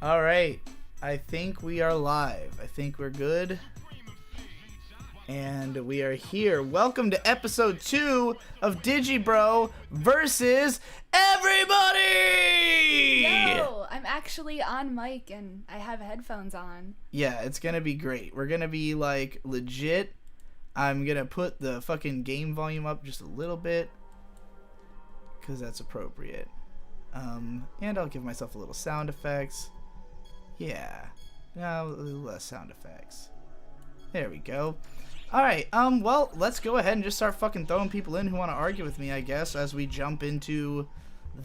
All right. I think we are live. I think we're good. And we are here. Welcome to episode 2 of Digibro versus everybody! Yo, I'm actually on mic and I have headphones on. Yeah, it's going to be great. We're going to be like legit. I'm going to put the fucking game volume up just a little bit because that's appropriate. And I'll give myself a little sound effects. Yeah. No, less sound effects. There we go. Alright, well, let's go ahead and just start fucking throwing people in who want to argue with me, I guess, as we jump into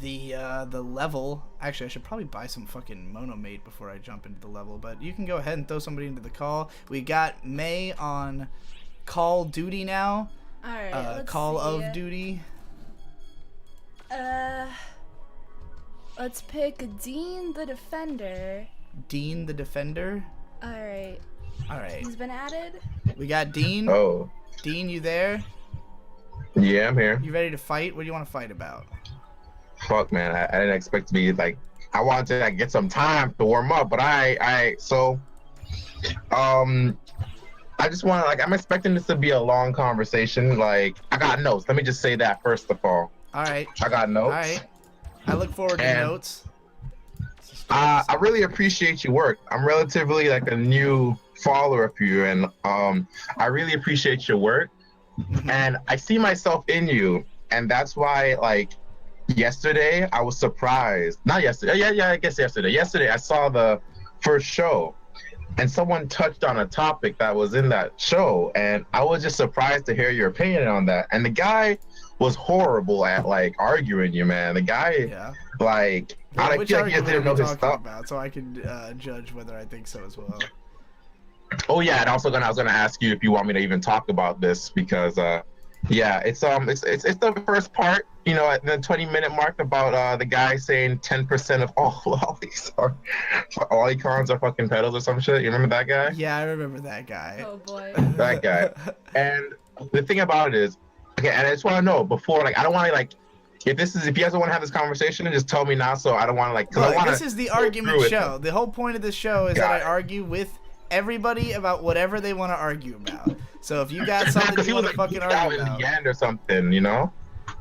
the level. Actually, I should probably buy some fucking Monomate before I jump into the level, but you can go ahead and throw somebody into the call. We got May on Call Duty now. Alright, let's Call see. of Duty. Let's pick Dean the Defender. Dean the Defender. Alright. Alright. He's been added. We got Dean. Oh. Dean, you there? Yeah, I'm here. You ready to fight? What do you want to fight about? Fuck, man. I didn't expect to be like. I wanted to like, get some time to warm up, but I just want to like. I'm expecting this to be a long conversation. Like, I got notes. Let me just say that first of all. All right. I got notes. All right. I look forward to notes. I really appreciate your work. I'm relatively like a new follower of you, and I really appreciate your work. And I see myself in you, and that's why like yesterday I was surprised. Not yesterday. Yeah, I guess yesterday. Yesterday I saw the first show, and someone touched on a topic that was in that show, and I was just surprised to hear your opinion on that. And the guy was horrible at like arguing you, man. The guy, like, I Which feel like you argument didn't know are we his talking stuff. about, so I can judge whether I think so as well. Oh yeah, and also I was gonna ask you if you want me to even talk about this because yeah, it's the first part, you know, at the 20-minute mark about the guy saying 10% of all lollies are lollicons are fucking pedals or some shit. You remember that guy? Yeah, I remember that guy. Oh boy. That guy. And the thing about it is, okay, and I just want to know before, like, I don't want to like, if you guys don't want to have this conversation, just tell me now. So I don't want to like. Look, this is the argument show. The whole point of this show is that I argue with everybody about whatever they want to argue about. So if you got something you want to fucking argue about, in the end or something, you know.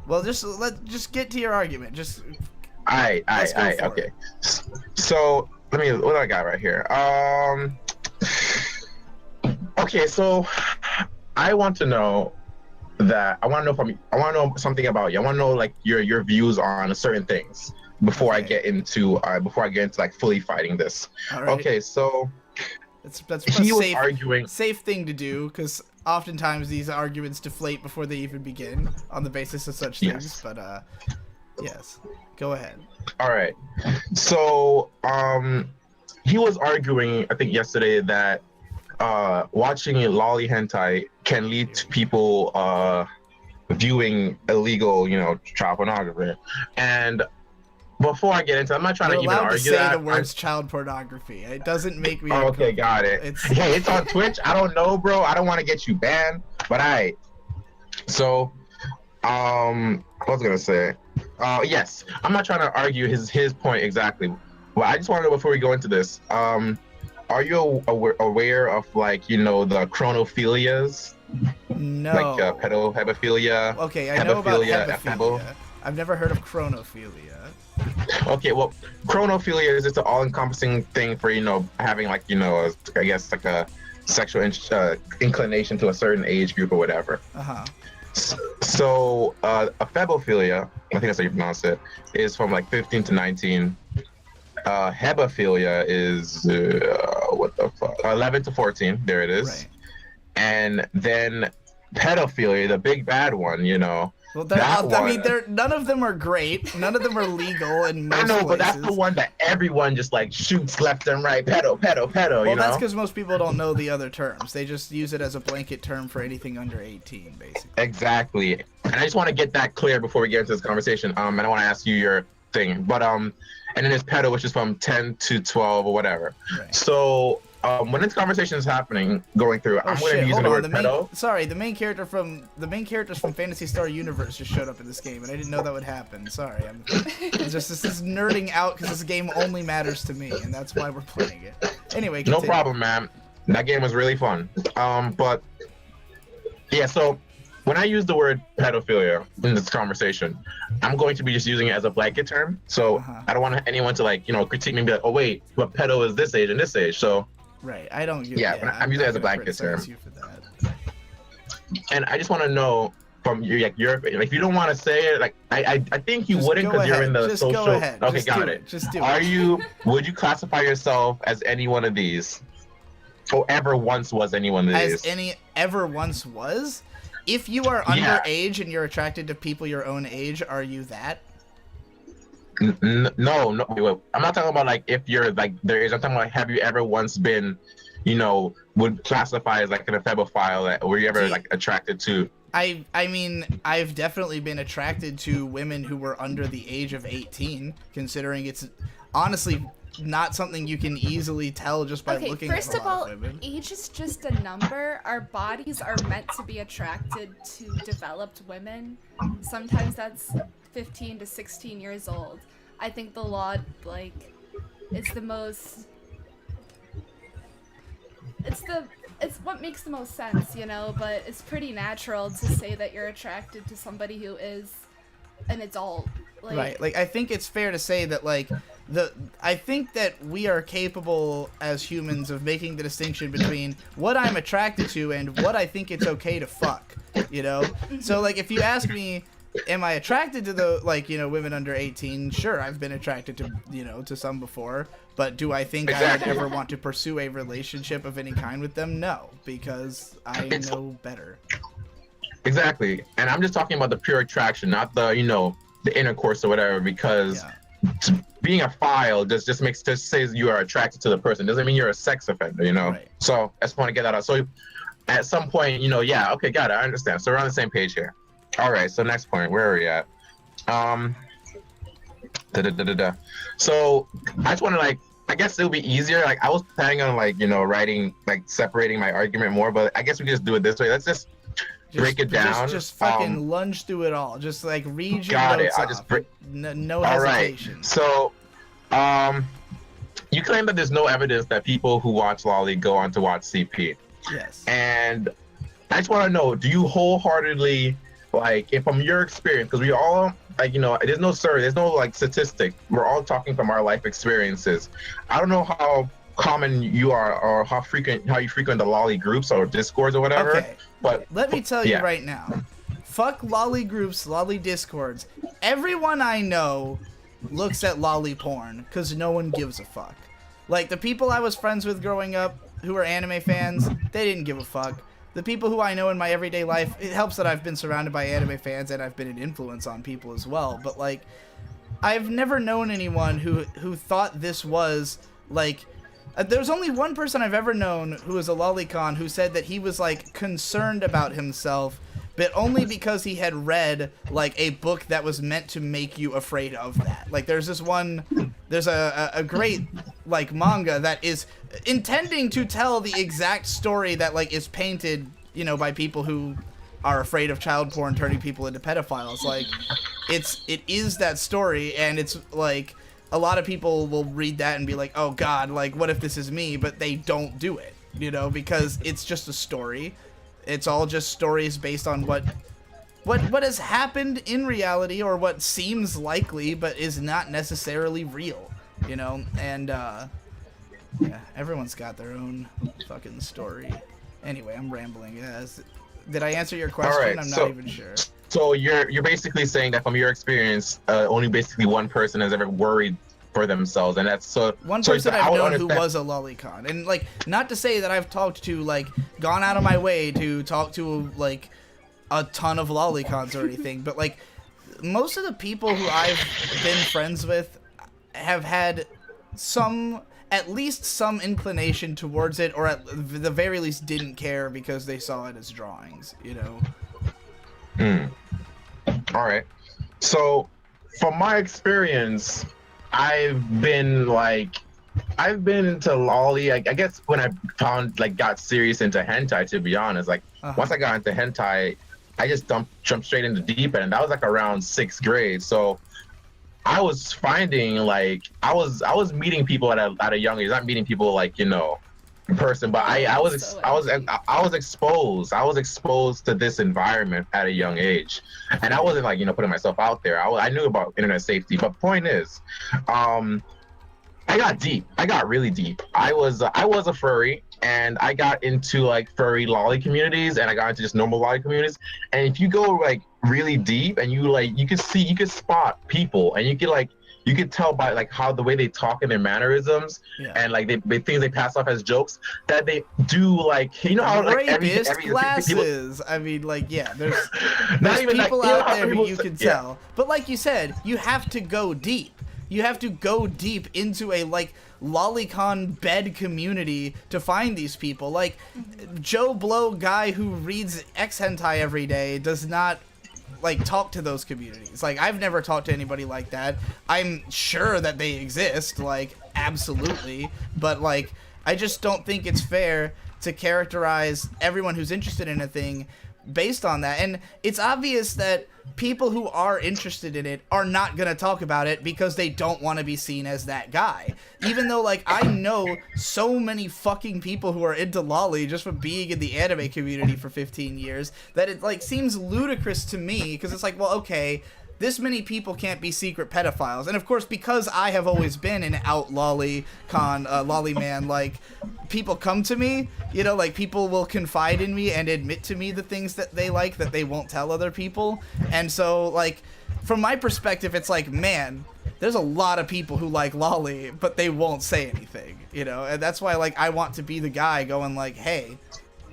Well, just get to your argument. Just. Alright, okay. So what do I got right here? Okay, so I want to know something about you. I want to know like your views on certain things before I get into like fully fighting this. Right. Okay, so that's he was safe, arguing. Safe thing to do because oftentimes these arguments deflate before they even begin on the basis of such things. Yes. But yes, go ahead. All right. So he was arguing, I think yesterday, that watching lolly hentai can lead to people viewing illegal, you know, child pornography. And before I get into it, I'm not trying to even argue that. You're allowed to say the words child pornography. It doesn't make me okay, got it. It's on Twitch. I don't know, bro. I don't want to get you banned, but so what was I gonna say? Yes, I'm not trying to argue his point exactly. But I just want to know before we go into this, are you aware of like, you know, the chronophilias? No. Like pedophilia. Okay, I know about hebephilia. Epiphilia. I've never heard of chronophilia. Okay, well, chronophilia is just an all-encompassing thing for, you know, having like, you know, I guess like a sexual inclination to a certain age group or whatever. So a phebophilia, I think that's how you pronounce it, is from like 15 to 19. Hebephilia is what the fuck? 11 to 14. There it is. Right. And then pedophilia, the big bad one, you know. Well, none of them are great. None of them are legal in most places. But that's the one that everyone just like shoots left and right. Pedo. Well, you know? That's because most people don't know the other terms. They just use it as a blanket term for anything under 18, basically. Exactly. And I just want to get that clear before we get into this conversation. And I want to ask you your thing. But and then there's pedo, which is from 10 to 12 or whatever. Right. So when this conversation is happening, going through, I'm going to be using the word pedo. Sorry, the main characters from Phantasy Star Universe just showed up in this game, and I didn't know that would happen. Sorry, this is nerding out because this game only matters to me, and that's why we're playing it. Anyway, continue. No problem, man. That game was really fun. But yeah, so when I use the word pedophilia in this conversation, I'm going to be just using it as a blanket term. So I don't want anyone to like, critique me and be like, oh wait, but pedo is this age and this age. So right, I don't. I'm using it as a blanket term. You for that. And I just want to know from your if you don't want to say it, like I think you wouldn't because you're in the just social. Go ahead. Okay, just got it. Just do it. Would you classify yourself as any one of these, or ever once was any one of these? As ever once was? If you are underage and you're attracted to people your own age, are you that? No. Wait. I'm not talking about like if you're like their age. I'm talking about have you ever once been, would classify as like an ephebophile? Were you ever like attracted to? I mean, I've definitely been attracted to women who were under the age of 18, considering it's honestly not something you can easily tell just by looking at a lot of women. Age is just a number. Our bodies are meant to be attracted to developed women. Sometimes that's 15 to 16 years old. I think the law, it's what makes the most sense, but it's pretty natural to say that you're attracted to somebody who is an adult. Right. I think it's fair to say that, I think that we are capable as humans of making the distinction between what I'm attracted to and what I think it's okay to fuck, So, if you ask me, am I attracted to the, women under 18? Sure, I've been attracted to, to some before. But do I think I would ever want to pursue a relationship of any kind with them? No, because I know better. Exactly. And I'm just talking about the pure attraction, not the, the intercourse or whatever, because being a file just says you are attracted to the person. Doesn't mean you're a sex offender, Right. So I just want to get that out. So at some point, okay, got it. I understand. So we're on the same page here. All right. So next point, where are we at? So I just want to I guess it'll be easier. I was planning on writing, separating my argument more, but I guess we can just do it this way. Let's just break it down. Just fucking lunge through it all. Just read your got notes it. I'll off. just break. No all hesitation. Right. So, you claim that there's no evidence that people who watch Lolly go on to watch CP. Yes. And I just want to know, do you wholeheartedly, if from your experience, because we all, there's no survey, there's no statistic. We're all talking from our life experiences. I don't know how common you are or how you frequent the Lolly groups or discords or whatever. Okay. But let me tell you right now. Fuck Lolly groups, Lolly discords. Everyone I know looks at Lolly porn because no one gives a fuck. The people I was friends with growing up who were anime fans, they didn't give a fuck. The people who I know in my everyday life, it helps that I've been surrounded by anime fans and I've been an influence on people as well. But I've never known anyone who thought this was there's only one person I've ever known who was a lolicon who said that he was concerned about himself, but only because he had read a book that was meant to make you afraid of that. There's a great manga that is intending to tell the exact story that is painted, by people who are afraid of child porn turning people into pedophiles. It is that story, and it's a lot of people will read that and be like, oh god, what if this is me? But they don't do it, because it's just a story. It's all just stories based on what has happened in reality or what seems likely but is not necessarily real, and everyone's got their own fucking story. Anyway, I'm rambling. Did I answer your question? Right, I'm not even sure. So you're basically saying that from your experience, only basically one person has ever worried for themselves, and that's one person I've known who was a lolicon, and not to say that I've talked to gone out of my way to talk to a ton of lolicons or anything, but most of the people who I've been friends with have had at least some inclination towards it, or at the very least didn't care because they saw it as drawings, All right. So, from my experience, I've been I've been into lolly. I guess when I got serious into hentai, to be honest, like once I got into hentai, I just jumped straight into deep end, and that was like around 6th grade. So I was finding like I was meeting people at a young age. Not meeting people like in person, but I was exposed. I was exposed to this environment at a young age, and I wasn't like putting myself out there. I knew about internet safety, but point is, I got deep. I got really deep. I was a furry, and I got into like furry lolly communities, and I got into just normal lolly communities. And if you go like really deep, and you could spot people, and you could tell by like how the way they talk and their mannerisms, and like they things they pass off as jokes that they do, like how like every glasses. People, I mean, like there's not even people like, out there who you can tell, but like you said, you have to go deep. You have to go deep into a like lolicon bed community to find these people. Like Joe Blow guy who reads X hentai every day does not like talk to those communities. Like I've never talked to anybody like that. I'm sure that they exist, like absolutely, but like I just don't think it's fair to characterize everyone who's interested in a thing based on that. And it's obvious that people who are interested in it are not going to talk about it because they don't want to be seen as that guy. Even though, like, I know so many fucking people who are into lolly just from being in the anime community for 15 years that it, like, seems ludicrous to me because it's like, well, okay, this many people can't be secret pedophiles. And of course, because I have always been an out lolly man, like, people come to me, like, people will confide in me and admit to me the things that they like that they won't tell other people. And so, like, from my perspective, it's like, man, there's a lot of people who like lolly, but they won't say anything, and that's why, like, I want to be the guy going like, hey,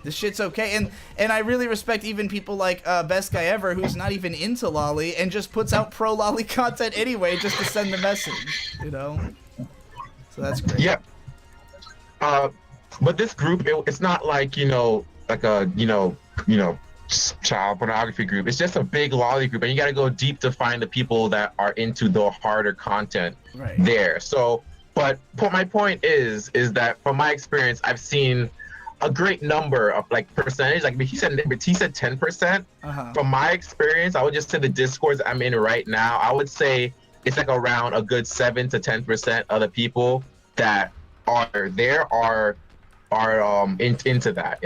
this shit's okay. And I really respect even people like Best Guy Ever, who's not even into lolly and just puts out pro lolly content anyway just to send the message, So that's great. Yeah. But this group, it's not like, like a, child pornography group. It's just a big lolly group, and you got to go deep to find the people that are into the harder content there. So, but my point is that from my experience, I've seen a great number of like percentage, like he said 10%. From my experience, I would just say the discords I'm in right now, I would say it's like around a good 7 to 10% of the people that are there are into that,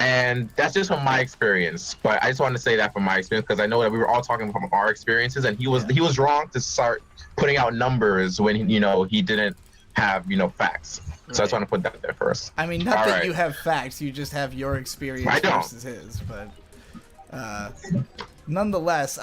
and that's just from my experience. But I just wanted to say that from my experience because I know that we were all talking from our experiences, and he was wrong to start putting out numbers when he didn't have facts. So I just want to put that there first. I mean, not that you have facts, you just have your experience versus his, but nonetheless,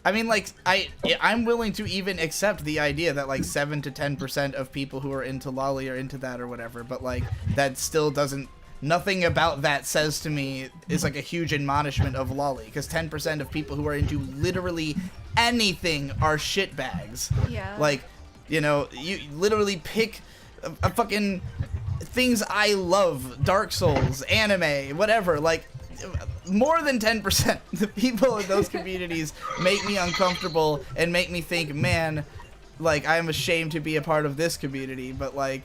I mean, like, I'm willing to even accept the idea that, like, 7 to 10% of people who are into lolly are into that or whatever, but, like, that still doesn't, nothing about that says to me is, like, a huge admonishment of lolly, because 10% of people who are into literally anything are shitbags. Yeah. Like, you literally pick a fucking things I love, Dark Souls, anime, whatever, like, more than 10%. The people in those communities make me uncomfortable and make me think, man, like, I'm ashamed to be a part of this community, but, like,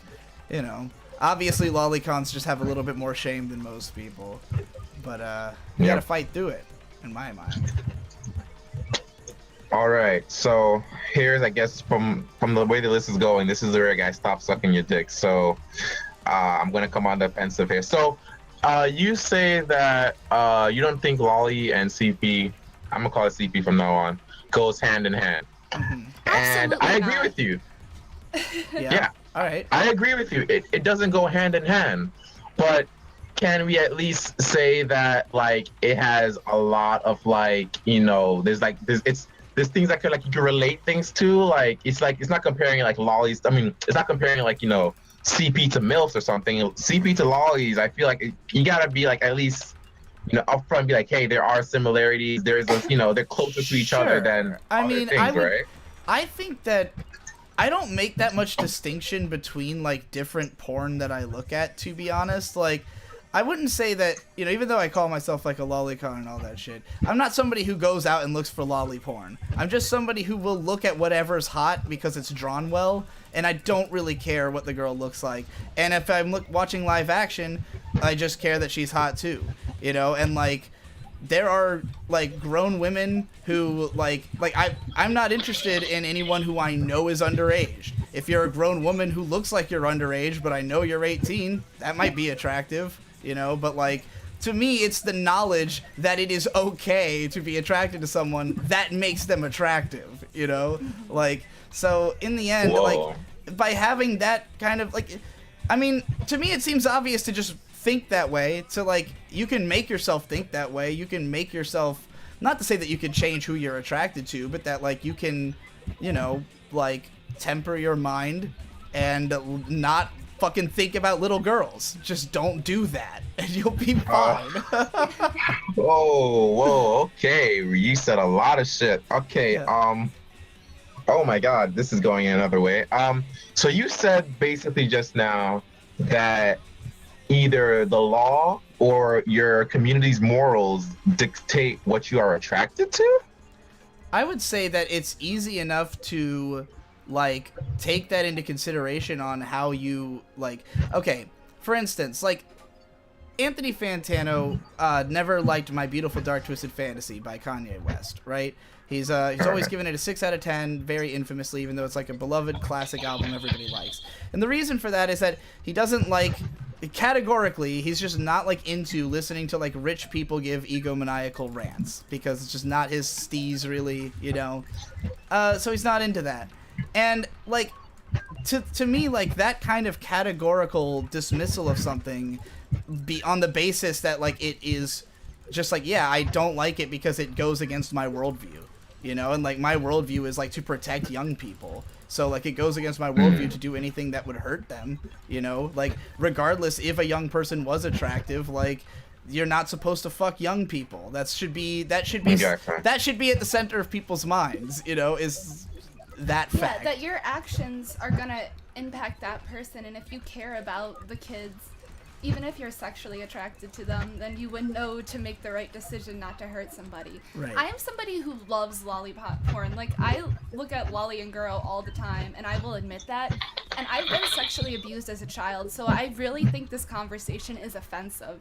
obviously lolicons just have a little bit more shame than most people, but, you gotta fight through it, in my mind. All right, so here's, I guess, from the way the list is going, this is where a guy stop sucking your dick. So I'm gonna come on the offensive here. So you say that you don't think lolly and CP, I'm gonna call it CP from now on, goes hand in hand. And Absolutely I agree not. with you. Yeah. All right. I agree with you. It doesn't go hand in hand, but can we at least say that, like, it has a lot of, like, there's things that you can relate things to, like it's not comparing like lollies. I mean, it's not comparing like CP to MILFs or something. CP to lollies, I feel like you gotta be like at least upfront, be like, hey, there are similarities. There's they're closer to each other than other things, right? I think that I don't make that much distinction between like different porn that I look at, to be honest. Like, I wouldn't say that, even though I call myself like a lolicon and all that shit, I'm not somebody who goes out and looks for lolly porn. I'm just somebody who will look at whatever's hot because it's drawn well and I don't really care what the girl looks like. And if I'm watching live action, I just care that she's hot too, you know. And like, there are like grown women who I'm not interested in anyone who I know is underage. If you're a grown woman who looks like you're underage, but I know you're 18, that might be attractive, you know. But like, to me, it's the knowledge that it is okay to be attracted to someone that makes them attractive, you know? Like, so in the end, like, by having that kind of, like, I mean, to me, it seems obvious to just think that way. To, like, you can make yourself think that way. You can make yourself, not to say that you can change who you're attracted to, but that, like, you can, you know, like, temper your mind and not fucking think about little girls. Just don't do that, and you'll be fine. Whoa, okay. You said a lot of shit. Okay, Yeah. oh my god, this is going another way. So you said basically just now that either the law or your community's morals dictate what you are attracted to? I would say that it's easy enough to, like, take that into consideration on how you, like, okay, for instance, like, Anthony Fantano never liked My Beautiful Dark Twisted Fantasy by Kanye West, right? He's always given it a 6 out of 10, very infamously, even though it's like a beloved classic album everybody likes. And the reason for that is that he doesn't like, categorically, he's just not like into listening to like rich people give egomaniacal rants, because it's just not his steez, really, you know. So he's not into that. And like, to me, like, that kind of categorical dismissal of something be on the basis that like it is just like, yeah, I don't like it because it goes against my worldview, you know. And like, my worldview is like to protect young people, so like it goes against my worldview to do anything that would hurt them, you know. Like, regardless if a young person was attractive, like, you're not supposed to fuck young people. That should be at the center of people's minds, you know, is that fact. Yeah, that your actions are gonna impact that person, and if you care about the kids, even if you're sexually attracted to them, then you would know to make the right decision not to hurt somebody. Right. I am somebody who loves lollipop porn. Like, I look at Lolly and Girl all the time, and I will admit that. And I've been sexually abused as a child, so I really think this conversation is offensive.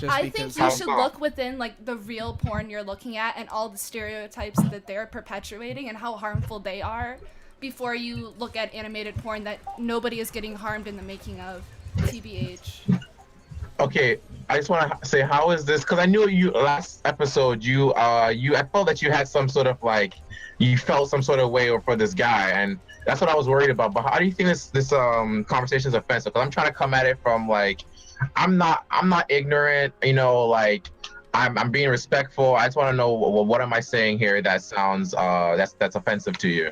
I think you should look within, like, the real porn you're looking at and all the stereotypes that they're perpetuating and how harmful they are before you look at animated porn that nobody is getting harmed in the making of. TBH. Okay, I just want to say, how is this? Because I knew you last episode. I felt that you had some sort of, like, you felt some sort of way for this guy, and that's what I was worried about. But how do you think this conversation is offensive? Because I'm trying to come at it from, like, I'm not ignorant, you know, like, I'm being respectful. I just want to know, what am I saying here that sounds that's offensive to you?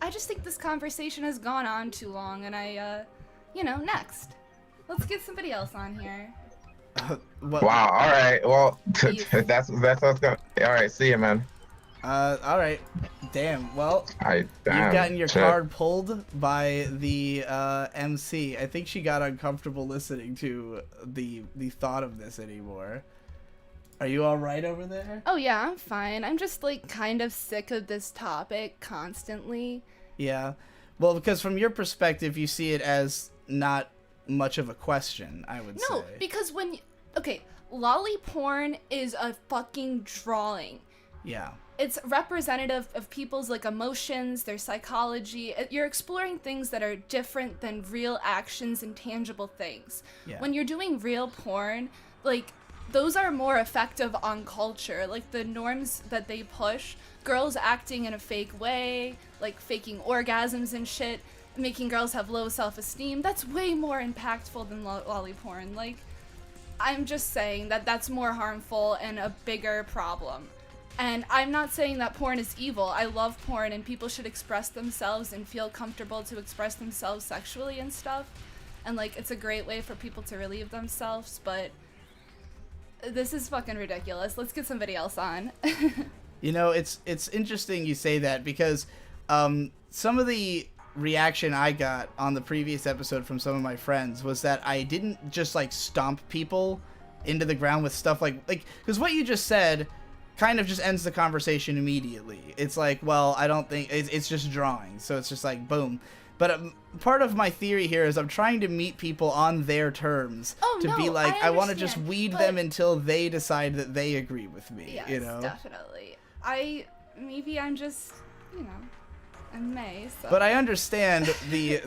I just think this conversation has gone on too long, and next. Let's get somebody else on here. Wow, all right. Well, that's what's gonna. All right, see you, man. All right. Damn. Well, you've gotten your card pulled by the MC. I think she got uncomfortable listening to the thought of this anymore. Are you all right over there? Oh yeah, I'm fine. I'm just like kind of sick of this topic constantly. Yeah. Well, because from your perspective, you see it as not much of a question, I would say. No, because lolly porn is a fucking drawing. Yeah. It's representative of people's, like, emotions, their psychology. You're exploring things that are different than real actions and tangible things. Yeah. When you're doing real porn, like, those are more effective on culture. Like, the norms that they push, girls acting in a fake way, like faking orgasms and shit, making girls have low self-esteem, that's way more impactful than lolly porn. Like, I'm just saying that that's more harmful and a bigger problem. And I'm not saying that porn is evil. I love porn, and people should express themselves and feel comfortable to express themselves sexually and stuff. And, like, it's a great way for people to relieve themselves, but this is fucking ridiculous. Let's get somebody else on. You know, it's interesting you say that, because some of the reaction I got on the previous episode from some of my friends was that I didn't just, like, stomp people into the ground with stuff like because what you just said kind of just ends the conversation immediately. It's like, well, I don't think it's just drawing, so it's just like, boom. But part of my theory here is I'm trying to meet people on their terms. Be like, I want to just weed them until they decide that they agree with me. Yes, you know? Definitely. Maybe I'm just, I'm May. So. But I understand the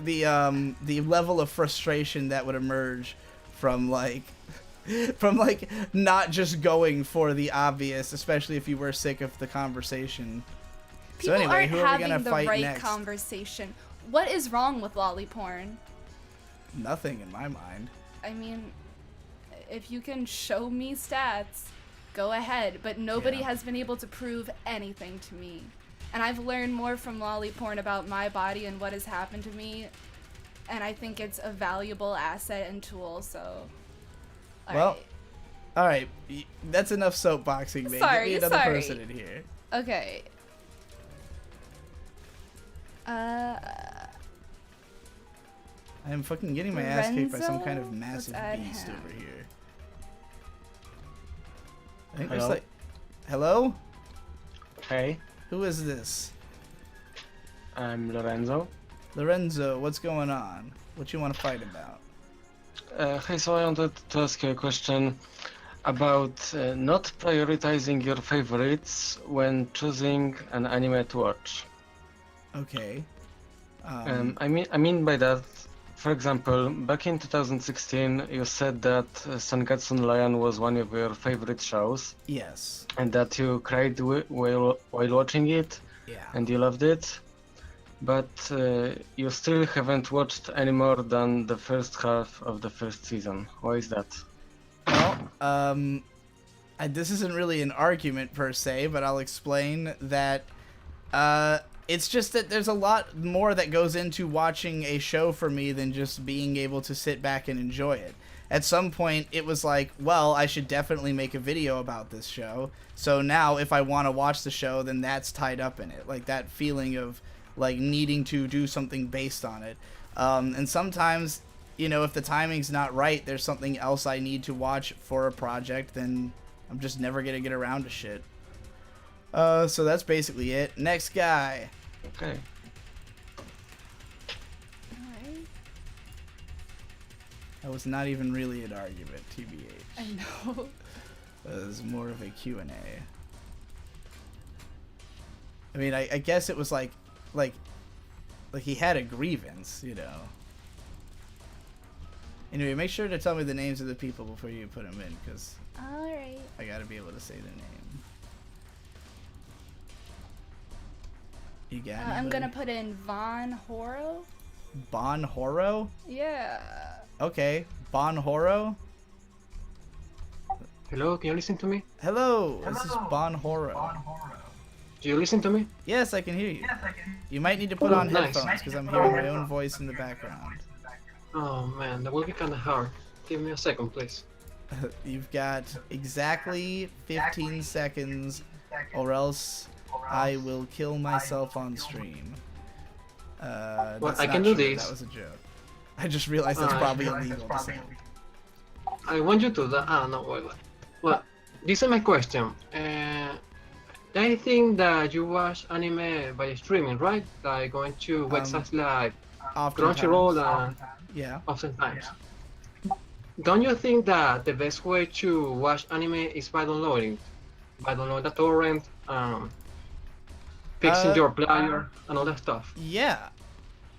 level of frustration that would emerge from like not just going for the obvious, especially if you were sick of the conversation. People so anyway, aren't who are we having gonna the fight right next? conversation. What is wrong with lolly porn? Nothing in my mind. I mean, if you can show me stats, go ahead. But nobody has been able to prove anything to me. And I've learned more from lolly porn about my body and what has happened to me. And I think it's a valuable asset and tool, so... All right. That's enough soapboxing, man. Get me another person in here. Okay. I'm fucking getting my ass kicked by some kind of massive beast over here. I think there's like... Hello? Hey. Who is this? I'm Lorenzo. Lorenzo, what's going on? What you want to fight about? Hey, so I wanted to ask you a question about not prioritizing your favorites when choosing an anime to watch. Okay. I mean by that, for example, back in 2016, you said that Sangatsu no Lion was one of your favorite shows. Yes. And that you cried while watching it. Yeah. And you loved it. But you still haven't watched any more than the first half of the first season. Why is that? Well, this isn't really an argument per se, but I'll explain that it's just that there's a lot more that goes into watching a show for me than just being able to sit back and enjoy it. At some point, it was like, well, I should definitely make a video about this show. So now, if I want to watch the show, then that's tied up in it. Like, that feeling of like needing to do something based on it. And sometimes, if the timing's not right, there's something else I need to watch for a project, then I'm just never gonna get around to shit. So that's basically it. Next guy. Okay. Alright. That was not even really an argument, TBH. I know. That was more of a Q&A. I mean, I guess it was like he had a grievance, Anyway, make sure to tell me the names of the people before you put them in, because Alright. I gotta be able to say their name. You got I'm gonna put in Von Horo. Bon Horo? Yeah. Okay, Bon Horo. Hello, can you listen to me? Hello, this is Bon Horo. Do you listen to me? Yes, I can hear you. You might need to put on Nice. headphones because I'm hearing my own voice in the background. Oh man, that will be kinda hard. Give me a second, please. You've got exactly 15 seconds or else I will kill myself on stream. Well, That's I can not do true. this. That was a joke. I just realized that's probably illegal to say. I want you to no, wait. Well, this is my question. I think that you watch anime by streaming, right? Like going to websites like Crunchyroll and Yeah. oftentimes. Don't you think that the best way to watch anime is by downloading? By downloading the torrent, fixing your player, and all that stuff? Yeah.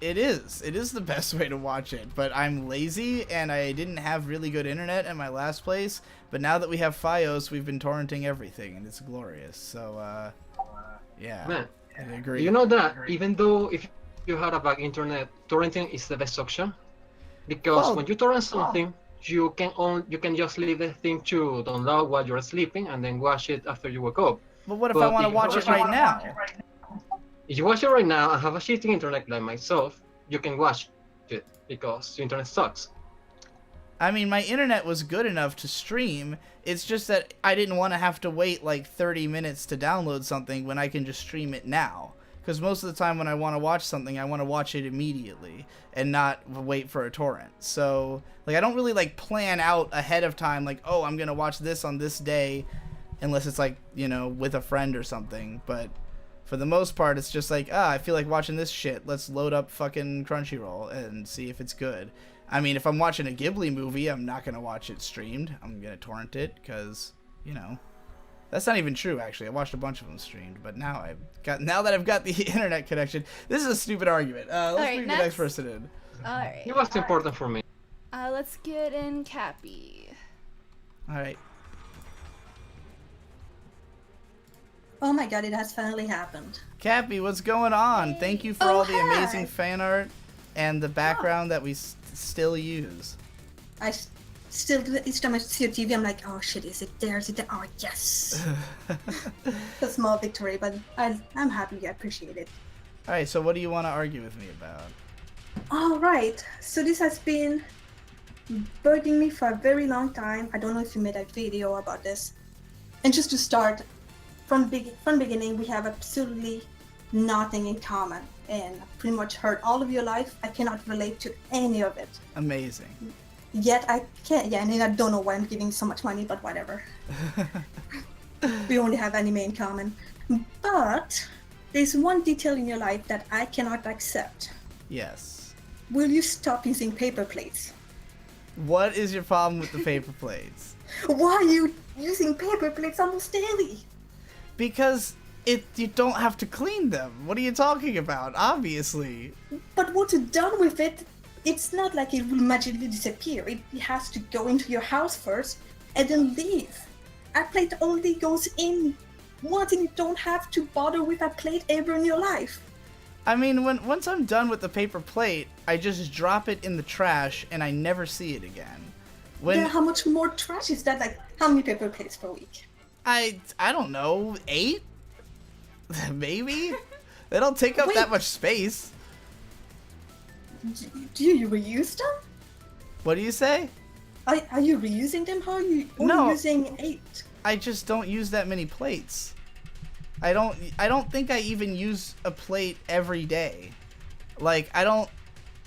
It is. It is the best way to watch it, but I'm lazy and I didn't have really good internet at my last place. But now that we have FiOS, we've been torrenting everything and it's glorious. So, yeah, Man, I agree. you know that even though if you had a bad internet, torrenting is the best option because when you torrent something, you can just leave the thing to download while you're sleeping and then watch it after you wake up. But what if I want to watch it right now? If you watch it right now and have a shitty internet like myself, you can watch it because the internet sucks. I mean, my internet was good enough to stream. It's just that I didn't want to have to wait like 30 minutes to download something when I can just stream it now. Because most of the time when I want to watch something, I want to watch it immediately and not wait for a torrent. So, like, I don't really, like, plan out ahead of time, like, oh, I'm going to watch this on this day, unless it's, like, with a friend or something. But For the most part, it's just like, I feel like watching this shit. Let's load up fucking Crunchyroll and see if it's good. I mean, if I'm watching a Ghibli movie, I'm not going to watch it streamed. I'm going to torrent it because, you know. That's not even true, actually. I watched a bunch of them streamed, but now that I've got the internet connection, this is a stupid argument. Let's Alright, bring the next person in. Alright. It was important for me. Let's get in Cappy. All right. Oh my god, it has finally happened. Cappy, what's going on? Thank you for all the hi. amazing fan art and the background that we still use. Still, each time I see a TV, I'm like, oh shit, is it there? Is it there? Oh, yes. A small victory, but I'm happy. I appreciate it. All right, so what do you want to argue with me about? All right. So this has been bugging me for a very long time. I don't know if you made a video about this. And just to start, from beginning, we have absolutely nothing in common. And I've pretty much heard all of your life. I cannot relate to any of it. Amazing. Yet I can't, yeah, and I don't know why I'm giving so much money, but whatever. We only have anime in common. But there's one detail in your life that I cannot accept. Yes. Will you stop using paper plates? What is your problem with the paper plates? Why are you using paper plates almost daily? Because you don't have to clean them. What are you talking about? Obviously. But once you're done with it, it's not like it will magically disappear. It has to go into your house first and then leave. A plate only goes in once and you don't have to bother with a plate ever in your life. I mean, once I'm done with the paper plate, I just drop it in the trash and I never see it again. Yeah, how much more trash is that? Like, how many paper plates per week? I don't know, 8? Maybe? They don't take up that much space. Do you reuse them? What do you say? Are you reusing them? How are you only using 8? I just don't use that many plates. I don't think I even use a plate every day. Like, I don't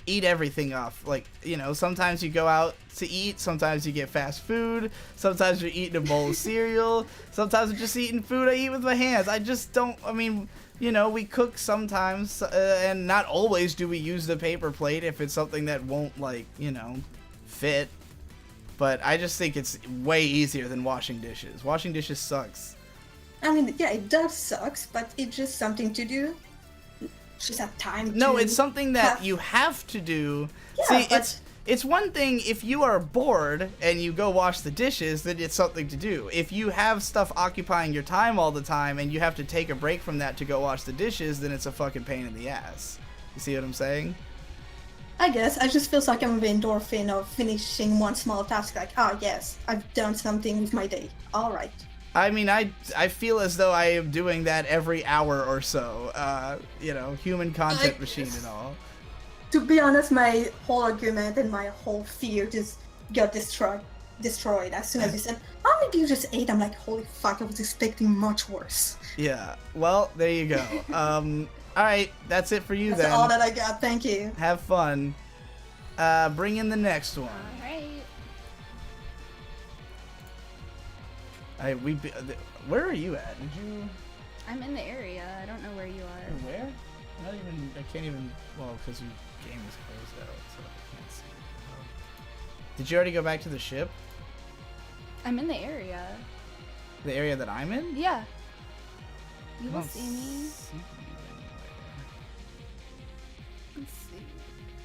eat everything off. Like, you know, sometimes you go out to eat, sometimes you get fast food, sometimes you're eating a bowl of cereal, sometimes I'm just eating food I eat with my hands. I just don't, I mean, you know, we cook sometimes, and not always do we use the paper plate if it's something that won't, like, you know, fit. But I just think it's way easier than washing dishes. Washing dishes sucks. I mean, yeah, it does sucks, but it's just something to do. Just have time to... No, it's something that you have to do. Yeah, see, it's one thing if you are bored and you go wash the dishes, then it's something to do. If you have stuff occupying your time all the time and you have to take a break from that to go wash the dishes, then it's a fucking pain in the ass. You see what I'm saying? I guess. I just feel like I'm the endorphin of finishing one small task. Like, oh yes, I've done something with my day. All right. I mean, I feel as though I am doing that every hour or so. You know, human content machine and all. To be honest, my whole argument and my whole fear just got destroyed as soon as you said, "How many do you just ate?" I'm like, holy fuck! I was expecting much worse. Yeah. Well, there you go. All right, that's it for you then. That's all that I got. Thank you. Have fun. Bring in the next one. Alright. Where are you at? Did you? I'm in the area. I don't know where you are. Where? Not even. I can't even. Well, because your game is closed out, so I can't see. Did you already go back to the ship? I'm in the area. The area that I'm in? Yeah. You I will don't see me. see you anywhere. Let's see.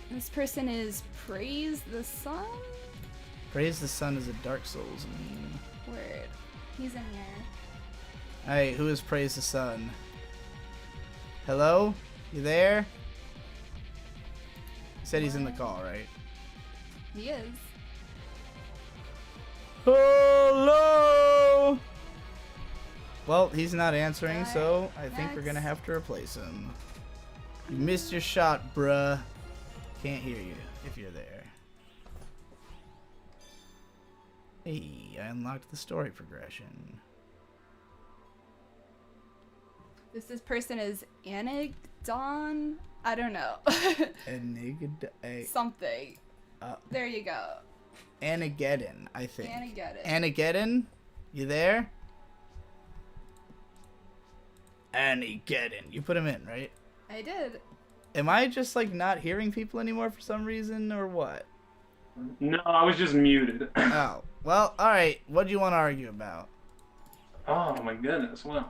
This person is Praise the Sun? Praise the Sun is a Dark Souls meme. Word. He's in there. Hey, who is Praise the Sun? Hello? You there? He said he's in the call, right? He is. Hello! Well, he's not answering, so I think we're gonna have to replace him. You missed your shot, bruh. Can't hear you if you're there. Hey, I unlocked the story progression. This person is Anigdon? I don't know. Something. There you go. Anageddon, I think. Anageddon. Anageddon? You there? Annie-geddon. You put him in, right? I did. Am I just like not hearing people anymore for some reason, or what? No, I was just muted. Oh, well, all right. What do you want to argue about? Oh my goodness. Well,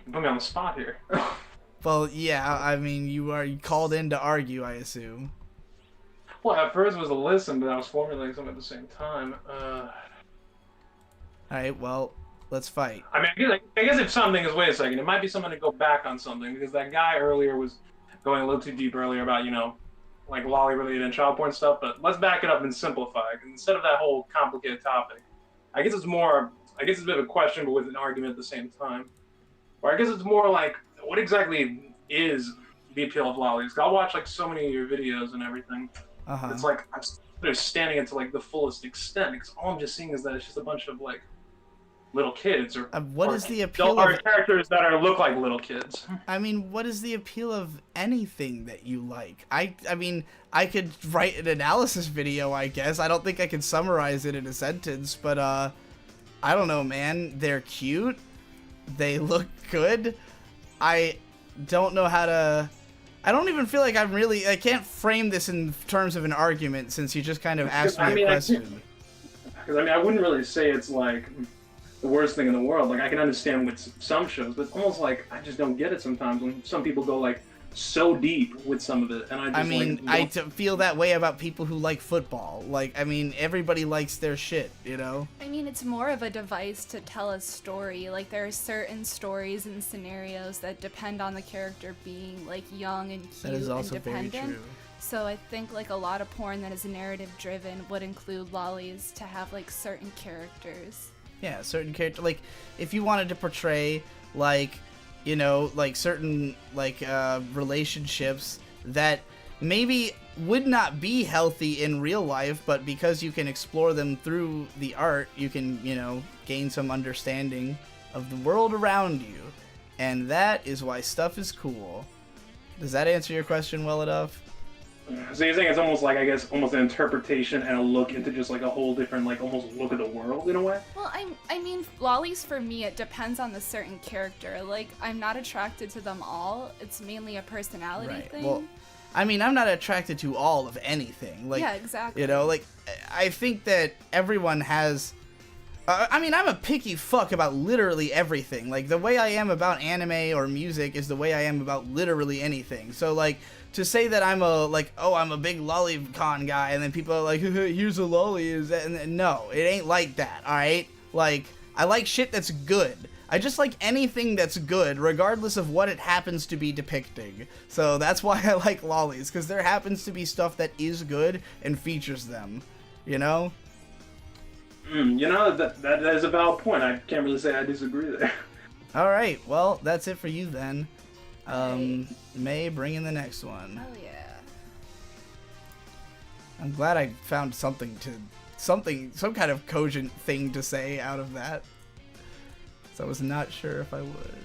you put me on the spot here. Well, yeah. I mean, you called in to argue, I assume. Well, at first it was a listen, but I was formulating something at the same time. All right. Well, let's fight. I mean, I guess if something is, wait a second, it might be something to go back on something, because that guy earlier was going a little too deep earlier about, you know, like lolly related and child porn stuff, but let's back it up and simplify. Instead of that whole complicated topic, I guess it's a bit of a question, but with an argument at the same time. Or I guess it's more like, what exactly is the appeal of lollies? I'll watch like so many of your videos and everything. Uh-huh. It's like I'm understanding it to like the fullest extent, because all I'm just seeing is that it's just a bunch of like little kids or what is the appeal of characters that look like little kids. I mean, what is the appeal of anything that you like? I mean, I could write an analysis video, I guess. I don't think I can summarize it in a sentence, but I don't know, man. They're cute. They look good. I don't know how to... I don't even feel like I can't frame this in terms of an argument, since you just kind of asked me a question. Because I mean, I wouldn't really say it's like the worst thing in the world. Like, I can understand with some shows, but it's almost like I just don't get it sometimes when some people go like so deep with some of it, and I feel that way about people who like football. Like, I mean, everybody likes their shit, you know? I mean, it's more of a device to tell a story. Like, there are certain stories and scenarios that depend on the character being, like, young and cute That is also and very dependent. true. So I think, like, a lot of porn that is narrative-driven would include lollies to have, like, certain characters. Yeah, certain character. Like, if you wanted to portray, like, you know, like certain like relationships that maybe would not be healthy in real life, but because you can explore them through the art, you can, you know, gain some understanding of the world around you. And that is why stuff is cool. Does that answer your question well enough? So you're saying it's almost like, I guess, almost an interpretation and a look into just like a whole different, like, almost look at the world in a way? Well, I mean, lollies for me, it depends on the certain character. Like, I'm not attracted to them all. It's mainly a personality thing. Well, I mean, I'm not attracted to all of anything. Like, yeah, exactly. You know, like, I think that everyone has... I mean, I'm a picky fuck about literally everything. Like, the way I am about anime or music is the way I am about literally anything. So, like, to say that I'm I'm a big lolicon guy, and then people are like, here's a lolly, and no, it ain't like that, alright? Like, I like shit that's good. I just like anything that's good, regardless of what it happens to be depicting. So that's why I like lollies, because there happens to be stuff that is good and features them, you know? You know, that is a valid point. I can't really say I disagree there. Alright, well, that's it for you then. May, bring in the next one. Oh yeah. I'm glad I found some kind of cogent thing to say out of that. So I was not sure if I would.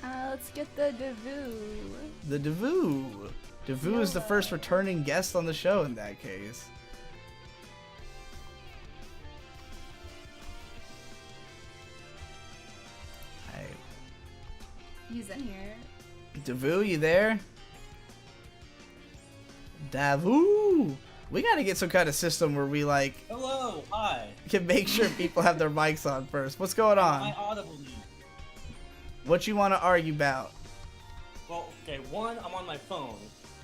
Let's get the Devu. The Devu. Devu is the first returning guest on the show in that case. He's in here. Devu, you there? Davu! We gotta get some kind of system where we, like... Hello, hi. Can make sure people have their mics on first. What's going on? My audible need. What you want to argue about? Well, okay, one, I'm on my phone.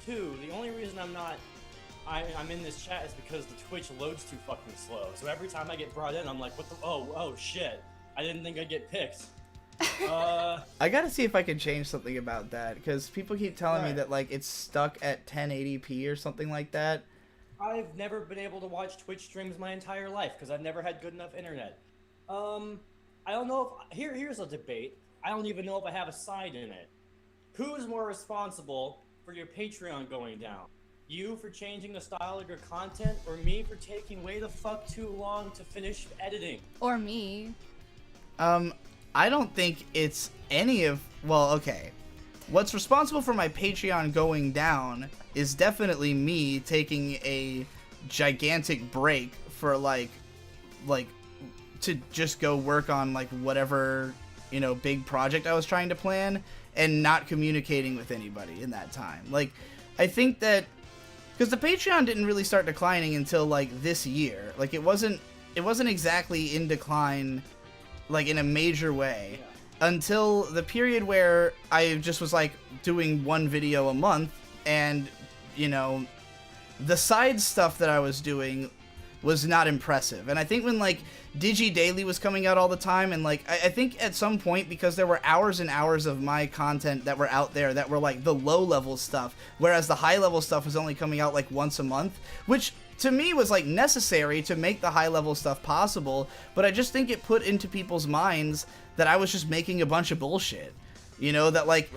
Two, the only reason I'm in this chat is because the Twitch loads too fucking slow. So every time I get brought in, I'm like, what the... Oh, shit. I didn't think I'd get picked. I gotta see if I can change something about that, because people keep telling me that, like, it's stuck at 1080p or something like that. I've never been able to watch Twitch streams my entire life, because I've never had good enough internet. I don't know if... Here's a debate. I don't even know if I have a side in it. Who is more responsible for your Patreon going down? You for changing the style of your content, or me for taking way the fuck too long to finish editing? Or me. I don't think it's any of... Well, okay. What's responsible for my Patreon going down is definitely me taking a gigantic break for, like to just go work on, like, whatever you know, big project I was trying to plan and not communicating with anybody in that time. Like, I think that because the Patreon didn't really start declining until like this year. Like, it wasn't exactly in decline like in a major way until the period where I just was like doing one video a month, and you know, the side stuff that I was doing was not impressive. And I think when like Digi Daily was coming out all the time, and like I think at some point, because there were hours and hours of my content that were out there that were like the low level stuff, whereas the high level stuff was only coming out like once a month, which to me was like necessary to make the high level stuff possible, but I just think it put into people's minds that I was just making a bunch of bullshit. You know, that like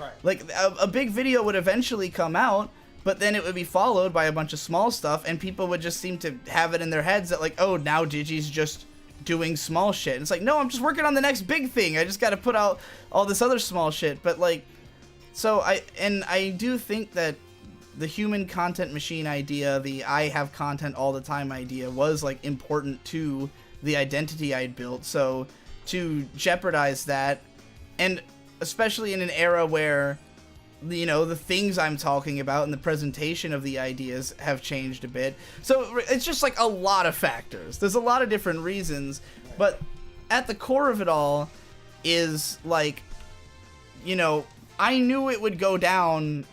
a big video would eventually come out, but then it would be followed by a bunch of small stuff, and people would just seem to have it in their heads that like, oh, now Digi's just doing small shit. And it's like, no, I'm just working on the next big thing. I just got to put out all this other small shit. But like, so I do think that the human content machine idea, the I have content all the time idea, was like important to the identity I'd built. So to jeopardize that, and especially in an era where, you know, the things I'm talking about and the presentation of the ideas have changed a bit. So it's just like a lot of factors. There's a lot of different reasons, but at the core of it all is like, you know, I knew it would go down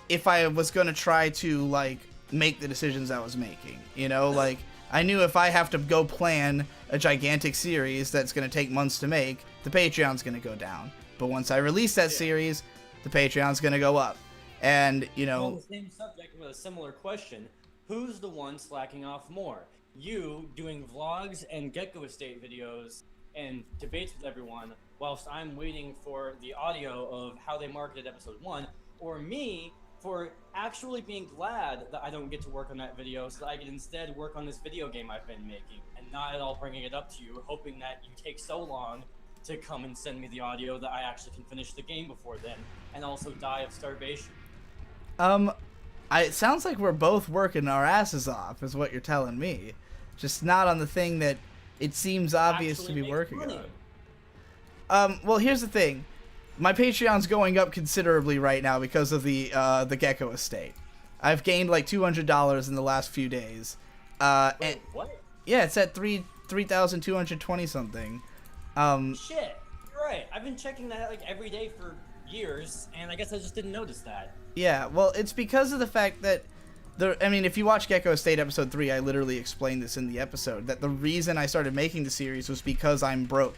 if I was going to try to like make the decisions I was making, you know, like I knew if I have to go plan a gigantic series that's going to take months to make, the Patreon's going to go down. But once I release that series, the Patreon's going to go up. And, you know, on the same subject with a similar question, who's the one slacking off more? You doing vlogs and Gecko Estate videos and debates with everyone, whilst I'm waiting for the audio of how they marketed episode 1, or me for actually being glad that I don't get to work on that video, so that I can instead work on this video game I've been making, and not at all bringing it up to you, hoping that you take so long to come and send me the audio that I actually can finish the game before then, and also die of starvation. It sounds like we're both working our asses off, is what you're telling me. Just not on the thing that it seems obvious to be working on. Well, here's the thing. My Patreon's going up considerably right now because of the Gecko Estate. I've gained like $200 in the last few days. Wait, what? Yeah, it's at 3,220 something. Shit, you're right. I've been checking that like every day for years, and I guess I just didn't notice that. Yeah, well, it's because of the fact that I mean, if you watch Gecko Estate episode 3, I literally explained this in the episode, that the reason I started making the series was because I'm broke.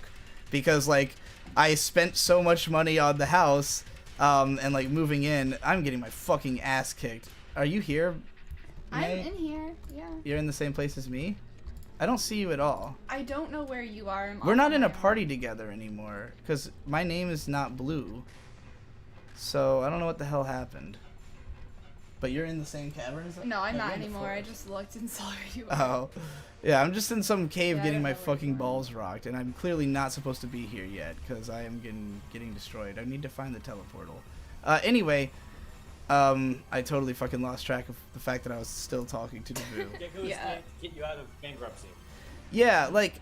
Because, like, I spent so much money on the house, and, like, moving in. I'm getting my fucking ass kicked. Are you here, May? I'm in here, yeah. You're in the same place as me? I don't see you at all. I don't know where you are. We're not in a party together anymore, because my name is not Blue. So, I don't know what the hell happened. But you're in the same cavern as No, I'm not anymore. I just looked and saw where you were. Oh. Yeah, I'm just in some cave Yeah, I getting don't my know where fucking you are. balls rocked, and I'm clearly not supposed to be here yet, because I am getting destroyed. I need to find the teleportal. Anyway, I totally fucking lost track of the fact that I was still talking to Naboo. Gecko Yeah. Estate to get you out of bankruptcy. Yeah, like,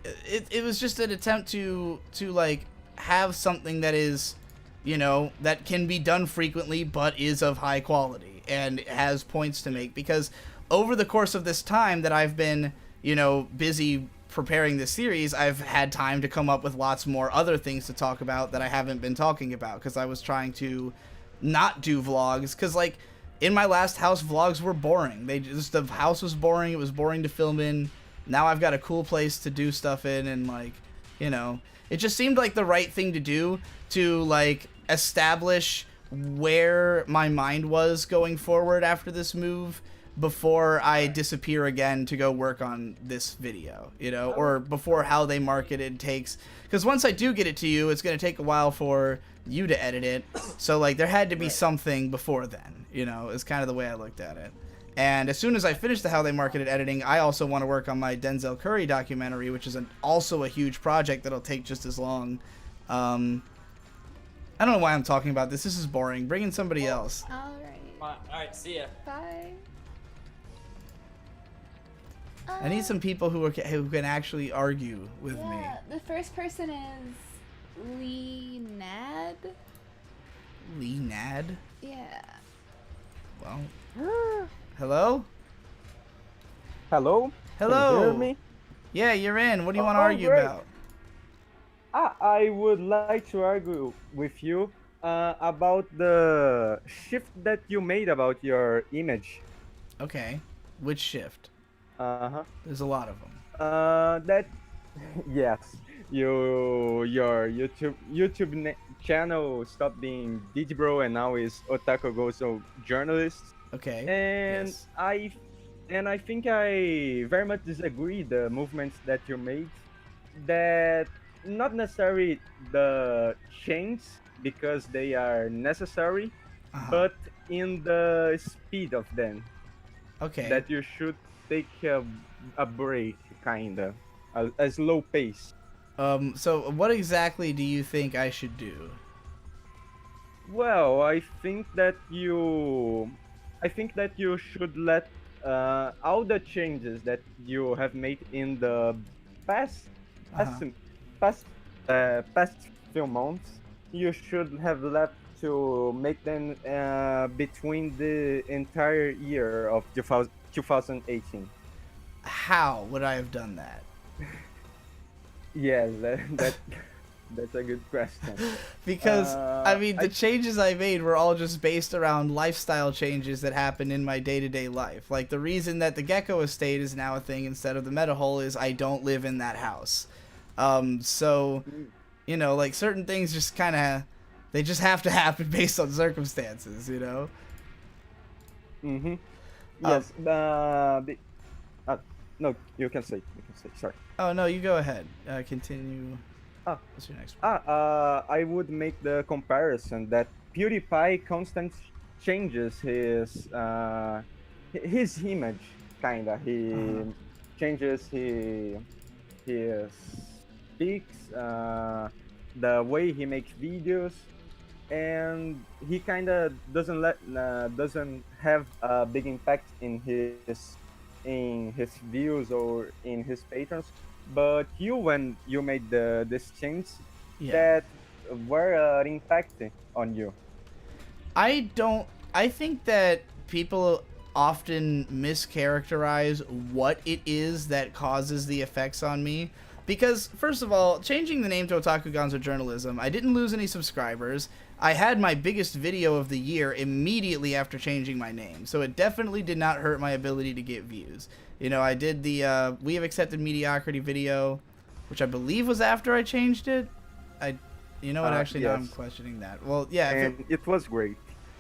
it was just an attempt to like, have something that is, you know, that can be done frequently, but is of high quality, and has points to make, because over the course of this time that I've been, you know, busy preparing this series, I've had time to come up with lots more other things to talk about that I haven't been talking about, because I was trying to not do vlogs, because, like, in my last house, vlogs were boring. The house was boring, it was boring to film in. Now I've got a cool place to do stuff in, and, like, you know, it just seemed like the right thing to do to, like, establish where my mind was going forward after this move before I disappear again to go work on this video, you know, or before how they market it takes. Because once I do get it to you, it's going to take a while for you to edit it. So, like, there had to be something before then, you know, is kind of the way I looked at it. And as soon as I finish the How They Marketed editing, I also want to work on my Denzel Curry documentary, which is also a huge project that'll take just as long. I don't know why I'm talking about this. This is boring. Bring in somebody else. Alright, see ya. Bye. I need some people who can actually argue with me. The first person is Leonad? Leonad? Yeah. Well. Hello? Hello? Hello? Can you hear me? Yeah, you're in. What do you want to Oh, argue great. about? I would like to argue with you about the shift that you made about your image. Okay. Which shift? Uh-huh. There's a lot of them. That yes, your channel stopped being Digibro and now is Otaku Gozo Journalist. Okay. And Yes. I think I very much disagree the movements that you made. That not necessarily the change because they are necessary, Uh-huh. but in the speed of them. Okay. That you should take a break, kinda, a slow pace. So what exactly do you think I should do? Well, I think that you should let all the changes that you have made in the past, past, Uh-huh. past, past few months. You should have left to make them between the entire year of 2018. How would I have done that? Yes, that's a good question. Because I mean, the I changes I made were all just based around lifestyle changes that happen in my day-to-day life. Like the reason that the Gecko Estate is now a thing instead of the Meta Hole is I don't live in that house. So you know, like certain things just kind of they just have to happen based on circumstances, you know. Mm-hmm. Um, Yes. No, you can say. You can say. Sorry. Oh no, you go ahead. Continue. Ah. What's your next one? I would make the comparison that PewDiePie constant changes his image, kinda. He changes his speaks, the way he makes videos, and he kinda doesn't have a big impact in his views or in his patrons. But you, when you made this change, Yeah. that were impacting on you. I think that people often mischaracterize what it is that causes the effects on me. Because, first of all, changing the name to Otaku Gonzo Journalism, I didn't lose any subscribers. I had my biggest video of the year immediately after changing my name. So it definitely did not hurt my ability to get views. You know, I did the We Have Accepted Mediocrity video, which I believe was after I changed it. You know what, actually, now I'm Yes. questioning that. Well, yeah. And it was great.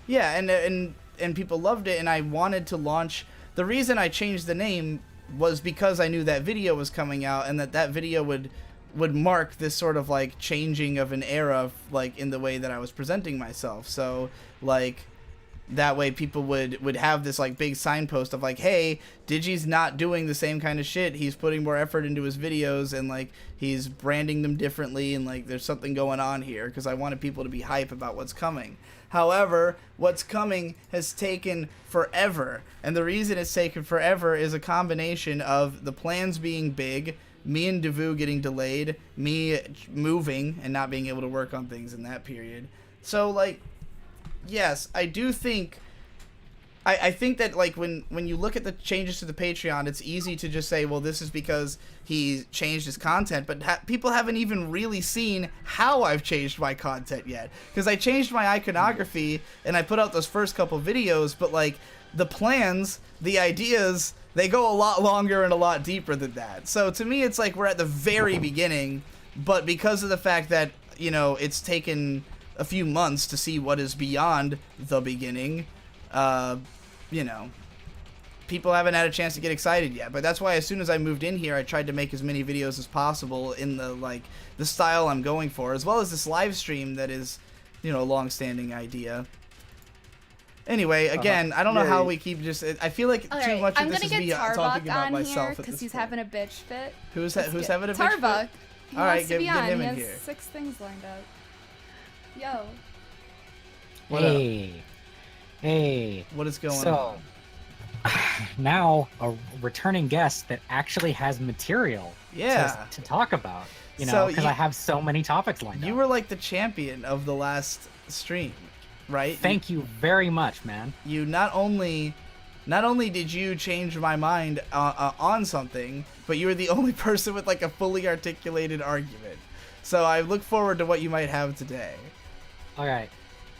Yeah, and people loved it, and I wanted to launch. The reason I changed the name was because I knew that video was coming out, and that video would mark this sort of like changing of an era, like in the way that I was presenting myself. So like that way people would have this like big signpost of like, hey, Digi's not doing the same kind of shit. He's putting more effort into his videos, and like he's branding them differently, and like there's something going on here, because I wanted people to be hype about what's coming. However, what's coming has taken forever, and the reason it's taken forever is a combination of the plans being big, me and Devu getting delayed, me moving and not being able to work on things in that period. So like, yes, I do think I think that like when you look at the changes to the Patreon, it's easy to just say, well, this is because he changed his content, but people haven't even really seen how I've changed my content yet, because I changed my iconography and I put out those first couple videos, but like the plans, the ideas, they go a lot longer and a lot deeper than that. So to me, it's like we're at the very beginning, but because of the fact that, you know, it's taken a few months to see what is beyond the beginning, you know, people haven't had a chance to get excited yet. But that's why as soon as I moved in here, I tried to make as many videos as possible in the style I'm going for, as well as this live stream that is, you know, a long-standing idea. Anyway, again, I don't know how we keep just. I feel like All too right, much of I'm this gonna is get me talking Tarbuk about on myself here at because this he's point. having a bitch fit. Who's Let's having a bitch fit? Tarbuk. He All right, wants to be get on. him He in has here. 6 things lined up. Yo. What Hey, What is going so, on? now a returning guest that actually has material Yeah. to talk about. You So know, because you- I have so many topics lined You up. were like the champion of the last stream, right? Thank you very much, man. You not only did you change my mind on something, but you were the only person with like a fully articulated argument. So I look forward to what you might have today. All right.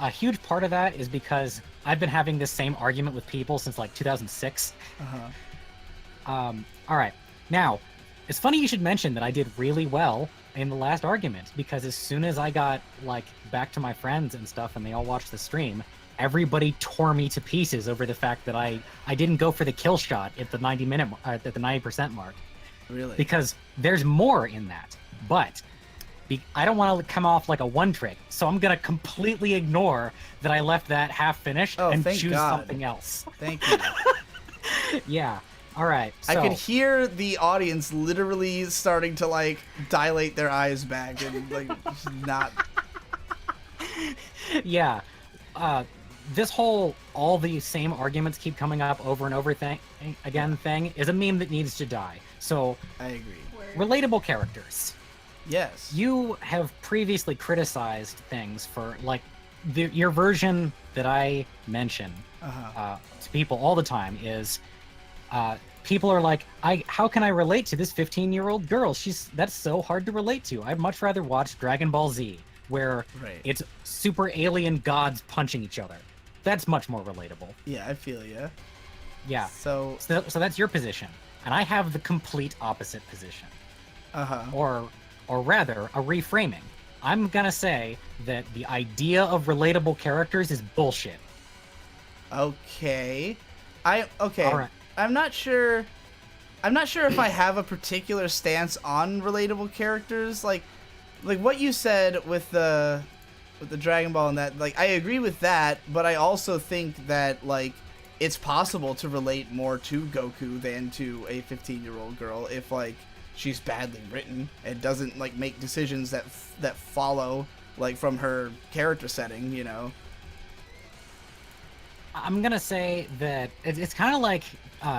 A huge part of that is because I've been having this same argument with people since like 2006. Uh-huh. All right. Now, it's funny you should mention that I did really well in the last argument, because as soon as I got like back to my friends and stuff and they all watched the stream, everybody tore me to pieces over the fact that I didn't go for the kill shot at the 90% mark. Really? Because there's more in that. But I don't want to come off like a one trick, so I'm gonna completely ignore that I left that half finished and thank choose God. something else. Thank you. Yeah. All right. So, I could hear the audience literally starting to like dilate their eyes back and like just not. yeah. This whole all the same arguments keep coming up over and over thing is a meme that needs to die. So I agree. relatable characters. Yes. You have previously criticized things for like your version that I mention to people all the time is people are like, how can I relate to this 15-year-old girl? That's so hard to relate to. I'd much rather watch Dragon Ball Z, where it's super alien gods punching each other. That's much more relatable. Yeah, I feel ya. Yeah. So that's your position, and I have the complete opposite position. Or rather, a reframing. I'm gonna say that the idea of relatable characters is bullshit. Okay. All right. I'm not sure if I have a particular stance on relatable characters. Like what you said with the Dragon Ball and that, like I agree with that, but I also think that like it's possible to relate more to Goku than to a 15-year-old girl if like she's badly written and doesn't like make decisions that follow like from her character setting, you know. I'm gonna say that it's kind of like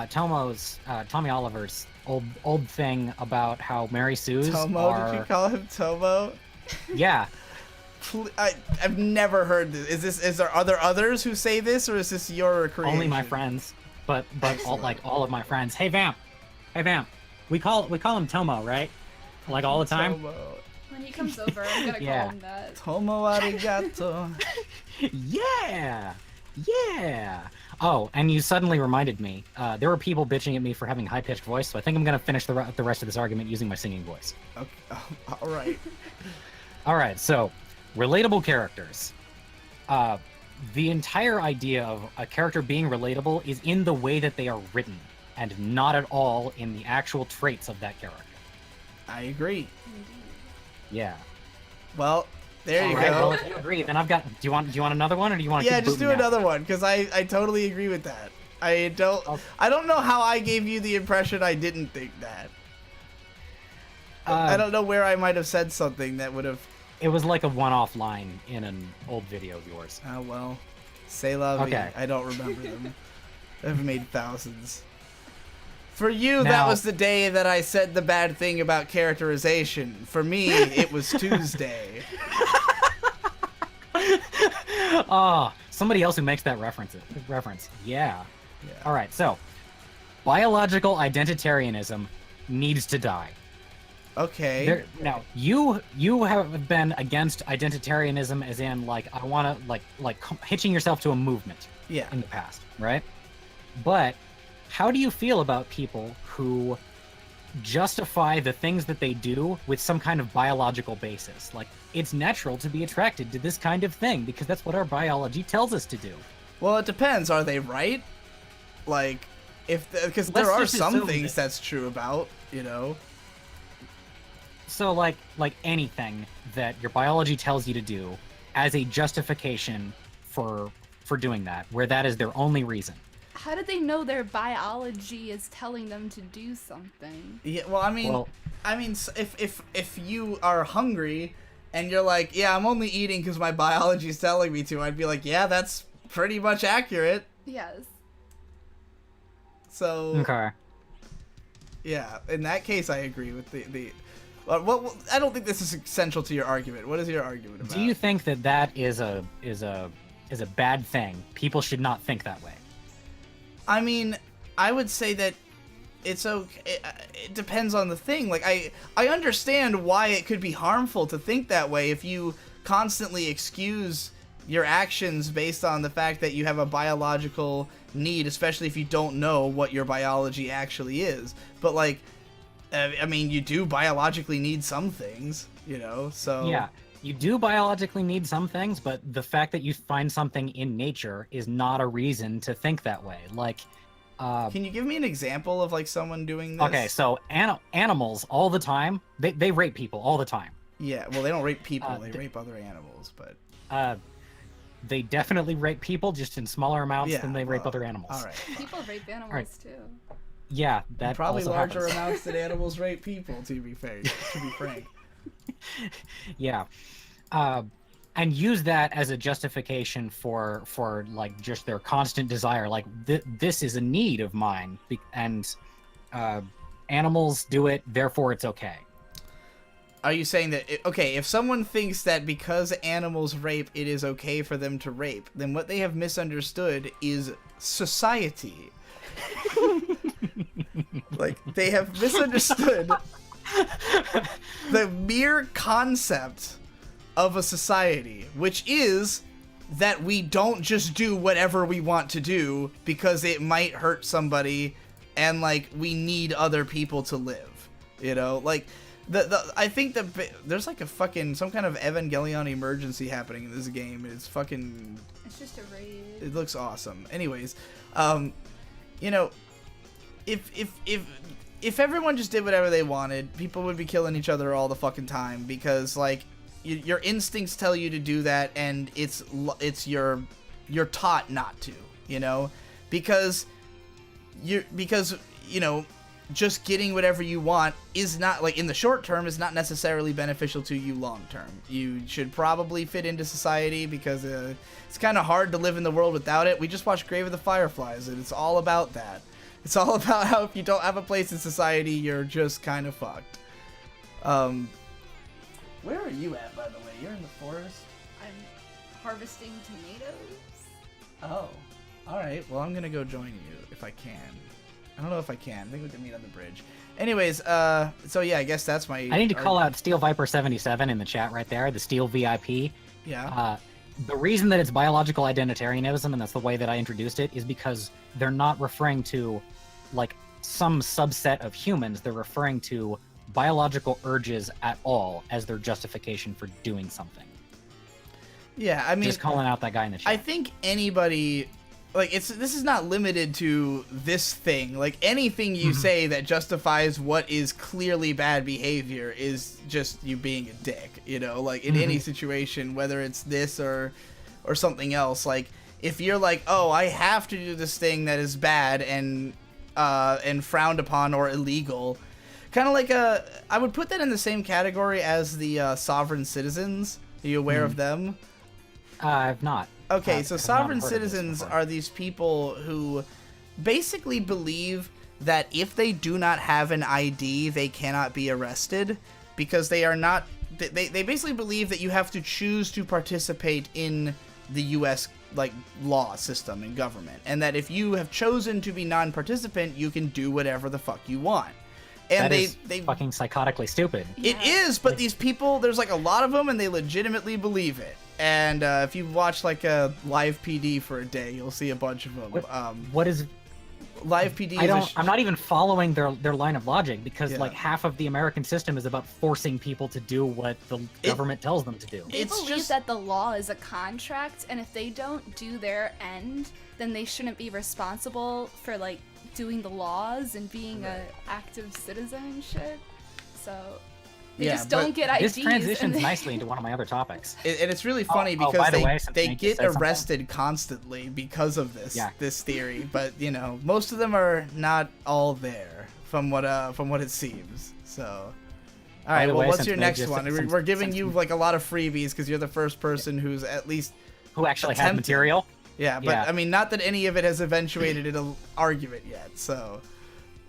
Tommy Oliver's old thing about how Mary Sue's Did you call him Tomo? Yeah. I've never heard this. Are there others who say this, or is this your creation? Only my friends, but all of my friends. Hey Vamp, we call him Tomo, right? Like all the time. Tomo. When he comes over, I'm gonna call him that. Tomo arigato. Yeah. Oh, and you suddenly reminded me. There were people bitching at me for having a high-pitched voice, so I think I'm gonna finish the rest of this argument using my singing voice. Okay. All right. All right. So, relatable characters. The entire idea of a character being relatable is in the way that they are written, and not at all in the actual traits of that character. I agree. Yeah. Well, there you go. Well, if you agree, then I've got. Do you want another one, or do you want to? Yeah, just do another one, because I totally agree with that. I don't know how I gave you the impression I didn't think that. I don't know where I might have said something that would have. It was like a one-off line in an old video of yours. Oh well, c'est la vie. Okay. I don't remember them. I've made thousands. For you, that Now- was the day that I said the bad thing about characterization. For me, it was Tuesday. Oh, somebody else who makes that reference. Yeah. All right. So, biological identitarianism needs to die. Okay. Now, you have been against identitarianism, as in like I want to like hitching yourself to a movement. Yeah. In the past, right? But how do you feel about people who justify the things that they do with some kind of biological basis? Like, it's natural to be attracted to this kind of thing because that's what our biology tells us to do. Well, it depends. Are they right? Like, because there Let's are just some assume things that- that's true about, you know. So like anything that your biology tells you to do as a justification for doing that, where that is their only reason. How do they know their biology is telling them to do something? Yeah. Well, I mean, if you are hungry and you're like, yeah, I'm only eating because my biology's telling me to, I'd be like, yeah, that's pretty much accurate. Yes. So. Okay. Yeah, in that case, I agree with the I don't think this is essential to your argument. What is your argument about? Do you think that is a bad thing? People should not think that way. I mean, I would say that it's okay. It depends on the thing. Like, I understand why it could be harmful to think that way if you constantly excuse your actions based on the fact that you have a biological need, especially if you don't know what your biology actually is. But, like, I mean, you do biologically need some things, you know, so... Yeah, you do biologically need some things, but the fact that you find something in nature is not a reason to think that way. Like, can you give me an example of, like, someone doing this? Okay, so animals all the time, they rape people all the time. Yeah, well, they don't rape people, they rape other animals, but... They definitely rape people, just in smaller amounts than they rape other animals. All right. People rape animals too. Yeah, that probably also larger happens. amounts than animals rape people. To be fair, to be frank. Yeah, and use that as a justification for like just their constant desire. Like this is a need of mine, and animals do it, therefore it's okay. Are you saying that, okay, if someone thinks that because animals rape, it is okay for them to rape, then what they have misunderstood is society. Like, they have misunderstood the mere concept of a society, which is that we don't just do whatever we want to do because it might hurt somebody and, like, we need other people to live, you know? Like... I think that there's like a fucking some kind of Evangelion emergency happening in this game. It's fucking. It's just a raid. It looks awesome. Anyways, you know, if everyone just did whatever they wanted, people would be killing each other all the fucking time because like your instincts tell you to do that, and you're taught not to, you know, because you know. Just getting whatever you want is not, like, in the short term, is not necessarily beneficial to you long term. You should probably fit into society because it's kind of hard to live in the world without it. We just watched Grave of the Fireflies, and it's all about that. It's all about how if you don't have a place in society, you're just kind of fucked. Where are you at, by the way? You're in the forest? I'm harvesting tomatoes. Oh. Alright, well, I'm gonna go join you, if I can. I don't know if I can. I think we can meet on the bridge. Anyways, so yeah, I guess that's my... I need to call out Steel Viper 77 in the chat right there, the Steel VIP. Yeah. The reason that it's biological identitarianism, and that's the way that I introduced it, is because they're not referring to, like, some subset of humans. They're referring to biological urges at all as their justification for doing something. Yeah, I mean... Just calling out that guy in the chat. I think anybody... Like, this is not limited to this thing. Like, anything you say that justifies what is clearly bad behavior is just you being a dick, you know? Like, in any situation, whether it's this or something else. Like, if you're like, oh, I have to do this thing that is bad and frowned upon or illegal, kind of like I would put that in the same category as the sovereign citizens. Are you aware of them? I've not. Okay, so sovereign citizens are these people who basically believe that if they do not have an ID, they cannot be arrested because they are not... They basically believe that you have to choose to participate in the U.S. like law system and government, and that if you have chosen to be non-participant, you can do whatever the fuck you want. And that is fucking psychotically stupid. It is, but these people, there's like a lot of them, and they legitimately believe it. And if you watch like a live PD for a day, you'll see a bunch of them. What is live PD? I'm not even following their line of logic because like half of the American system is about forcing people to do what the government tells them to do. They believe that the law is a contract, and if they don't do their end, then they shouldn't be responsible for like doing the laws and being an active citizen and shit. So they just don't get IDs. This transitions nicely into one of my other topics. And it's really funny because they get arrested constantly because of this theory. But you know, most of them are not all there from what it seems. So, all right. Well, what's your next one? We're giving you like a lot of freebies because you're the first person who's at least who actually had material. Yeah, but I mean, not that any of it has eventuated in an argument yet. So,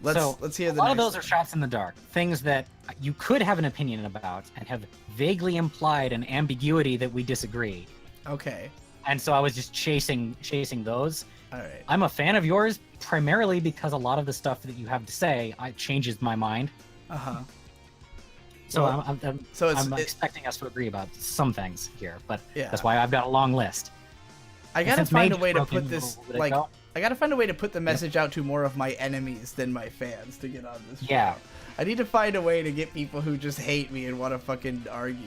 Let's hear the a lot of next those are shots in the dark, things that you could have an opinion about and have vaguely implied an ambiguity that we disagree. Okay. And so I was just chasing those. All right. I'm a fan of yours primarily because a lot of the stuff that you have to say changes my mind. Uh-huh. So Well, I'm expecting us to agree about some things here, but Yeah. that's why I've got a long list. I And gotta since May find a just way to broke in put a this little bit like ago- I gotta find a way to put the message out to more of my enemies than my fans to get on this. Yeah. show. I need to find a way to get people who just hate me and want to fucking argue.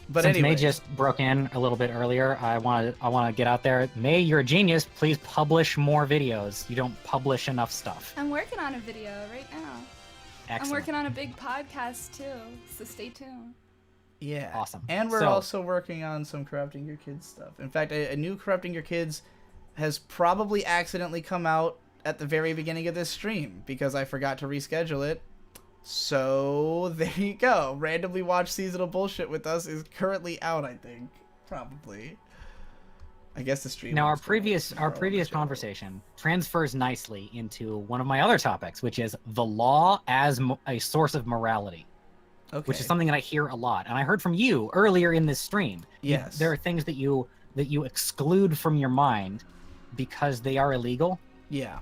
But Since anyway, May just broke in a little bit earlier, I want to get out there. May, you're a genius. Please publish more videos. You don't publish enough stuff. I'm working on a video right now. Excellent. I'm working on a big podcast too, so stay tuned. yeah, Awesome. And we're So- also working on some Corrupting Your Kids stuff. In fact, a new Corrupting Your Kids has probably accidentally come out at the very beginning of this stream because I forgot to reschedule it. So there you go. Randomly Watch Seasonal Bullshit with Us is currently out, I think. Probably. I guess the stream. Now, our is still previous on the channel. conversation transfers nicely into one of my other topics, which is the law as a source of morality, Okay. which is something that I hear a lot, and I heard from you earlier in this stream. Yes. There are things that you exclude from your mind because they are illegal. Yeah.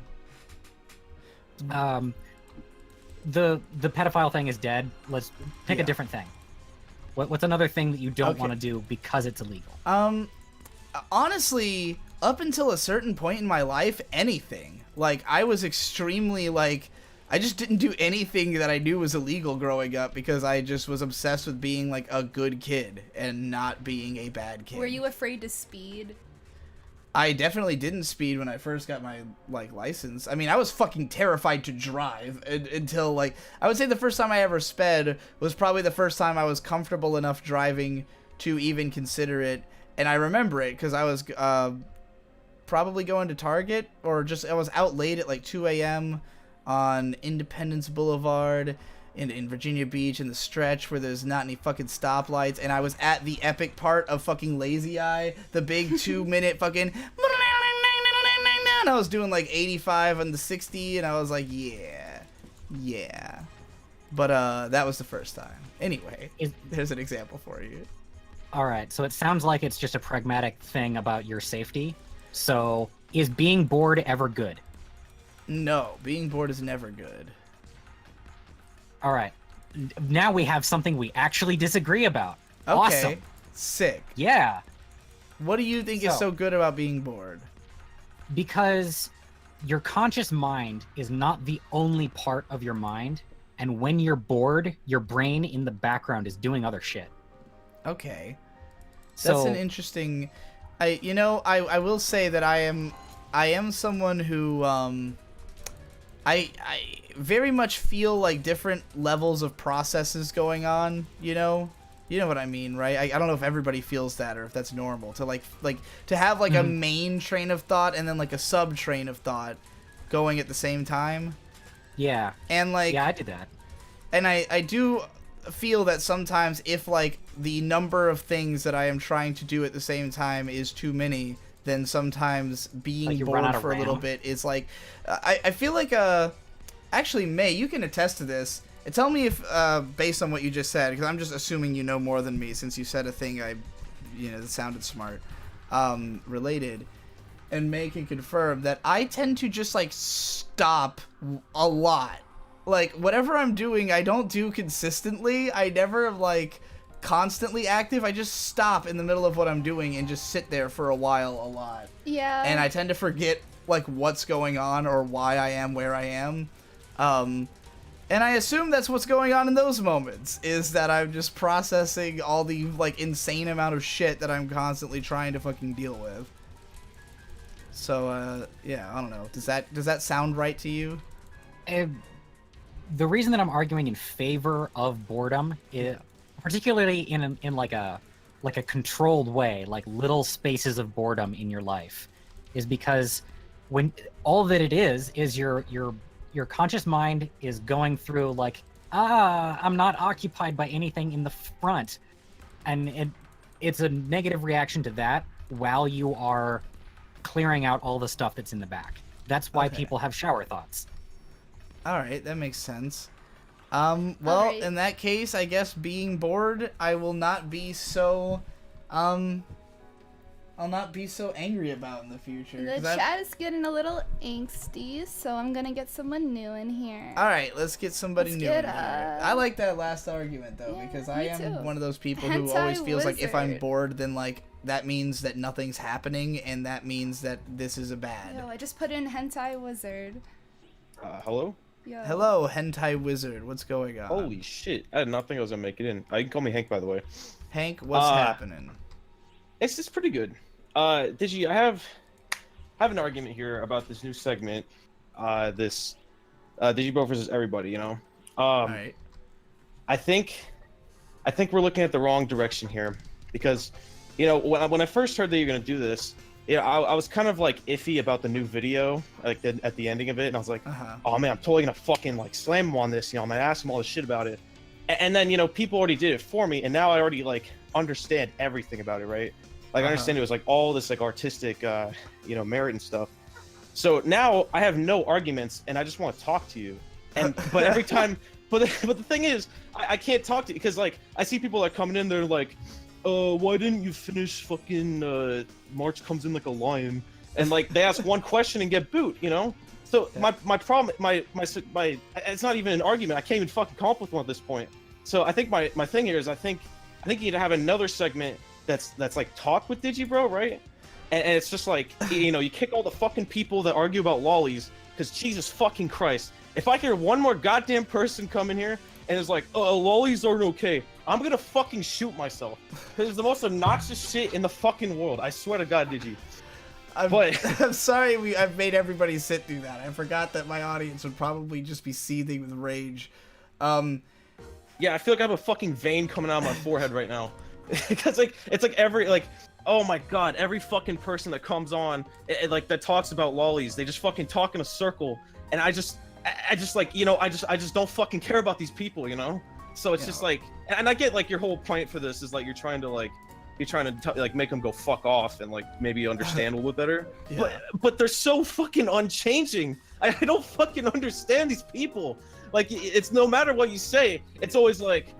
The pedophile thing is dead. Let's pick Yeah. a different thing. What's another thing that you don't Okay. want to do because it's illegal? Honestly, up until a certain point in my life, anything. Like, I was extremely, like, I just didn't do anything that I knew was illegal growing up because I just was obsessed with being, like, a good kid and not being a bad kid. Were you afraid to speed? I definitely didn't speed when I first got my, like, license. I mean, I was fucking terrified to drive until, like, I would say the first time I ever sped was probably the first time I was comfortable enough driving to even consider it. And I remember it because I was probably going to Target or just I was out late at like 2 a.m. on Independence Boulevard in Virginia Beach in the stretch where there's not any fucking stoplights. And I was at the epic part of fucking Lazy Eye, the big 2-minute fucking... And I was doing like 85 on the 60 and I was like, yeah. But that was the first time. Anyway, there's an example for you. All right, so it sounds like it's just a pragmatic thing about your safety. So, is being bored ever good? No, being bored is never good. All right, now we have something we actually disagree about. Okay, Awesome. sick. Yeah, What do you think is so good about being bored? because your conscious mind is not the only part of your mind, and when you're bored, your brain in the background is doing other shit. Okay. That's So an interesting... I will say that I am someone who, I very much feel like different levels of processes going on, you know? You know what I mean, right? I don't know if everybody feels that or if that's normal to like to have like a main train of thought and then like a sub train of thought going at the same time. yeah, And like yeah, I did that. and I do feel that sometimes if like the number of things that I am trying to do at the same time is too many, then sometimes being Like you run bored out of for a little RAM. bit is like I feel like actually May, you can attest to this. Tell me if based on what you just said, because I'm just assuming you know more than me since you said a thing that sounded smart related. And May can confirm that I tend to just like stop a lot. Like whatever I'm doing, I don't do consistently. I never like constantly active. I just stop in the middle of what I'm doing and just sit there for a while a lot. Yeah. And I tend to forget like what's going on or why I am where I am. And I assume that's what's going on in those moments, is that I'm just processing all the like insane amount of shit that I'm constantly trying to fucking deal with. So yeah, I don't know. Does that sound right to you? The reason that I'm arguing in favor of boredom, particularly in like a controlled way, like little spaces of boredom in your life, is because when all that it is your conscious mind is going through like, I'm not occupied by anything in the front, and it's a negative reaction to that while you are clearing out all the stuff that's in the back. That's why Okay. people have shower thoughts. All right, that makes sense. Well, Alright. in that case, I guess being bored, I will not be so, I'll not be so angry about in the future. The 'cause chat is getting a little angsty, so I'm gonna get someone new in here. All right, let's get somebody Let's new get, in here. I like that last argument though, Yeah, because I me am too. one of those people who Hentai always feels like if I'm wizard. bored, then like that means that nothing's happening, and that means that this is a bad. Yo, I just put in hentai wizard. Hello? Yo. Hello, hentai wizard. What's going on? Holy shit. I did not think I was gonna make it in. You can call me Hank, by the way. Hank, what's happening? It's just pretty good. Digi, I have an argument here about this new segment. This Digibro versus everybody, you know? All right. I think we're looking at the wrong direction here. Because, you know, when I first heard that you're gonna do this, I was kind of like iffy about the new video, like at the ending of it, and I was like, oh man, I'm totally gonna fucking like slam him on this, you know, I'm gonna ask him all this shit about it. And then, you know, people already did it for me, and now I already like understand everything about it, right? Like I understand it was like all this like artistic, you know, merit and stuff. So now I have no arguments, and I just want to talk to you. And but every time, but the thing is, I can't talk to you because like I see people like coming in, they're like, why didn't you finish fucking March Comes In Like a Lion? And like they ask one question and get boot, you know? So my problem, my it's not even an argument. I can't even fucking come up with one at this point. So I think my thing here is I think you need to have another segment that's like talk with Digibro, right? And it's just like, you know, you kick all the fucking people that argue about lollies, because Jesus fucking Christ, if I hear one more goddamn person come in here and is like, oh, lollies aren't okay, I'm gonna fucking shoot myself. Because it's the most obnoxious shit in the fucking world. I swear to God, Digi. I'm sorry I've made everybody sit through that. I forgot that my audience would probably just be seething with rage. Yeah, I feel like I have a fucking vein coming out of my forehead right now. Because like it's like every like, oh my God, every fucking person that comes on like that talks about lollies, they just fucking talk in a circle, and I just like, you know, I just don't fucking care about these people, you know. So it's just like, and I get like your whole point for this is like you're trying to like make them go fuck off and like maybe understand a little better. But they're so fucking unchanging. I don't fucking understand these people. Like it's no matter what you say, it's always like,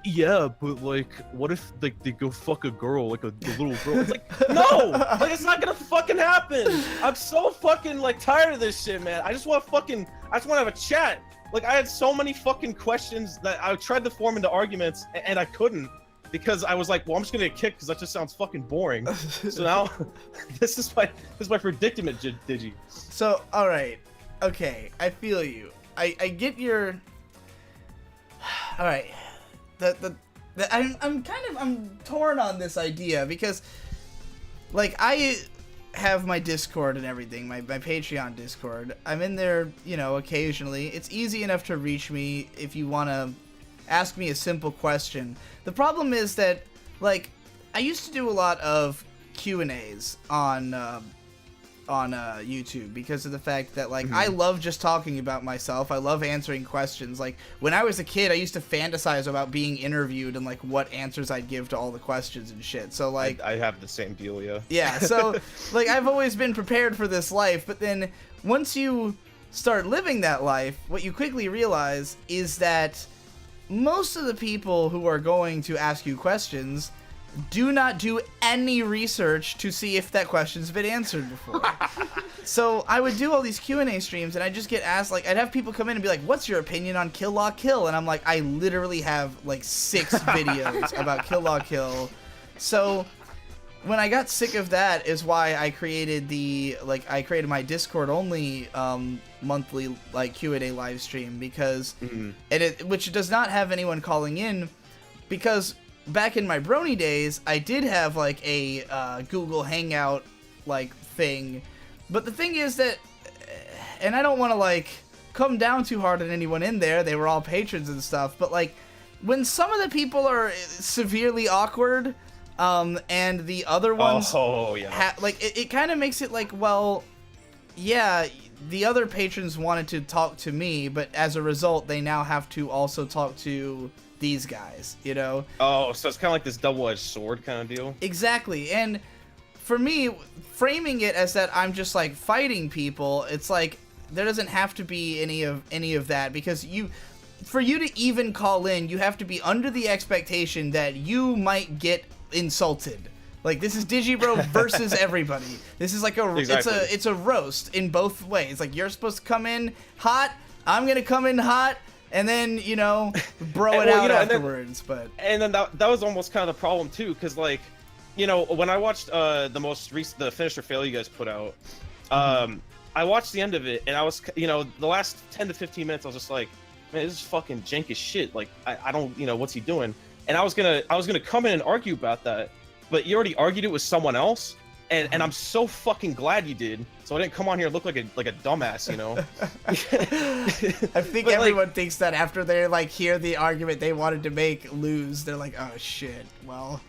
yeah, but like, what if like they go fuck a girl, like a little girl? It's like, no, like it's not gonna fucking happen. I'm so fucking like tired of this shit, man. I just want to have a chat. Like I had so many fucking questions that I tried to form into arguments and I couldn't, because I was like, well, I'm just gonna get kicked because that just sounds fucking boring. So now, this is my predicament, Digi. So all right, okay, I feel you. I get your. All right. I'm torn on this idea because, like, I have my Discord and everything, my Patreon Discord. I'm in there, you know, occasionally. It's easy enough to reach me if you want to ask me a simple question. The problem is that, like, I used to do a lot of Q&As on YouTube because of the fact that, like, I love just talking about myself. I love answering questions. Like, when I was a kid, I used to fantasize about being interviewed and, like, what answers I'd give to all the questions and shit. So, like... I have the same deal, yeah. Yeah, so, like, I've always been prepared for this life, but then once you start living that life, what you quickly realize is that most of the people who are going to ask you questions do not do any research to see if that question's been answered before. So I would do all these Q&A streams and I'd just get asked, like, I'd have people come in and be like, what's your opinion on Kill La Kill? And I'm like, I literally have like 6 videos about Kill La Kill. So when I got sick of that is why I created my Discord only monthly like Q&A live stream, because which does not have anyone calling in, because back in my Brony days, I did have like a Google Hangout like thing, but the thing is that, and I don't want to like come down too hard on anyone in there, they were all patrons and stuff, but like when some of the people are severely awkward, and the other ones, it kind of makes it like, well, yeah, the other patrons wanted to talk to me, but as a result, they now have to also talk to these guys, you know? Oh, so it's kind of like this double-edged sword kind of deal? Exactly, and for me, framing it as that I'm just like fighting people, it's like there doesn't have to be any of that, because for you to even call in, you have to be under the expectation that you might get insulted. Like, this is Digibro versus everybody. This is like it's a roast in both ways. Like, you're supposed to come in hot, I'm gonna come in hot, and then, you know, bro it out afterwards. And then that was almost kind of the problem too, because like, you know, when I watched the Finish or Fail you guys put out, I watched the end of it, and I was, you know, the last 10 to 15 minutes, I was just like, man, this is fucking jank as shit. Like, I don't, you know, what's he doing? And I was gonna come in and argue about that, but you already argued it with someone else, and I'm so fucking glad you did. So I didn't come on here and look like a dumbass, you know. I think everyone thinks that after they like hear the argument they wanted to make lose, they're like, oh shit, well.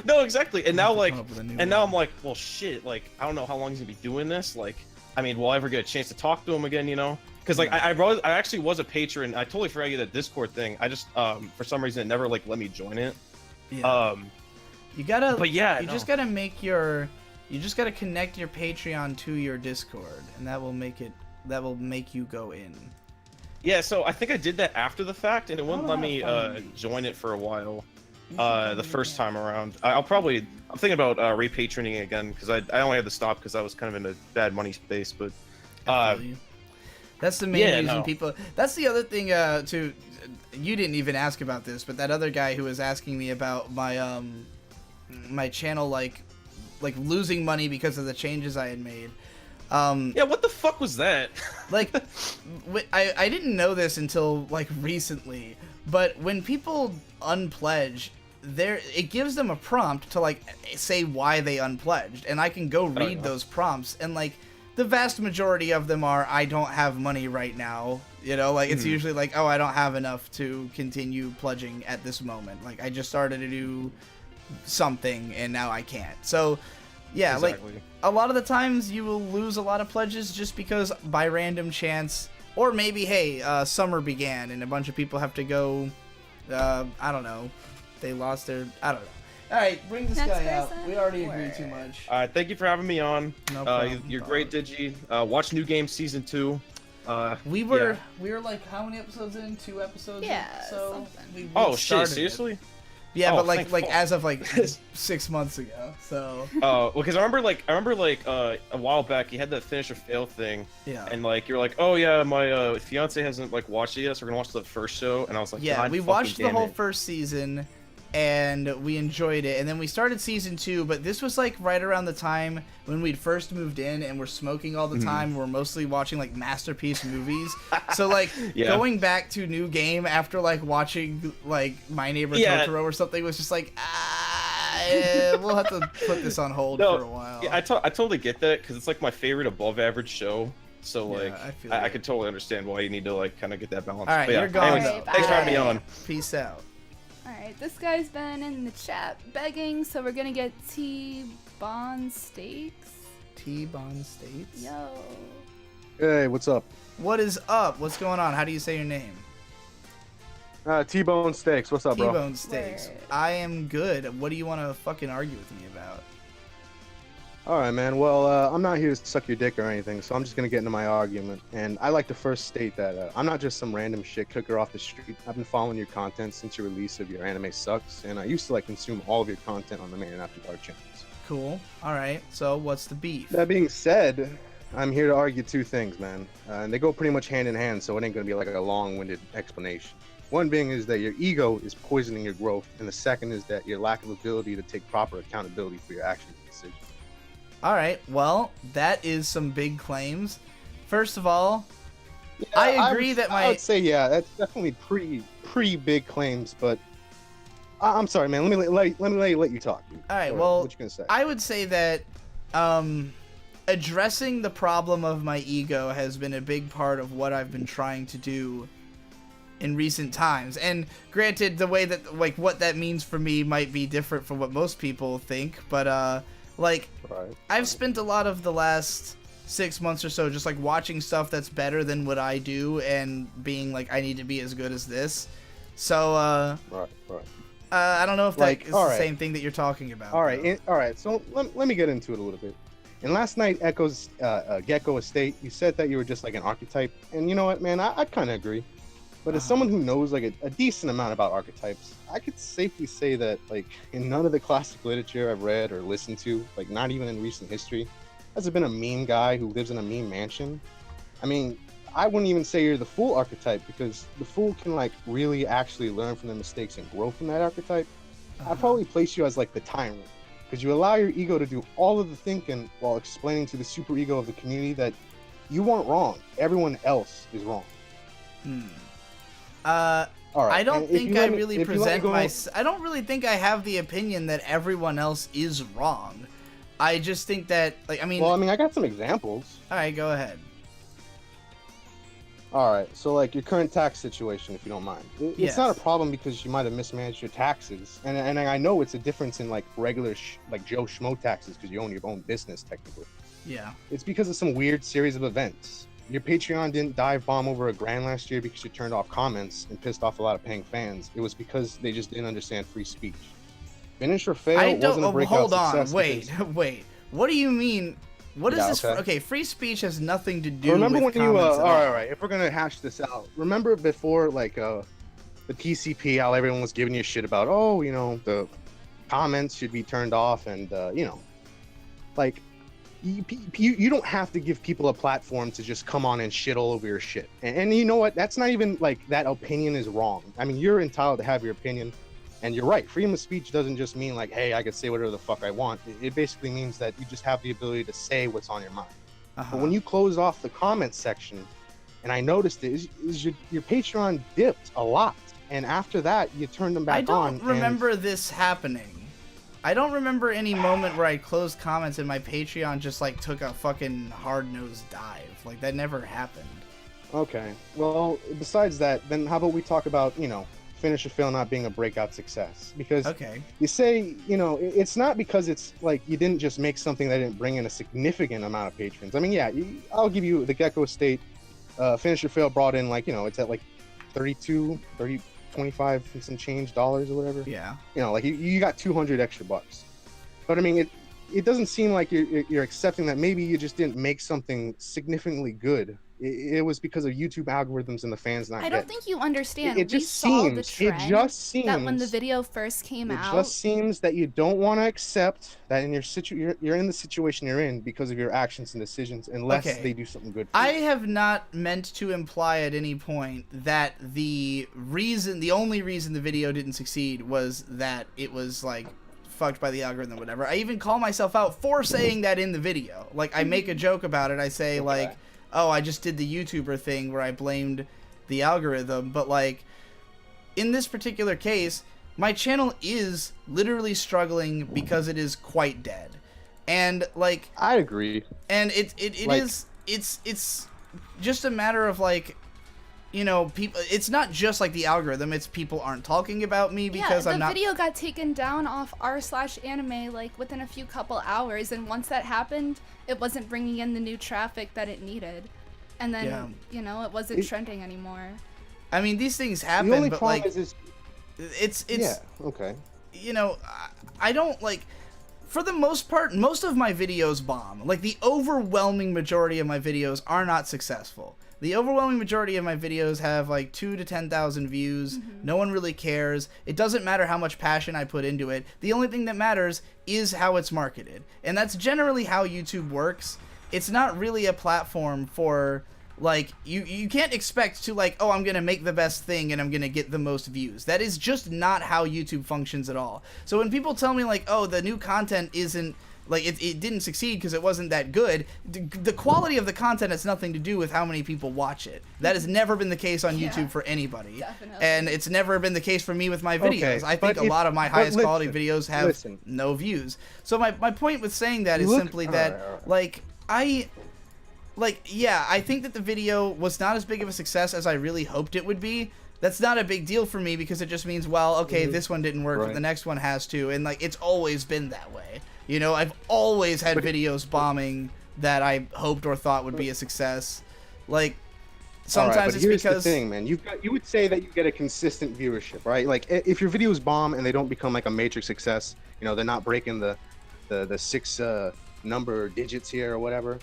No, exactly. And now I'm like, well, shit. Like, I don't know how long he's gonna be doing this. Like, I mean, will I ever get a chance to talk to him again? You know. Because like I actually was a patron. I totally forgot you that Discord thing. I just for some reason it never like let me join it. Yeah. You gotta. But yeah, just gotta make your. You just gotta connect your Patreon to your Discord, and that will make it. That will make you go in. Yeah. So I think I did that after the fact, and it wouldn't let me join it for a while. The first time around, I'm thinking about repatroning again, because I only had to stop because I was kind of in a bad money space, but. That's the main reason people. That's the other thing too. You didn't even ask about this, but that other guy who was asking me about my my channel like losing money because of the changes I had made. Yeah, what the fuck was that? Like, I didn't know this until like recently, but when people unpledge, it gives them a prompt to like say why they unpledged, and I can go read those prompts, and like. The vast majority of them are, I don't have money right now. You know, like, it's usually like, oh, I don't have enough to continue pledging at this moment. Like, I just started to do something, and now I can't. So, yeah, exactly. Like, a lot of the times you will lose a lot of pledges just because by random chance, or maybe, hey, summer began, and a bunch of people have to go, I don't know, they lost their, I don't know. Alright, bring this guy out. We already agreed too much. Alright, thank you for having me on. No problem. You're great, Digi. Watch New Game Season 2. We were like how many episodes in? 2 episodes in? So oh shit, seriously? Yeah, but like as of like 6 months ago. So well, because I remember a while back you had that Finish or Fail thing. Yeah. And like you're like, oh yeah, my fiance hasn't like watched it yet, so we're gonna watch the first show. And I was like, yeah, we watched the whole first season. And we enjoyed it, and then we started season 2, but this was like right around the time when we'd first moved in and we're smoking all the time, and we're mostly watching like masterpiece movies. So like going back to New Game after like watching like My Neighbor Totoro or something was just like, we'll have to put this on hold for a while. Yeah, I totally get that, because it's like my favorite above average show. So like I could totally understand why you need to like kind of get that balance. All right, you're gone. Anyways, thanks for having me on. Peace out. Alright, this guy's been in the chat begging, so we're gonna get T-Bond Steaks. T-Bond Steaks? Yo. Hey, what's up? What is up? What's going on? How do you say your name? T-Bone Steaks. What's up, bro? T-Bone Steaks. I am good. What do you want to fucking argue with me about? All right, man. Well, I'm not here to suck your dick or anything, so I'm just going to get into my argument. And I like to first state that I'm not just some random shit cooker off the street. I've been following your content since your release of your Anime Sucks, and I used to like consume all of your content on the Main and After Dark channels. Cool. All right. So what's the beef? That being said, I'm here to argue 2 things, man. And they go pretty much hand in hand, so it ain't going to be like a long-winded explanation. One being is that your ego is poisoning your growth, and the second is that your lack of ability to take proper accountability for your actions and decisions. All right, well, that is some big claims. First of all, yeah, I agree I would say, yeah, that's definitely pretty big claims, but I'm sorry, man. Let me let you talk. Dude. All right, well, what you gonna say? I would say that addressing the problem of my ego has been a big part of what I've been trying to do in recent times. And granted, the way that, like, what that means for me might be different from what most people think, but, like, I've spent a lot of the last 6 months or so just, like, watching stuff that's better than what I do and being like, I need to be as good as this. So, I don't know if that Like, is all the right. same thing that you're talking about. All right, all right. So let me get into it a little bit. In last night, Echo's Gecko Estate, you said that you were just like an archetype, and you know what, man, I kind of agree. But as someone who knows like a decent amount about archetypes, I could safely say that like in none of the classic literature I've read or listened to, like not even in recent history, has there been a meme guy who lives in a meme mansion. I mean, I wouldn't even say you're the full archetype, because the fool can like really actually learn from the mistakes and grow from that archetype. I'd probably place you as like the tyrant, because you allow your ego to do all of the thinking while explaining to the super ego of the community that you weren't wrong, everyone else is wrong. All right, I don't and if think you I let me- really if you let me present go- my. I don't really think I have the opinion that everyone else is wrong. I just think that, like, I mean. Well, I mean, I got some examples. All right, go ahead. All right, so like your current tax situation, if you don't mind, it's not a Yes. problem because you might have mismanaged your taxes, and I know it's a difference in like regular like Joe Schmo taxes because you own your own business technically. Yeah. It's because of some weird series of events. Your Patreon didn't dive bomb over $1,000 last year because you turned off comments and pissed off a lot of paying fans. It was because they just didn't understand free speech. Finish or fail I don't. wasn't a breakout Hold on. success Wait. because- Wait. What do you mean? What is Yeah, this? okay. Okay, free speech has nothing to do Remember with when you comments at all right, if we're gonna hash this out, remember before like the PCP, how everyone was giving you shit about, oh, you know, the comments should be turned off, and you know, like you don't have to give people a platform to just come on and shit all over your shit. And you know what, that's not even like that opinion is wrong. I mean, you're entitled to have your opinion, and you're right, freedom of speech doesn't just mean like, hey, I can say whatever the fuck I want. It basically means that you just have the ability to say what's on your mind. But when you close off the comments section, and I noticed it, is your Patreon dipped a lot, and after that you turned them back I on. don't remember this happening. I don't remember any moment where I closed comments and my Patreon just like took a fucking hard-nosed dive. Like that never happened. Okay, well, besides that, then how about we talk about, you know, Finish or Fail not being a breakout success? Because you say, you know, it's not because it's like you didn't just make something that didn't bring in a significant amount of patrons. I mean, yeah, I'll give you the Gecko Estate. Finish or Fail brought in like, you know, it's at like 25 and some change dollars or whatever. Yeah. You know, like you got 200 extra bucks. But I mean, it doesn't seem like you're accepting that maybe you just didn't make something significantly good. It was because of YouTube algorithms and the fans not I don't getting think you understand. It We just saw the seems. trend It just seems that when the video first came It out, just seems that you don't want to accept that in you're in the situation you're in because of your actions and decisions, unless Okay. they do something good for I you. have not meant to imply at any point that the only reason the video didn't succeed was that it was like fucked by the algorithm or whatever. I even call myself out for saying that in the video. Like I make a joke about it. I say like, oh, I just did the YouTuber thing where I blamed the algorithm, but like in this particular case, my channel is literally struggling because it is quite dead. And like I agree. And it Like- is it's just a matter of like, you know, people. It's not just like the algorithm. It's people aren't talking about me because yeah, I'm the not. video got taken down off r/anime like within a few couple hours, and once that happened, it wasn't bringing in the new traffic that it needed, and then Yeah. you know it wasn't trending anymore. I mean, these things happen, The only but problem like, is it's yeah, okay. you know, I don't like. For the most part, most of my videos bomb. Like the overwhelming majority of my videos are not successful. The overwhelming majority of my videos have like 2,000 to 10,000 views. No one really cares. It doesn't matter how much passion I put into it. The only thing that matters is how it's marketed. And that's generally how YouTube works. It's not really a platform for like you can't expect to like, oh, I'm going to make the best thing and I'm going to get the most views. That is just not how YouTube functions at all. So when people tell me like, oh, the new content isn't like it didn't succeed because it wasn't that good. The quality of the content has nothing to do with how many people watch it. That has never been the case on YouTube for anybody. Definitely. And it's never been the case for me with my videos. Okay, I but think a lot of my but highest quality listen, videos have listen. no views. So my point with saying that is Look- simply that alright. yeah, I think that the video was not as big of a success as I really hoped it would be. That's not a big deal for me because it just means, well, okay, this one didn't work, but Right. the next one has to. And like, it's always been that way. You know, I've always had videos bombing that I hoped or thought would be a success. Like, sometimes but it's here's because the thing, man. You would say that you get a consistent viewership, right? Like if your videos bomb and they don't become like a major success, you know, they're not breaking the six number digits here or whatever.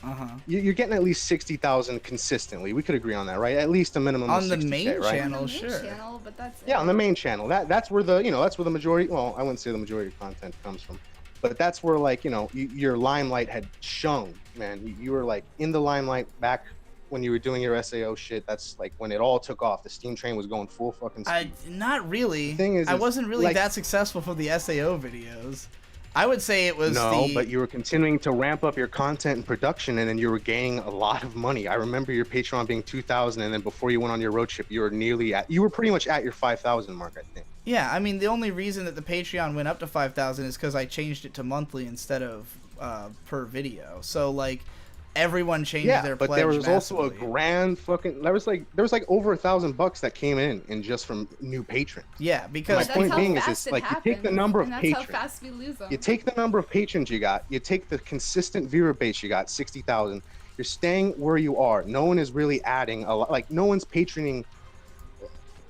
You're getting at least 60,000 consistently. We could agree on that, right? At least a minimum on of the 60K, main right? channel, On the main sure. channel, but that's Yeah, it. on the main channel. That's where the majority. Well, I wouldn't say the majority of content comes from, but that's where like your limelight had shone, man. You were like in the limelight back when you were doing your SAO shit. That's like when it all took off. The steam train was going full fucking speed. Not really. The thing is, I wasn't really like, that successful for the SAO videos. I would say it was but you were continuing to ramp up your content and production, and then you were gaining a lot of money. I remember your Patreon being 2,000, and then before you went on your road trip, you were pretty much at your 5,000 mark, I think. Yeah, I mean, the only reason that the Patreon went up to 5,000 is because I changed it to monthly instead of per video. So like, everyone changed their pledge. But there was also a massively. grand fucking. There was like over $1,000 that came in just from new patrons. Yeah, because my point being is like you take the number of patrons. That's how fast we lose them. You take the number of patrons you got. You take the consistent viewer base you got, 60,000. You're staying where you are. No one is really adding a lot. Like no one's patroning.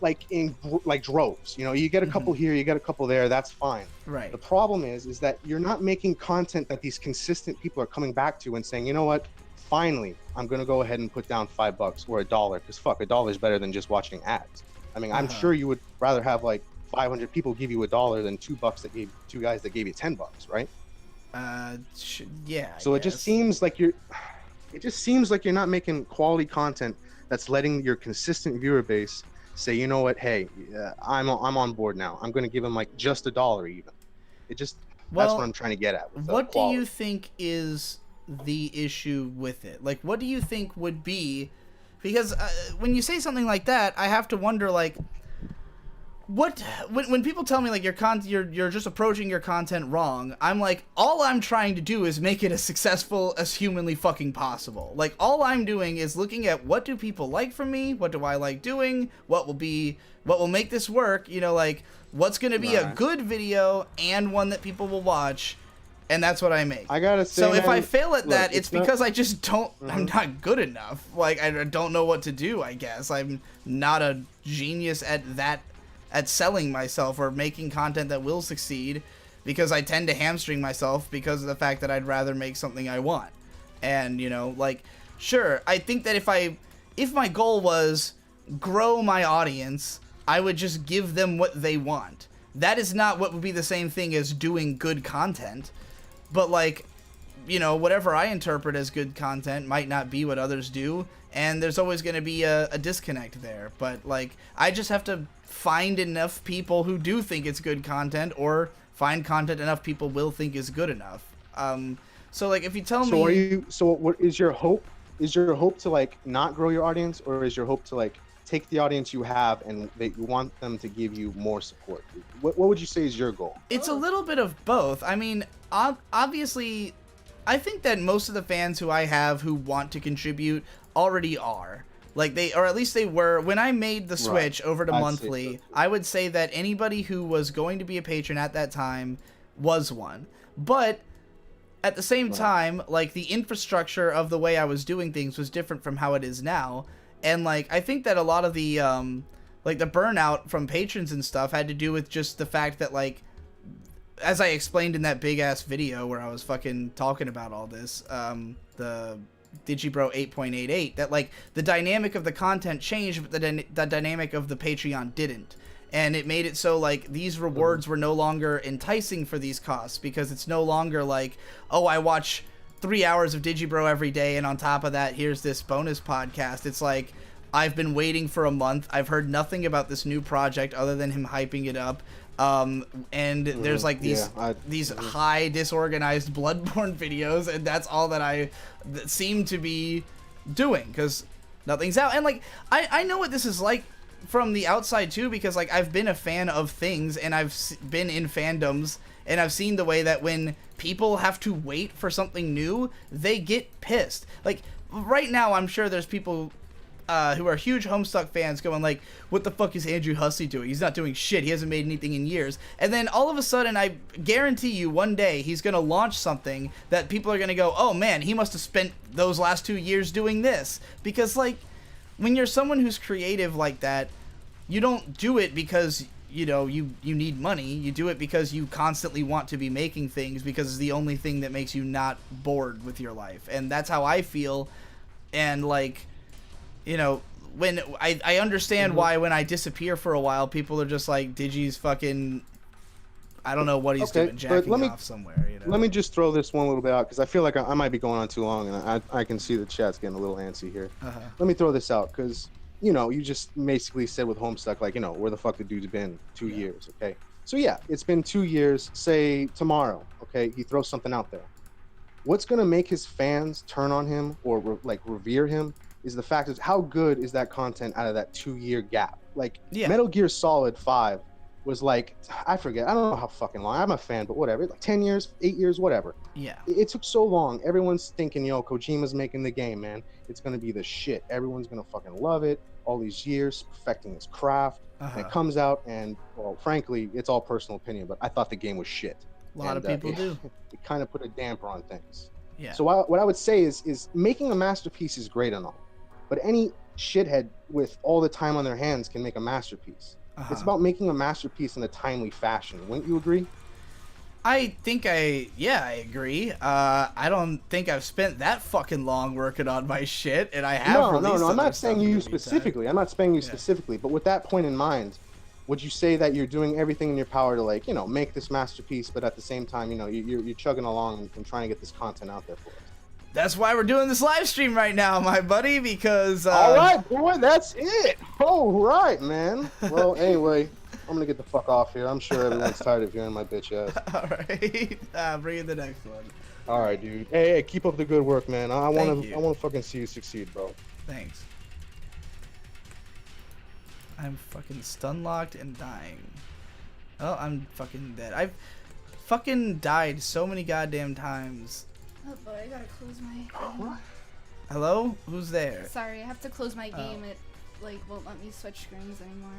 Like in like droves, you get a couple here, you get a couple there. That's fine. Right. The problem is that you're not making content that these consistent people are coming back to and saying, you know what? Finally, I'm gonna go ahead and put down $5 or $1 because fuck, $1 is better than just watching ads. I mean, I'm sure you would rather have like 500 people give you $1 than $2 that gave two guys that gave you $10, right? Yeah. So it just seems like you're not making quality content that's letting your consistent viewer base say, you know what, hey, I'm on board now. I'm going to give him like just $1 even. That's what I'm trying to get at. What do you think is the issue with it? Like, what do you think would be? Because when you say something like that, I have to wonder, like, when people tell me like you're just approaching your content wrong, I'm like, all I'm trying to do is make it as successful as humanly fucking possible. Like, all I'm doing is looking at what do people like from me, what do I like doing, what will make this work, like what's gonna be a good video and one that people will watch, and that's what I make. I gotta say, so if I fail at look, that, it's because I just don't. I'm not good enough. Like, I don't know what to do. I guess I'm not a genius at selling myself or making content that will succeed, because I tend to hamstring myself because of the fact that I'd rather make something I want. And, like, sure, I think that if my goal was grow my audience, I would just give them what they want. That is not what would be the same thing as doing good content. But, like, whatever I interpret as good content might not be what others do, and there's always going to be a disconnect there. But, like, I just have to find enough people who do think it's good content, or find content enough people will think is good enough. So, like, if you tell me... So what is your hope? Is your hope to, like, not grow your audience, or is your hope to, like, take the audience you have and that you want them to give you more support? What would you say is your goal? It's a little bit of both. I mean, obviously, I think that most of the fans who I have who want to contribute already are. Like, or at least they were. When I made the switch over to monthly, I would say that anybody who was going to be a patron at that time was one. But at the same time, like, the infrastructure of the way I was doing things was different from how it is now. And, like, I think that a lot of the, like, the burnout from patrons and stuff had to do with just the fact that, like, as I explained in that big-ass video where I was fucking talking about all this, the Digibro 8.88, that, like, the dynamic of the content changed, but the dynamic of the Patreon didn't. And it made it so, like, these rewards were no longer enticing for these costs, because it's no longer like, oh, I watch 3 hours of Digibro every day, and on top of that, here's this bonus podcast. It's like, I've been waiting for a month. I've heard nothing about this new project other than him hyping it up. And there's like these high disorganized Bloodborne videos, and that's all that seem to be doing, because nothing's out. And, like, I know what this is like from the outside too, because, like, I've been a fan of things, and I've been in fandoms, and I've seen the way that when people have to wait for something new, they get pissed. Like, right now, I'm sure there's people who are huge Homestuck fans going like, what the fuck is Andrew Hussey doing? He's not doing shit. He hasn't made anything in years. And then all of a sudden, I guarantee you one day he's going to launch something that people are going to go, oh man, he must have spent those last 2 years doing this. Because, like, when you're someone who's creative like that, you don't do it because you know you need money. You do it because you constantly want to be making things, because it's the only thing that makes you not bored with your life. And that's how I feel. And like, you know, when I understand why when I disappear for a while, people are just like, Digi's fucking, I don't know what he's doing, jacking off somewhere. You know? Let me just throw this one little bit out, because I feel like I might be going on too long, and I can see the chat's getting a little antsy here. Let me throw this out, because, you know, you just basically said with Homestuck, like, you know, where the fuck the dude's been 2 years, okay? So yeah, it's been 2 years. Say tomorrow, okay, he throws something out there. What's gonna make his fans turn on him or revere him is the fact is how good is that content out of that 2 year gap. Like Metal Gear Solid 5 was like, I forget, I don't know how fucking long. I'm a fan, but whatever. Like 10 years, 8 years, whatever. Yeah. It took so long. Everyone's thinking, yo, Kojima's making the game, man. It's gonna be the shit. Everyone's gonna fucking love it. All these years perfecting his craft. And it comes out, and well, frankly, it's all personal opinion, but I thought the game was shit. A lot of people do. It kind of put a damper on things. Yeah. So what I would say is making a masterpiece is great and all, but any shithead with all the time on their hands can make a masterpiece. It's about making a masterpiece in a timely fashion. Wouldn't you agree? I think I agree. I don't think I've spent that fucking long working on my shit, and I have. No. I'm not saying you specifically. I'm not saying you specifically. But with that point in mind, would you say that you're doing everything in your power to, like, you know, make this masterpiece, but at the same time, you know, you're chugging along and trying to get this content out there for us? That's why we're doing this live stream right now, my buddy, because... All right, boy, that's it. All right, man. Well, anyway, I'm going to get the fuck off here. I'm sure everyone's tired of hearing my bitch ass. All right. Bring in the next one. All right, dude. Hey, keep up the good work, man. I want to fucking see you succeed, bro. Thanks. I'm fucking stun locked and dying. Oh, I'm fucking dead. I've fucking died so many goddamn times. Oh boy, I gotta close my... Hello? Who's there? Sorry, I have to close my game. It, like, won't let me switch screens anymore.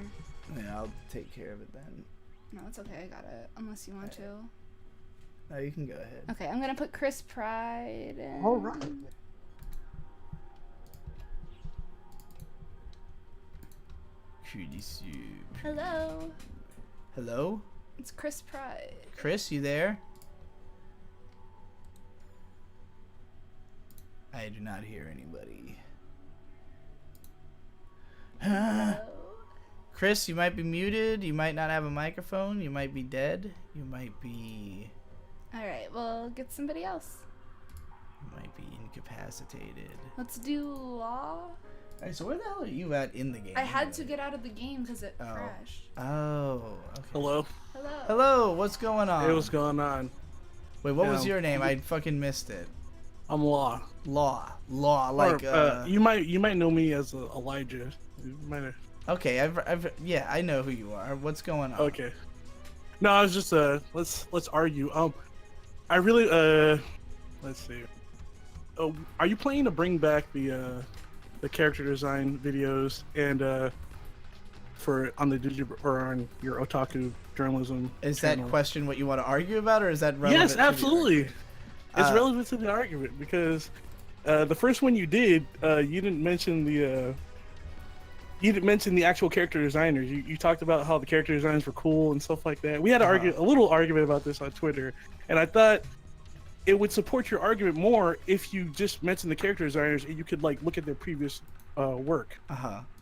Yeah, I'll take care of it then. No, it's okay, I got it. Unless you want to. No, you can go ahead. Okay, I'm gonna put Chris Pride in. All right. Hello. Hello? It's Chris Pride. Chris, you there? I do not hear anybody. Chris, you might be muted. You might not have a microphone. You might be dead. You might be... Alright, well, get somebody else. You might be incapacitated. Let's do Law. Alright, so where the hell are you at in the game? I had to get out of the game because it crashed. Oh, okay. Hello. Hello. Hello, what's going on? Hey, what's going on? Wait, what was your name? I fucking missed it. I'm Law. Law, like you might know me as Elijah. You might have... Okay, yeah, I know who you are. What's going on? Okay. No, I was just let's argue. I really let's see. Oh, are you planning to bring back the character design videos and for on the Digibro or on your otaku journalism? Is channel? that question what you want to argue about, or is that relevant? Yes, absolutely. It's relevant to the argument because the first one you did, you didn't mention the actual character designers. You talked about how the character designs were cool and stuff like that. We had a little argument about this on Twitter, and I thought it would support your argument more if you just mentioned the character designers and you could like look at their previous work.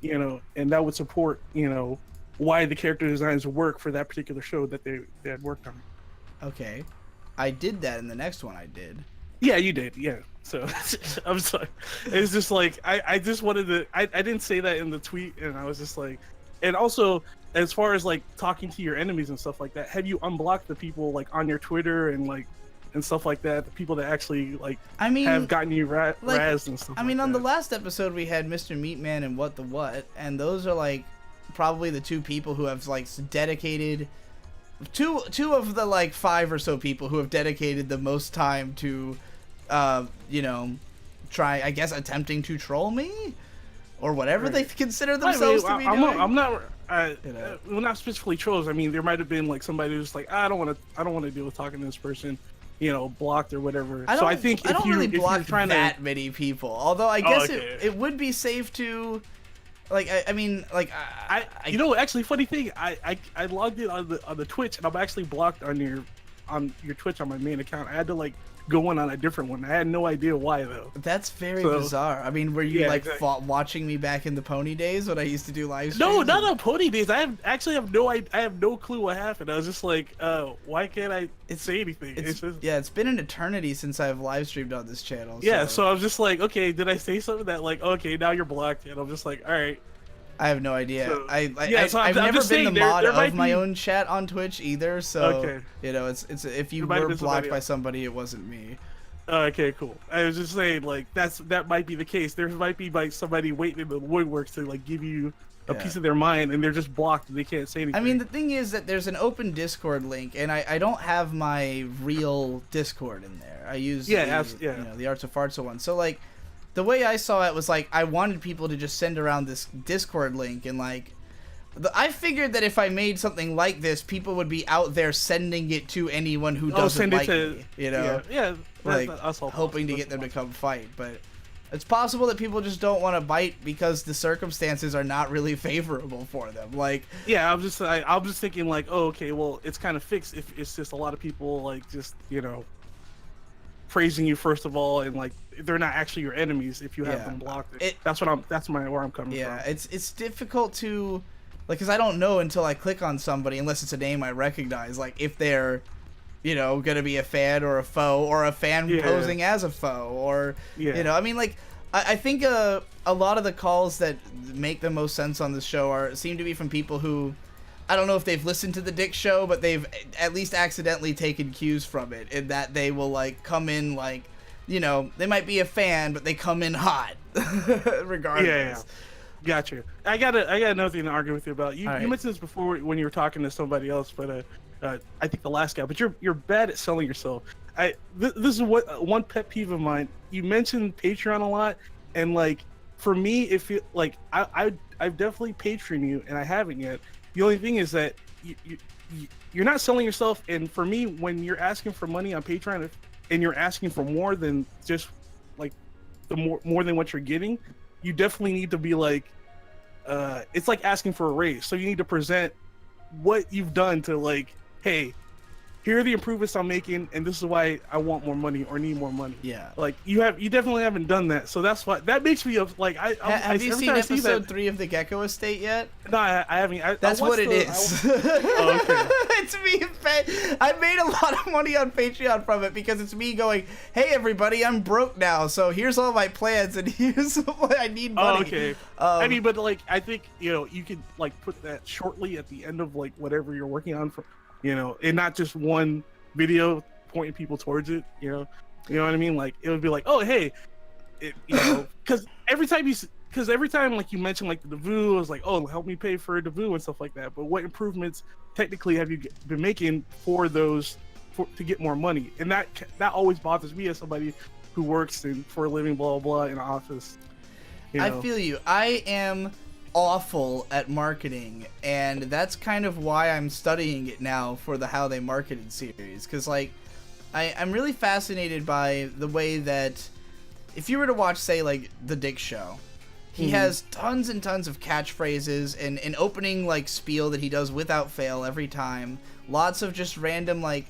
You know, and that would support, you know, why the character designs work for that particular show that they had worked on. Okay. I did that in the next one I did. Yeah, you did. Yeah. So I'm sorry. It's just like I just wanted to. I didn't say that in the tweet, and I was just like, and also as far as like talking to your enemies and stuff like that, have you unblocked the people like on your Twitter and like and stuff like that? The people that actually like have gotten you razzed and stuff. I mean, on the last episode we had Mr. Meatman and What the What, and those are like probably the two people who have like dedicated. Two of the like 5 or so people who have dedicated the most time to, you know, try, I guess, attempting to troll me, or whatever they consider themselves to be doing. I'm not. Well, not specifically trolls. I mean, there might have been like somebody who's like, I don't want to deal with talking to this person, you know, blocked or whatever. So I think I don't really block that many people. Although I guess it would be safe to Like I mean, like you know, actually, funny thing, I logged in on the Twitch, and I'm actually blocked on your Twitch on my main account. I had to like go in on a different one. I had no idea why though. That's very bizarre. I mean, were you watching me back in the Pony days when I used to do live streams? No, not on Pony days. I have no clue what happened. I was just like, why can't I say anything? It's been an eternity since I've live streamed on this channel. Yeah, so I was just like, okay, did I say something that like, okay, now you're blocked, and I'm just like, all right. I have no idea. So, I've never been the mod of my own chat on Twitch either. So you know, it's if you were blocked by somebody, it wasn't me. Okay, cool. I was just saying, like that might be the case. There might be like somebody waiting in the woodworks to like give you a piece of their mind, and they're just blocked and they can't say anything. I mean, the thing is that there's an open Discord link, and I don't have my real Discord in there. I use you know, the Arts of Fartsa one. So like, the way I saw it was like I wanted people to just send around this Discord link, and like I figured that if I made something like this, people would be out there sending it to anyone who doesn't like me, you know? Yeah, like hoping to get them to come fight. But it's possible that people just don't want to bite because the circumstances are not really favorable for them. Like, yeah, I'm just thinking like, oh, okay, well, it's kind of fixed if it's just a lot of people like just, you know, praising you first of all, and like they're not actually your enemies if you have them blocked. That's where I'm coming from. Yeah, it's difficult to like, because I don't know until I click on somebody, unless it's a name I recognize, like if they're, you know, gonna be a fan or a foe, or a fan posing as a foe, or you know, I mean, like I think a lot of the calls that make the most sense on this show seem to be from people who, I don't know if they've listened to the Dick Show, but they've at least accidentally taken cues from it, in that they will like come in like, you know, they might be a fan, but they come in hot, regardless. Yeah. Got you. I got another thing to argue with you about. You mentioned this before when you were talking to somebody else, but I think the last guy. But you're bad at selling yourself. This is what one pet peeve of mine. You mentioned Patreon a lot, and like for me, if you like, I've definitely Patreon you, and I haven't yet. The only thing is that you're not selling yourself, and for me, when you're asking for money on Patreon, and you're asking for more than just like the more than what you're getting, you definitely need to be like, it's like asking for a raise. So you need to present what you've done to like, hey, here are the improvements I'm making, and this is why I want more money or need more money. Yeah. Like you definitely haven't done that. So that's why that makes me like have you seen episode 3 of the Gecko Estate yet? No, I haven't. That's what it is. Oh, okay. It's me. I made a lot of money on Patreon from it because it's me going, hey everybody, I'm broke now, so here's all my plans and here's what I need money. Oh, okay. I mean, but like I think, you know, you could like put that shortly at the end of like whatever you're working on for, you know, and not just one video pointing people towards it, you know what I mean? Like it would be like, oh hey, you know, because every time like you mention like the VOO, I was like, oh, help me pay for the VOO and stuff like that. But what improvements technically have you been making for those to get more money? And that always bothers me as somebody who works for a living, blah blah blah, in an office. You know? I feel you. I am awful at marketing, and that's kind of why I'm studying it now for the How They Marketed series, because like I'm really fascinated by the way that if you were to watch, say, like the Dick Show, he has tons and tons of catchphrases and an opening like spiel that he does without fail every time, lots of just random like,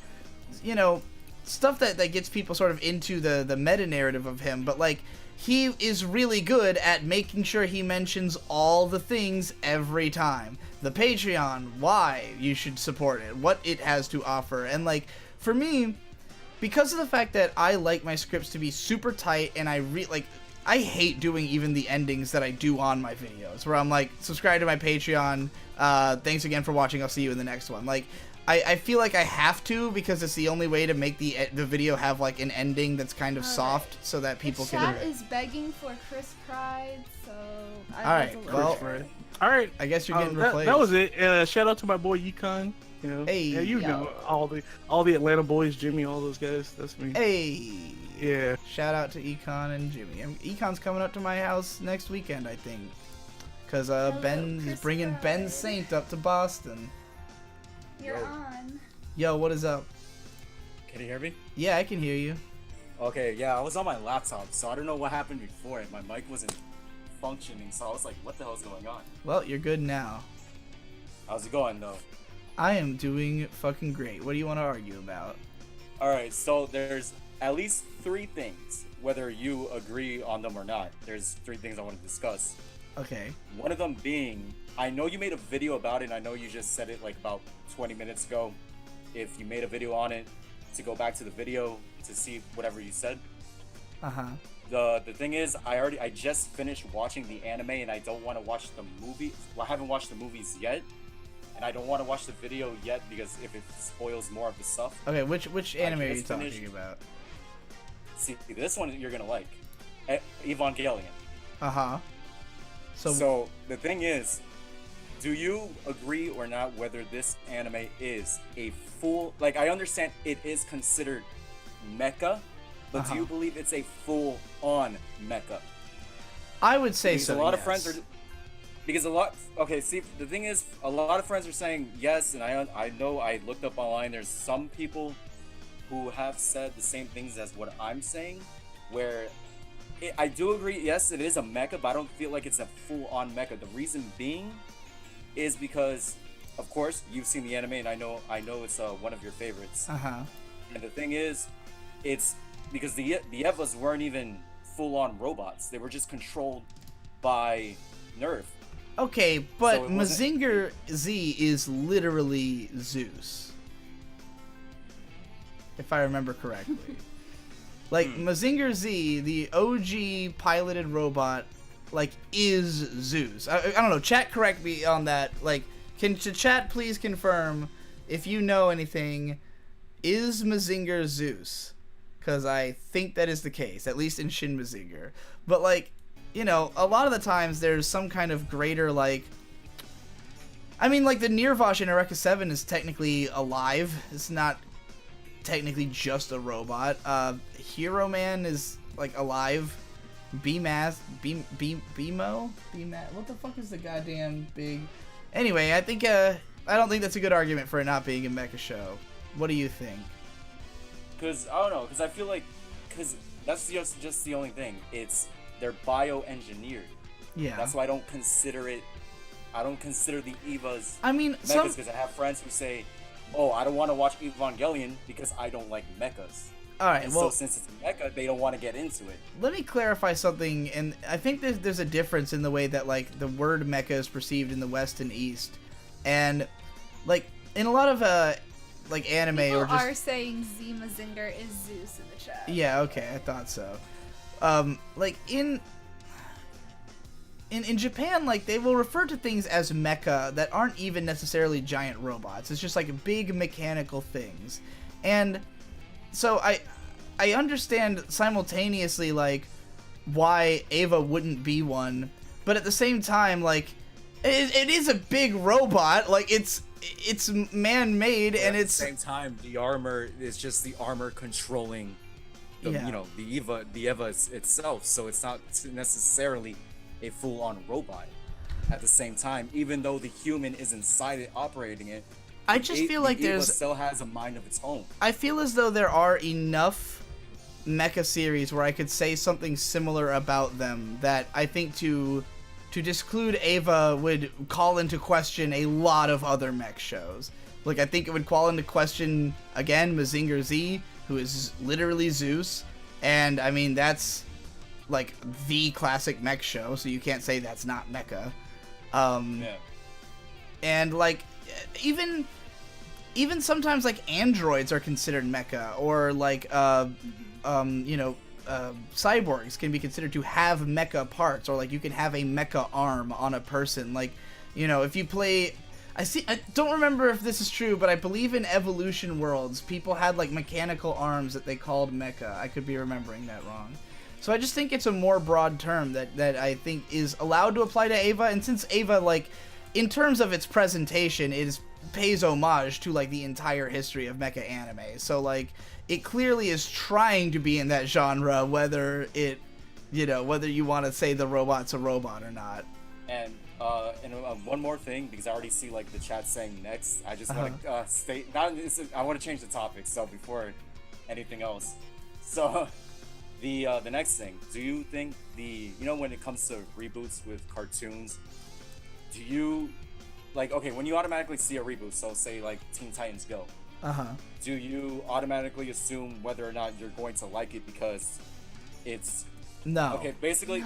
you know, stuff that gets people sort of into the meta narrative of him, but like he is really good at making sure he mentions all the things every time. The Patreon, why you should support it, what it has to offer. And like, for me, because of the fact that I like my scripts to be super tight, and I hate doing even the endings that I do on my videos, where I'm like, subscribe to my Patreon, thanks again for watching, I'll see you in the next one. Like, I feel like I have to, because it's the only way to make the video have like an ending that's kind of soft, so that people can. Chat is begging for Chris Pride, so. All right. I guess you're getting replaced. That was it. Shout out to my boy Econ. You know, hey, yeah, you know all the Atlanta boys, Jimmy, all those guys. That's me. Hey. Yeah. Shout out to Econ and Jimmy. Econ's coming up to my house next weekend, I think, because Ben's bringing Ben Saint up to Boston. You're on. Yo, what is up? Can you hear me? Yeah, I can hear you. Okay, yeah, I was on my laptop, so I don't know what happened before. My mic wasn't functioning, so I was like, what the hell is going on? Well, you're good now. How's it going, though? I am doing fucking great. What do you want to argue about? Alright, so there's at least 3 things, whether you agree on them or not. There's 3 things I want to discuss. Okay. One of them being, I know you made a video about it, and I know you just said it like about 20 minutes ago. If you made a video on it, to go back to the video to see whatever you said. Uh-huh. The thing is, I just finished watching the anime, and I don't want to watch the movie. Well, I haven't watched the movies yet, and I don't want to watch the video yet because if it spoils more of the stuff. Okay, which anime are you talking about? See, this one you're gonna like, Evangelion. Uh-huh. So the thing is, do you agree or not whether this anime is a full, like, I understand it is considered mecha, but do you believe it's a full-on mecha? I would say because so, a lot yes. of friends are, because a lot, okay, see, the thing is, a lot of friends are saying yes, and I know I looked up online, there's some people who have said the same things as what I'm saying, where I do agree, yes, it is a mecha, but I don't feel like it's a full-on mecha. The reason being is because, of course, you've seen the anime, and I know it's one of your favorites. Uh-huh. And the thing is, it's because the Evas weren't even full-on robots. They were just controlled by Nerve. Okay, but So it wasn't- Mazinger Z is literally Zeus. If I remember correctly. Like, Mazinger Z, the OG piloted robot, like, is Zeus. I don't know, chat correct me on that. Like, can chat please confirm, if you know anything, is Mazinger Zeus? Because I think that is the case, at least in Shin Mazinger. But, like, you know, a lot of the times there's some kind of greater, like... I mean, like, the Nirvash in Eureka 7 is technically alive. It's not technically just a robot. Hero Man is, like, alive. Bmo? What the fuck is the goddamn big... Anyway, I think, I don't think that's a good argument for it not being a mecha show. What do you think? Because, I don't know, because I feel like, because that's just the only thing. They're bioengineered. Yeah. That's why I don't consider the Evas I mean, mechas, because I have friends who say, oh, I don't want to watch Evangelion because I don't like mechas. Alright, And well... so since it's a mecha, they don't want to get into it. Let me clarify something, and I think there's a difference in the way that, like, the word mecha is perceived in the West and East. And, like, in a lot of, like, anime People or just... are saying Z Mazinger is Zeus in the chat. Yeah, okay, I thought so. Like, in Japan, like, they will refer to things as mecha that aren't even necessarily giant robots. It's just, like, big mechanical things. And so I understand simultaneously, like, why Ava wouldn't be one, but at the same time, like, it is a big robot. Like, it's man-made, and at it's... the same time, the armor is just the armor controlling the, Yeah. you know, the Eva itself, so it's not necessarily a full-on robot. At the same time, even though the human is inside it operating it, I just feel like the Eva there's... still has a mind of its own. I feel as though there are enough mecha series where I could say something similar about them that I think to disclude Ava would call into question a lot of other mech shows. Like, I think it would call into question, again, Mazinger Z, who is literally Zeus, and, I mean, that's, like, the classic mech show, so you can't say that's not mecha. Yeah. And, like, even sometimes, like, androids are considered mecha, or, like, you know, cyborgs can be considered to have mecha parts, or, like, you can have a mecha arm on a person. Like, you know, if you play... I don't remember if this is true, but I believe in Evolution Worlds, people had, like, mechanical arms that they called mecha. I could be remembering that wrong. So I just think it's a more broad term that I think is allowed to apply to Ava, and since Ava, like, in terms of its presentation, it pays homage to, like, the entire history of mecha anime. So, like, it clearly is trying to be in that genre, whether it, you know, whether you want to say the robot's a robot or not. And one more thing, because I already see, like, the chat saying next, I just want to state, I want to change the topic, so before anything else. So, the next thing, do you think when it comes to reboots with cartoons, do you okay, when you automatically see a reboot, so say like Teen Titans Go, do you automatically assume whether or not you're going to like it because it's no? Okay, basically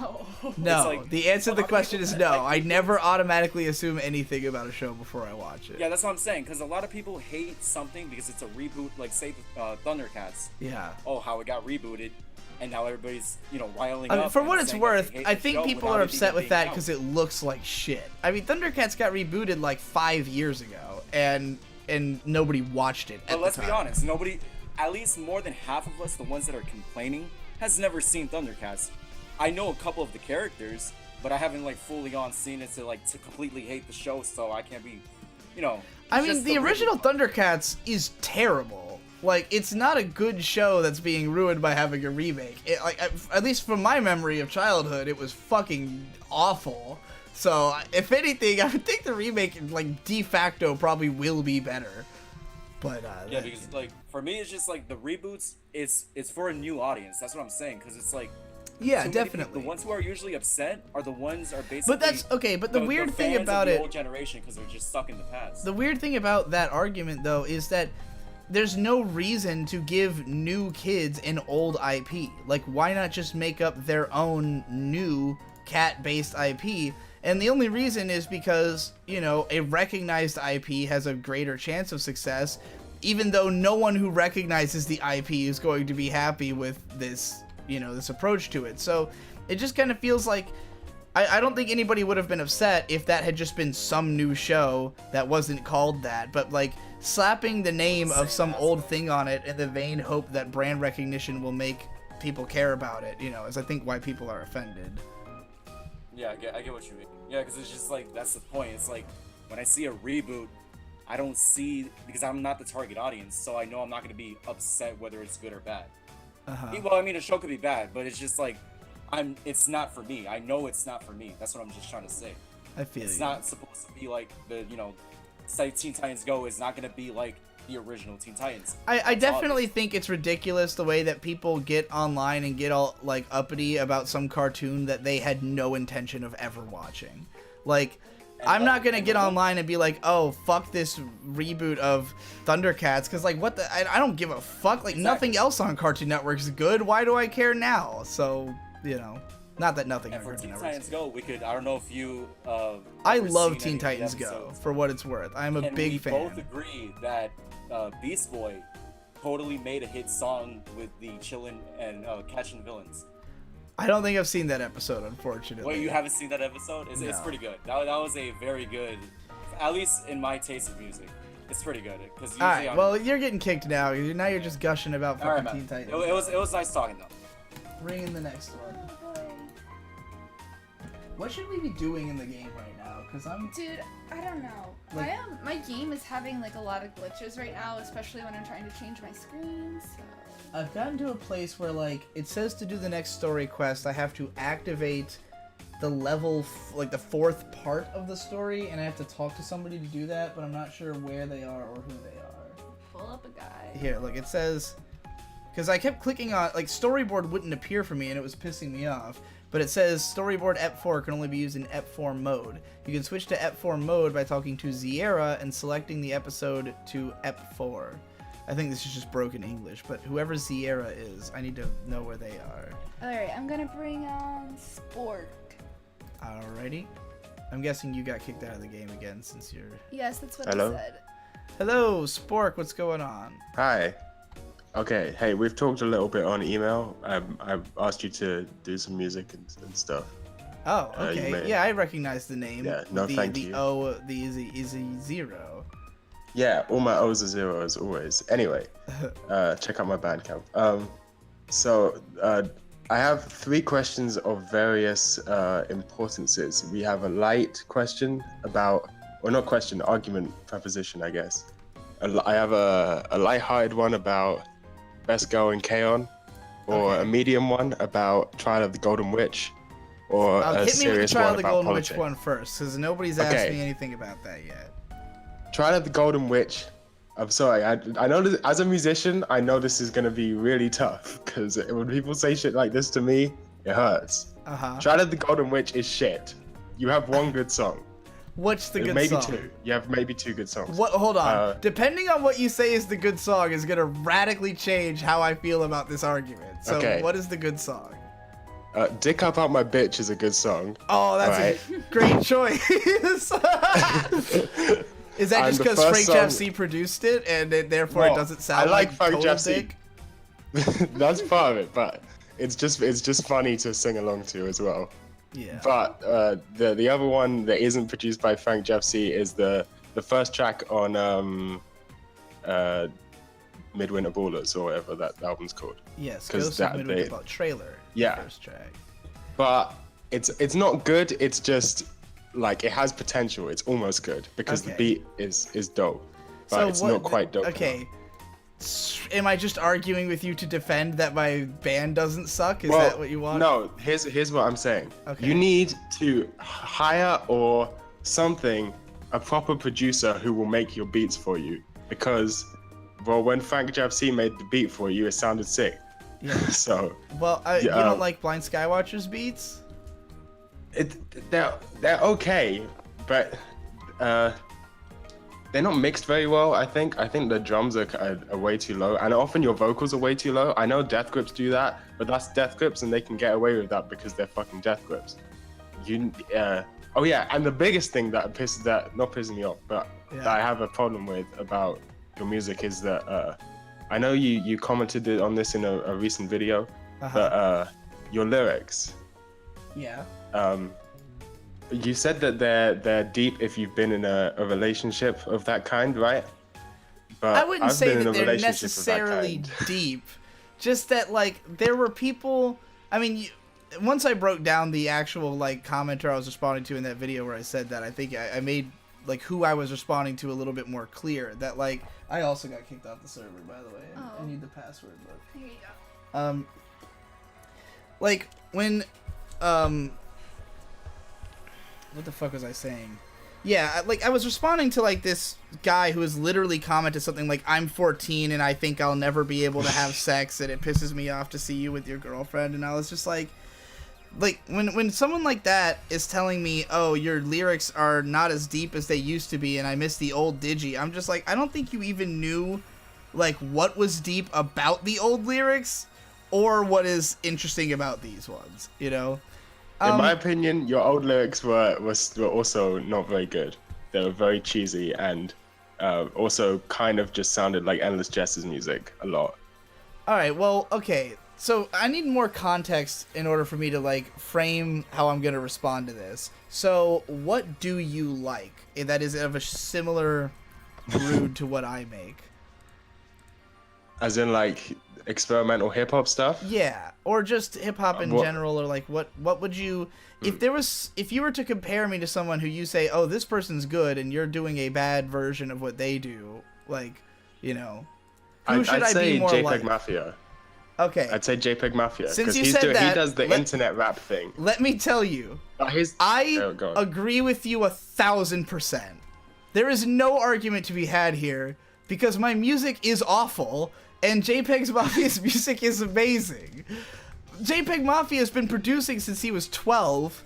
no. The answer to the question is no. I never automatically assume anything about a show before I watch it. Yeah, that's what I'm saying, because a lot of people hate something because it's a reboot, like say Thundercats. Yeah. Oh, how it got rebooted, and now everybody's riling up. For what it's worth, hate I the think show people without are it upset even with being that out. because it looks like shit. I mean, Thundercats got rebooted like 5 years ago, and nobody watched it. But let's be honest, nobody, at least more than half of us, the ones that are complaining, has never seen Thundercats. I know a couple of the characters, but I haven't fully on seen it to completely hate the show, so I can't be, I mean, the original Thundercats is terrible. Like, it's not a good show that's being ruined by having a remake. At least from my memory of childhood, it was fucking awful. So, if anything, I would think the remake, de facto, probably will be better. But, yeah, because, for me, it's just, the reboots, it's for a new audience. That's what I'm saying, because it's, yeah, definitely. The ones who are usually upset are the ones are basically. But that's okay. But the weird thing about the old generation, because they're just stuck in the past. The weird thing about that argument, though, is that there's no reason to give new kids an old IP. Like, why not just make up their own new cat-based IP? And the only reason is because, a recognized IP has a greater chance of success, even though no one who recognizes the IP is going to be happy with this, this approach to it. So it just kind of feels like I don't think anybody would have been upset if that had just been some new show that wasn't called that, but slapping the name of some old thing on it in the vain hope that brand recognition will make people care about it, is I think why people are offended. Yeah, I get what you mean. Yeah, because it's just that's the point. It's when I see a reboot, I don't see, because I'm not the target audience, so I know I'm not going to be upset whether it's good or bad. Well, I mean, a show could be bad, but it's just it's not for me. I know it's not for me. That's what I'm just trying to say. I feel it's not supposed to be say Teen Titans Go is not going to be the original Teen Titans. I definitely think it's ridiculous the way that people get online and get all uppity about some cartoon that they had no intention of ever watching. I'm not gonna get online and be like, oh, fuck this reboot of Thundercats, because what the, I don't give a fuck. Exactly. Nothing else on Cartoon Network is good. Why do I care now? So, not that nothing on Cartoon Network. For Teen Titans Go, I don't know if you I love Teen Titans Go, for what it's worth. I'm a big fan. We both agree that Beast Boy totally made a hit song with the Chillin' and Catchin' Villains. I don't think I've seen that episode, unfortunately. Wait, you haven't seen that episode? It's pretty good. That was a very good, at least in my taste of music, it's pretty good. Alright, well, you're getting kicked now. Now you're just gushing about fucking Teen Titans. It was nice talking, though. Bring in the next one. What should we be doing in the game right now? Dude, I don't know. My game is having a lot of glitches right now, especially when I'm trying to change my screen, so... I've gotten to a place where, it says to do the next story quest, I have to activate the level, the fourth part of the story, and I have to talk to somebody to do that, but I'm not sure where they are or who they are. Pull up a guy. Here, look, it says... Because I kept clicking on, storyboard wouldn't appear for me, and it was pissing me off. But it says storyboard EP4 can only be used in EP4 mode. You can switch to EP4 mode by talking to Ziera and selecting the episode to EP4. I think this is just broken English, but whoever Ziera is, I need to know where they are. Alright, I'm gonna bring on Spork. Alrighty. I'm guessing you got kicked out of the game again since you're... Yes, that's what Hello? I said. Hello, Spork, what's going on? Hi. Okay, hey, we've talked a little bit on email. I've asked you to do some music and stuff. Oh, okay. Yeah, I recognize the name. Yeah, no, thank you. The O, the is a zero. Yeah, all my O's are zeros always. Anyway, check out my Bandcamp. I have 3 questions of various importances. We have a light question about, or not question, argument, preposition, I guess. I have a light-hearted one about Best Girl in K-On! Or a medium one about Trial of the Golden Witch, or a hit me with the serious Trial one of the about Golden politics. Witch one first, because nobody's asked me anything about that yet. Trial of the Golden Witch I'm sorry. I know this, as a musician, I know this is gonna be really tough because when people say shit like this to me, it hurts. Trial of the Golden Witch is shit. You have one good song. What's the good maybe song? Maybe two. You have maybe two good songs. What? Hold on. Depending on what you say is the good song is gonna radically change how I feel about this argument. So what is the good song? Dick Up Out My Bitch is a good song. Oh, that's a great choice. Is that just because Frank Jeff C produced it and therefore it doesn't sound like Frank Jeff C? That's part of it, but it's just funny to sing along to as well. Yeah. But the other one that isn't produced by Frank Jeff C is the first track on Midwinter Ballers or whatever that album's called. Yes, Ghost of Midwinter Ballers trailer. Yeah. First track. But it's not good. It's just like it has potential. It's almost good because the beat is dope, but so it's not quite dope. Okay. Am I just arguing with you to defend that my band doesn't suck? Is that what you want? No. Here's what I'm saying. Okay. You need to hire or something a proper producer who will make your beats for you because, well, when Frank Jeff C made the beat for you, it sounded sick. Yeah. So. Well, you don't like Blind Skywatcher's beats? They're okay, but they're not mixed very well. I think the drums are way too low, and often your vocals are way too low. I know Death Grips do that, but that's Death Grips, and they can get away with that because they're fucking Death Grips. Oh yeah, and the biggest thing that pisses me off, but that I have a problem with about your music is that I know you commented on this in a recent video, but your lyrics. Yeah. You said that they're deep if you've been in a relationship of that kind, right? But I wouldn't say that they're necessarily deep. Just that, like, there were people. I mean, once I broke down the actual commenter I was responding to in that video where I said that, I think I made who I was responding to a little bit more clear. That I also got kicked off the server, by the way. I need the password, but here you go. When what the fuck was I saying? Yeah, I was responding to this guy who was literally commented something like, I'm 14 and I think I'll never be able to have sex and it pisses me off to see you with your girlfriend. And I was just like when someone like that is telling me, oh, your lyrics are not as deep as they used to be and I miss the old Digi, I'm just like, I don't think you even knew what was deep about the old lyrics or what is interesting about these ones, you know? In my opinion, your old lyrics were also not very good. They were very cheesy and also kind of just sounded like Endless Jest's music a lot. All right, well, okay. So I need more context in order for me to frame how I'm going to respond to this. So what do you like that is of a similar brood to what I make? As in experimental hip hop stuff? Yeah, or just hip hop in general, or what would you if you were to compare me to someone who you say, oh, this person's good and you're doing a bad version of what they do, who should I'd say be more JPEG like? Mafia. Okay. I'd say JPEG Mafia Since because you said that, he does the internet rap thing. Let me tell you, I agree with you 1000%. There is no argument to be had here because my music is awful. And JPEG Mafia's music is amazing. JPEG Mafia has been producing since he was 12,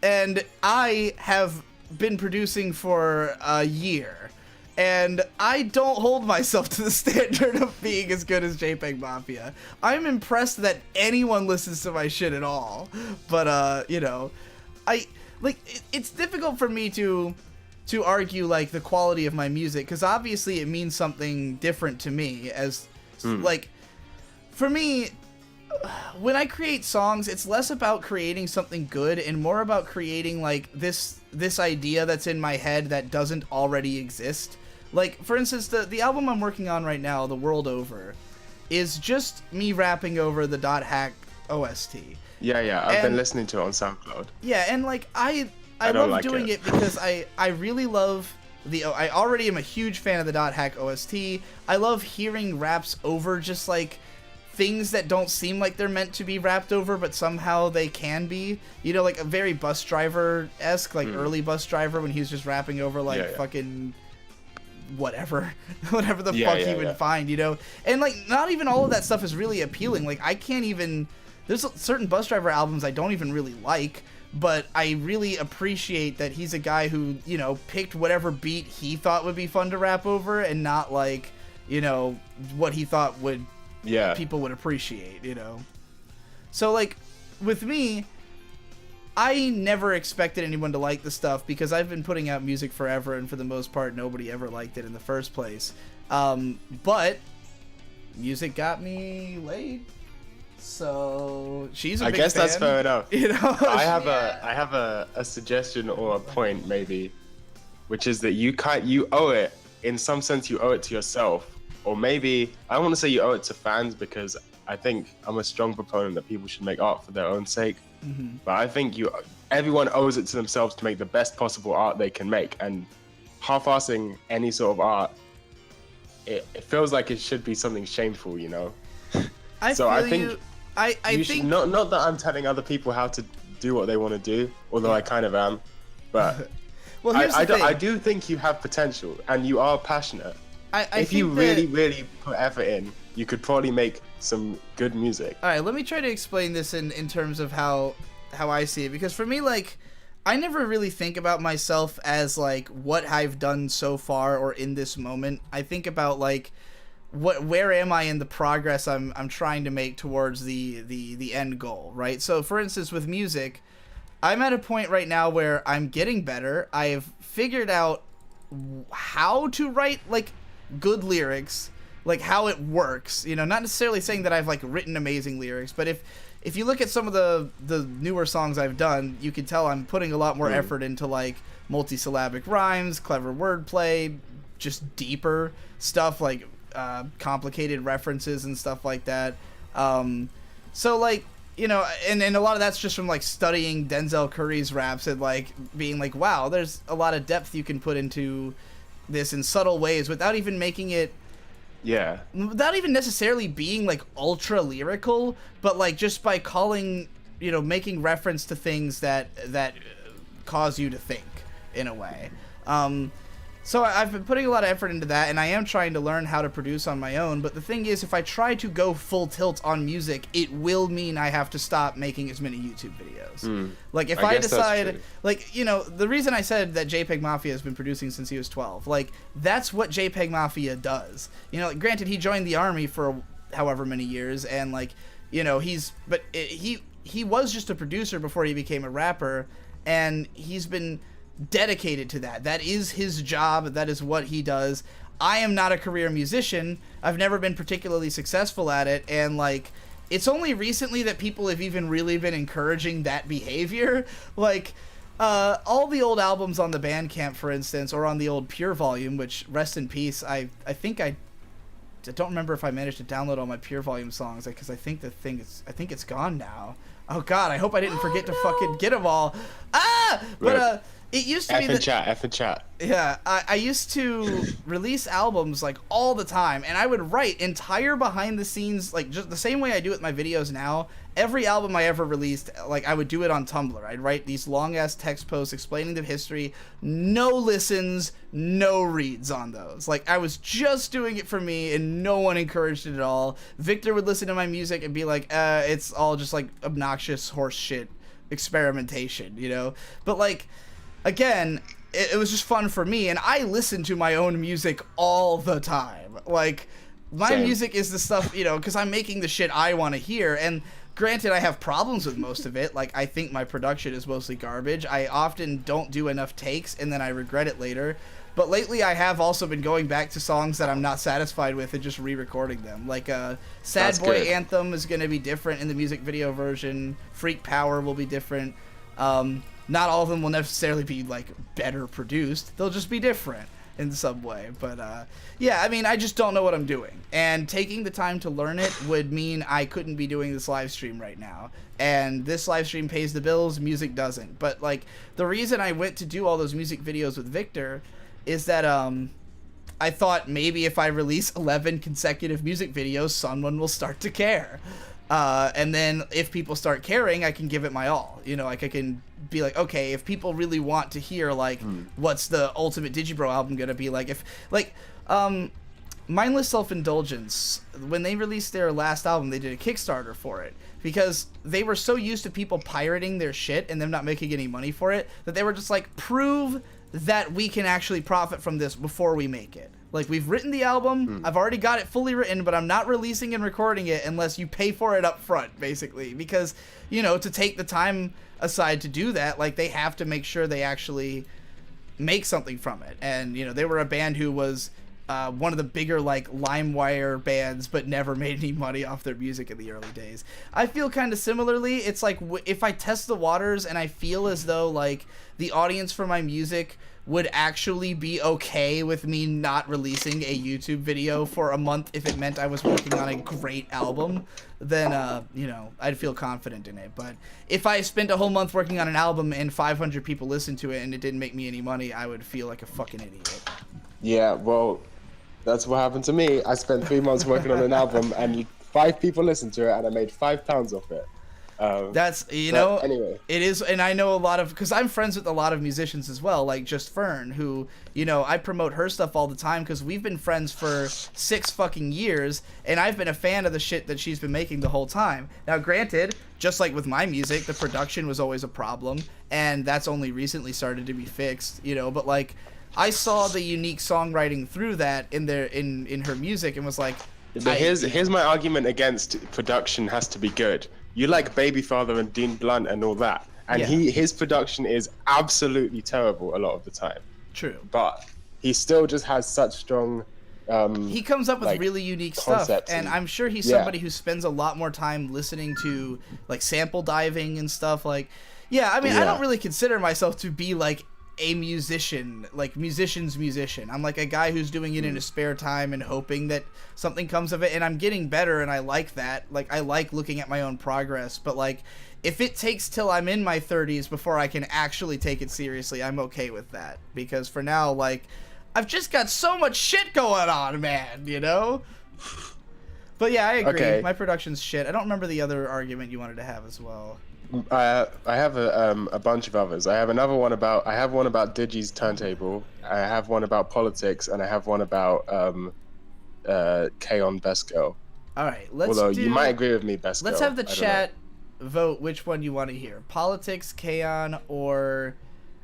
and I have been producing for a year. And I don't hold myself to the standard of being as good as JPEG Mafia. I'm impressed that anyone listens to my shit at all. But, it's difficult for me to argue the quality of my music because obviously it means something different to me as for me when I create songs it's less about creating something good and more about creating this idea that's in my head that doesn't already exist. For instance, the album I'm working on right now, The World Over, is just me rapping over the .hack OST. Yeah, I've been listening to it on SoundCloud. Yeah, and I love doing it because I really love I already am a huge fan of the .hack OST. I love hearing raps over just things that don't seem like they're meant to be rapped over, but somehow they can be. A very Bus Driver-esque, early Bus Driver when he was just rapping over fucking whatever whatever the Yeah, fuck yeah, he would yeah. find, you know. And like not even all of that stuff is really appealing. Like I can't even, there's certain Bus Driver albums I don't even really like, but I really appreciate that he's a guy who, you know, picked whatever beat he thought would be fun to rap over and not like, you know, what he thought would people would appreciate, you know. So like with me, I never expected anyone to like the stuff because I've been putting out music forever, and for the most part nobody ever liked it in the first place. But music got me laid. So she's a I big guess fan, that's fair enough. You know, I have a suggestion or a point maybe, which is that you owe it, in some sense you owe it to yourself, or maybe I don't want to say you owe it to fans because I think I'm a strong proponent that people should make art for their own sake. Mm-hmm. But I think everyone owes it to themselves to make the best possible art they can make, and half-assing any sort of art, it feels like it should be something shameful, you know. I think not that I'm telling other people how to do what they want to do, although I kind of am, but well, here's the thing. I do think you have potential and you are passionate. If you think really put effort in, you could probably make some good music. All right, let me try to explain this in terms of how I see it, because for me, like, I never really think about myself as like what I've done so far or in this moment. I think about like where am I in the progress I'm trying to make towards the end goal, right? So for instance, with music, I'm at a point right now where I'm getting better. I've figured out how to write like good lyrics, like how it works, you know, not necessarily saying that I've like written amazing lyrics, but if you look at some of the newer songs I've done, you can tell I'm putting a lot more effort into like multisyllabic rhymes, clever wordplay, just deeper stuff like complicated references and stuff like that. So like, you know, and a lot of that's just from like studying Denzel Curry's raps and like being like, wow, there's a lot of depth you can put into this in subtle ways without even making it, without even necessarily being like ultra lyrical, but like just by calling, you know, making reference to things that cause you to think in a way. So I've been putting a lot of effort into that, and I am trying to learn how to produce on my own, but the thing is, if I try to go full tilt on music, it will mean I have to stop making as many YouTube videos. Like, if I decide, like, you know, the reason I said that JPEG Mafia has been producing since he was 12, like, that's what JPEG Mafia does. You know, like, granted, he joined the army for however many years, and, like, you know, he was just a producer before he became a rapper, and he's been dedicated to that. That is his job. That is what he does. I am not a career musician. I've never been particularly successful at it, and like it's only recently that people have even really been encouraging that behavior. Like all the old albums on the Bandcamp, for instance, or on the old Pure Volume, which rest in peace. I think I don't remember if I managed to download all my Pure Volume songs, because I think it's gone now. Oh God, I hope I didn't forget to fucking get them all. But it used to be that F and chat. Yeah, I used to release albums like all the time, and I would write entire behind the scenes, like just the same way I do with my videos now. Every album I ever released, like I would do it on Tumblr. I'd write these long ass text posts explaining the history, no listens, no reads on those. Like I was just doing it for me, and no one encouraged it at all. Victor would listen to my music and be like, it's all just like obnoxious horse shit experimentation, you know? But like, again, it was just fun for me, and I listen to my own music all the time. Like, my music is the stuff, you know, because I'm making the shit I want to hear, and granted, I have problems with most of it. Like, I think my production is mostly garbage. I often don't do enough takes, and then I regret it later. But lately, I have also been going back to songs that I'm not satisfied with and just re-recording them. Like, Sad Boy Anthem is going to be different in the music video version. Freak Power will be different. Not all of them will necessarily be, like, better produced. They'll just be different in some way. But, yeah, I mean, I just don't know what I'm doing. And taking the time to learn it would mean I couldn't be doing this live stream right now. And this live stream pays the bills, music doesn't. But, like, the reason I went to do all those music videos with Victor is that, I thought maybe if I release 11 consecutive music videos, someone will start to care. And then if people start caring, I can give it my all. You know, like I can be like, okay, if people really want to hear like what's the ultimate Digibro album gonna be like, if like Mindless Self-Indulgence, when they released their last album, they did a Kickstarter for it because they were so used to people pirating their shit and them not making any money for it that they were just like, prove that we can actually profit from this before we make it. Like, we've written the album, I've already got it fully written, but I'm not releasing and recording it unless you pay for it up front, basically. Because, you know, to take the time aside to do that, like, they have to make sure they actually make something from it. And, you know, they were a band who was one of the bigger, like, LimeWire bands, but never made any money off their music in the early days. I feel kind of similarly. It's like, if I test the waters and I feel as though, like, the audience for my music would actually be okay with me not releasing a YouTube video for a month if it meant I was working on a great album, then, you know, I'd feel confident in it. But if I spent a whole month working on an album and 500 people listened to it and it didn't make me any money, I would feel like a fucking idiot. Yeah, well, that's what happened to me. I spent 3 months working on an album and 5 people listened to it and I made £5 off it. That's, you know, anyway. It is, and I know a lot of, because I'm friends with a lot of musicians as well, like Just Fern, who, you know, I promote her stuff all the time because we've been friends for 6 fucking years, and I've been a fan of the shit that she's been making the whole time. Now, granted, just like with my music, the production was always a problem, and that's only recently started to be fixed, you know, but like, I saw the unique songwriting through that in her music and was like, but here's my argument against production has to be good. You like Babyfather and Dean Blunt and all that, and his production is absolutely terrible a lot of the time. True. But he still just has such strong. He comes up with like, really unique stuff, and I'm sure he's somebody who spends a lot more time listening to like sample diving and stuff. Like, I mean, I don't really consider myself to be like a musician, like musician's musician. I'm like a guy who's doing it in his spare time and hoping that something comes of it, and I'm getting better, and I like that. Like, I like looking at my own progress, but like, if it takes till I'm in my 30s before I can actually take it seriously, I'm okay with that, because for now, like, I've just got so much shit going on, man, you know? But yeah, I agree. Okay. My production's shit. I don't remember the other argument you wanted to have as well. I have a bunch of others. I have one about Digi's turntable. I have one about politics, and I have one about K-On! Best Girl. All right, you might agree with me, Best Girl. Let's have the chat vote which one you want to hear: politics, K-On!, or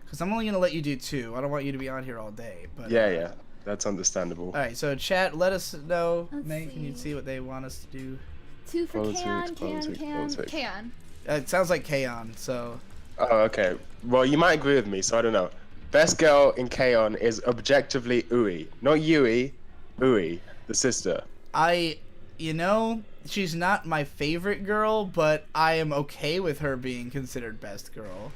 because I'm only gonna let you do 2. I don't want you to be on here all day. But yeah, that's understandable. All right, so chat, let us know. May, can you see what they want us to do? 2 for K-On! It sounds like K-On!, so. Oh, okay. Well, you might agree with me, so I don't know. Best girl in K-On! Is objectively Ui. Not Yui, Ui, the sister. You know, she's not my favorite girl, but I am okay with her being considered best girl.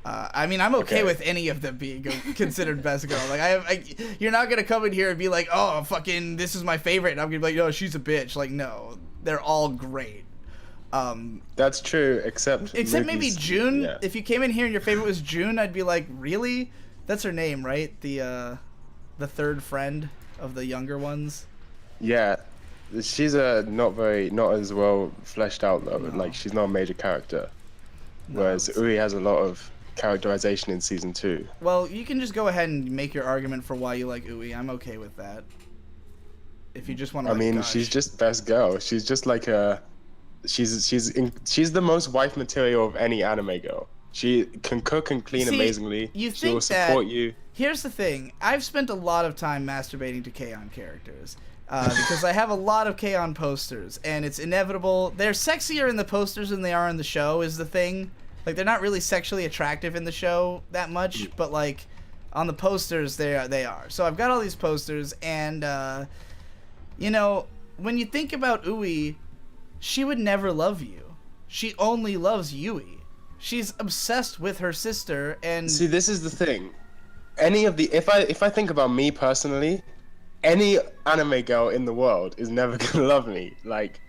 I mean, I'm okay with any of them being considered best girl. Like, you're not gonna come in here and be like, oh, fucking, this is my favorite, and I'm gonna be like, no, she's a bitch. Like, no, they're all great. That's true, except maybe June. Yeah. If you came in here and your favorite was June, I'd be like, really? That's her name, right? The third friend of the younger ones. Yeah, she's not as well fleshed out though. No. Like, she's not a major character, whereas Ui has a lot of characterization in season 2. Well, you can just go ahead and make your argument for why you like Ui. I'm okay with that. If you just want to. I mean, she's just best girl. She's just like a. She's the most wife material of any anime girl. She can cook and clean amazingly. She will support you. Here's the thing. I've spent a lot of time masturbating to K-On! Characters. Because I have a lot of K-On! Posters, and it's inevitable. They're sexier in the posters than they are in the show, is the thing. Like, they're not really sexually attractive in the show that much, but like, on the posters, they are. So I've got all these posters, and, you know, when you think about Ui, she would never love you. She only loves Yui. She's obsessed with her sister, and see, this is the thing. If I think about me personally, any anime girl in the world is never gonna love me. Like,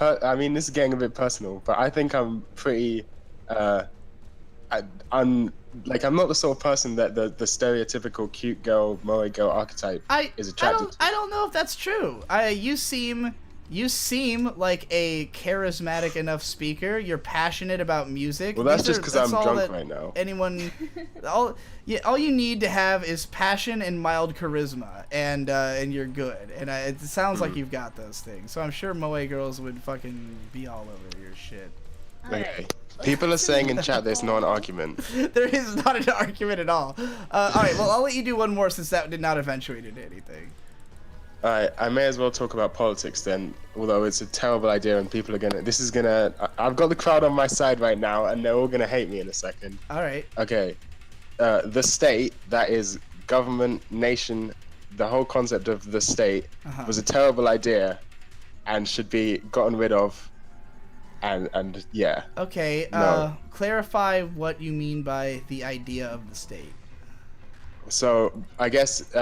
I mean, this is getting a bit personal, but I think I'm pretty. I'm not the sort of person that the stereotypical cute girl, moe girl archetype is attracted to. I don't know if that's true. You seem You seem like a charismatic enough speaker. You're passionate about music. Well, that's just because I'm drunk right now. Anyone, all you need to have is passion and mild charisma, and you're good. And it sounds like you've got those things. So I'm sure Moe girls would fucking be all over your shit. Okay. People are saying in chat there's not an argument. There is not an argument at all. All right, well, I'll let you do one more since that did not eventuate into anything. Alright, I may as well talk about politics then, although it's a terrible idea and people are gonna... I've got the crowd on my side right now and they're all gonna hate me in a second. Alright. Okay. The state, that is government, nation, the whole concept of the state was a terrible idea and should be gotten rid of. And yeah. Okay, No. Clarify what you mean by the idea of the state. So, I guess...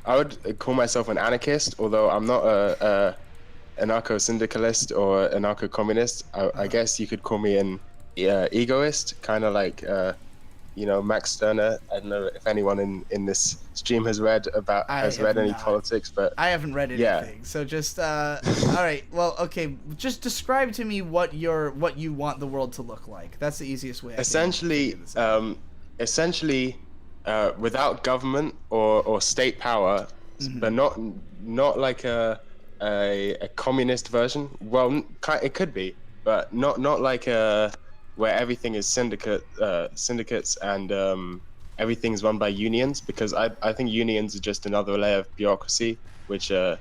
I would call myself an anarchist, although I'm not a anarcho-syndicalist or anarcho-communist. I guess you could call me an egoist, kind of like, Max Stirner. I don't know if anyone in this stream has read any politics, but I haven't read anything. Yeah. So just all right. Well, okay. Just describe to me what you want the world to look like. That's the easiest way. Essentially, without government or state power, but not like a communist version. Well, it could be, but not like where everything is syndicates and everything's run by unions, because I think unions are just another layer of bureaucracy, which is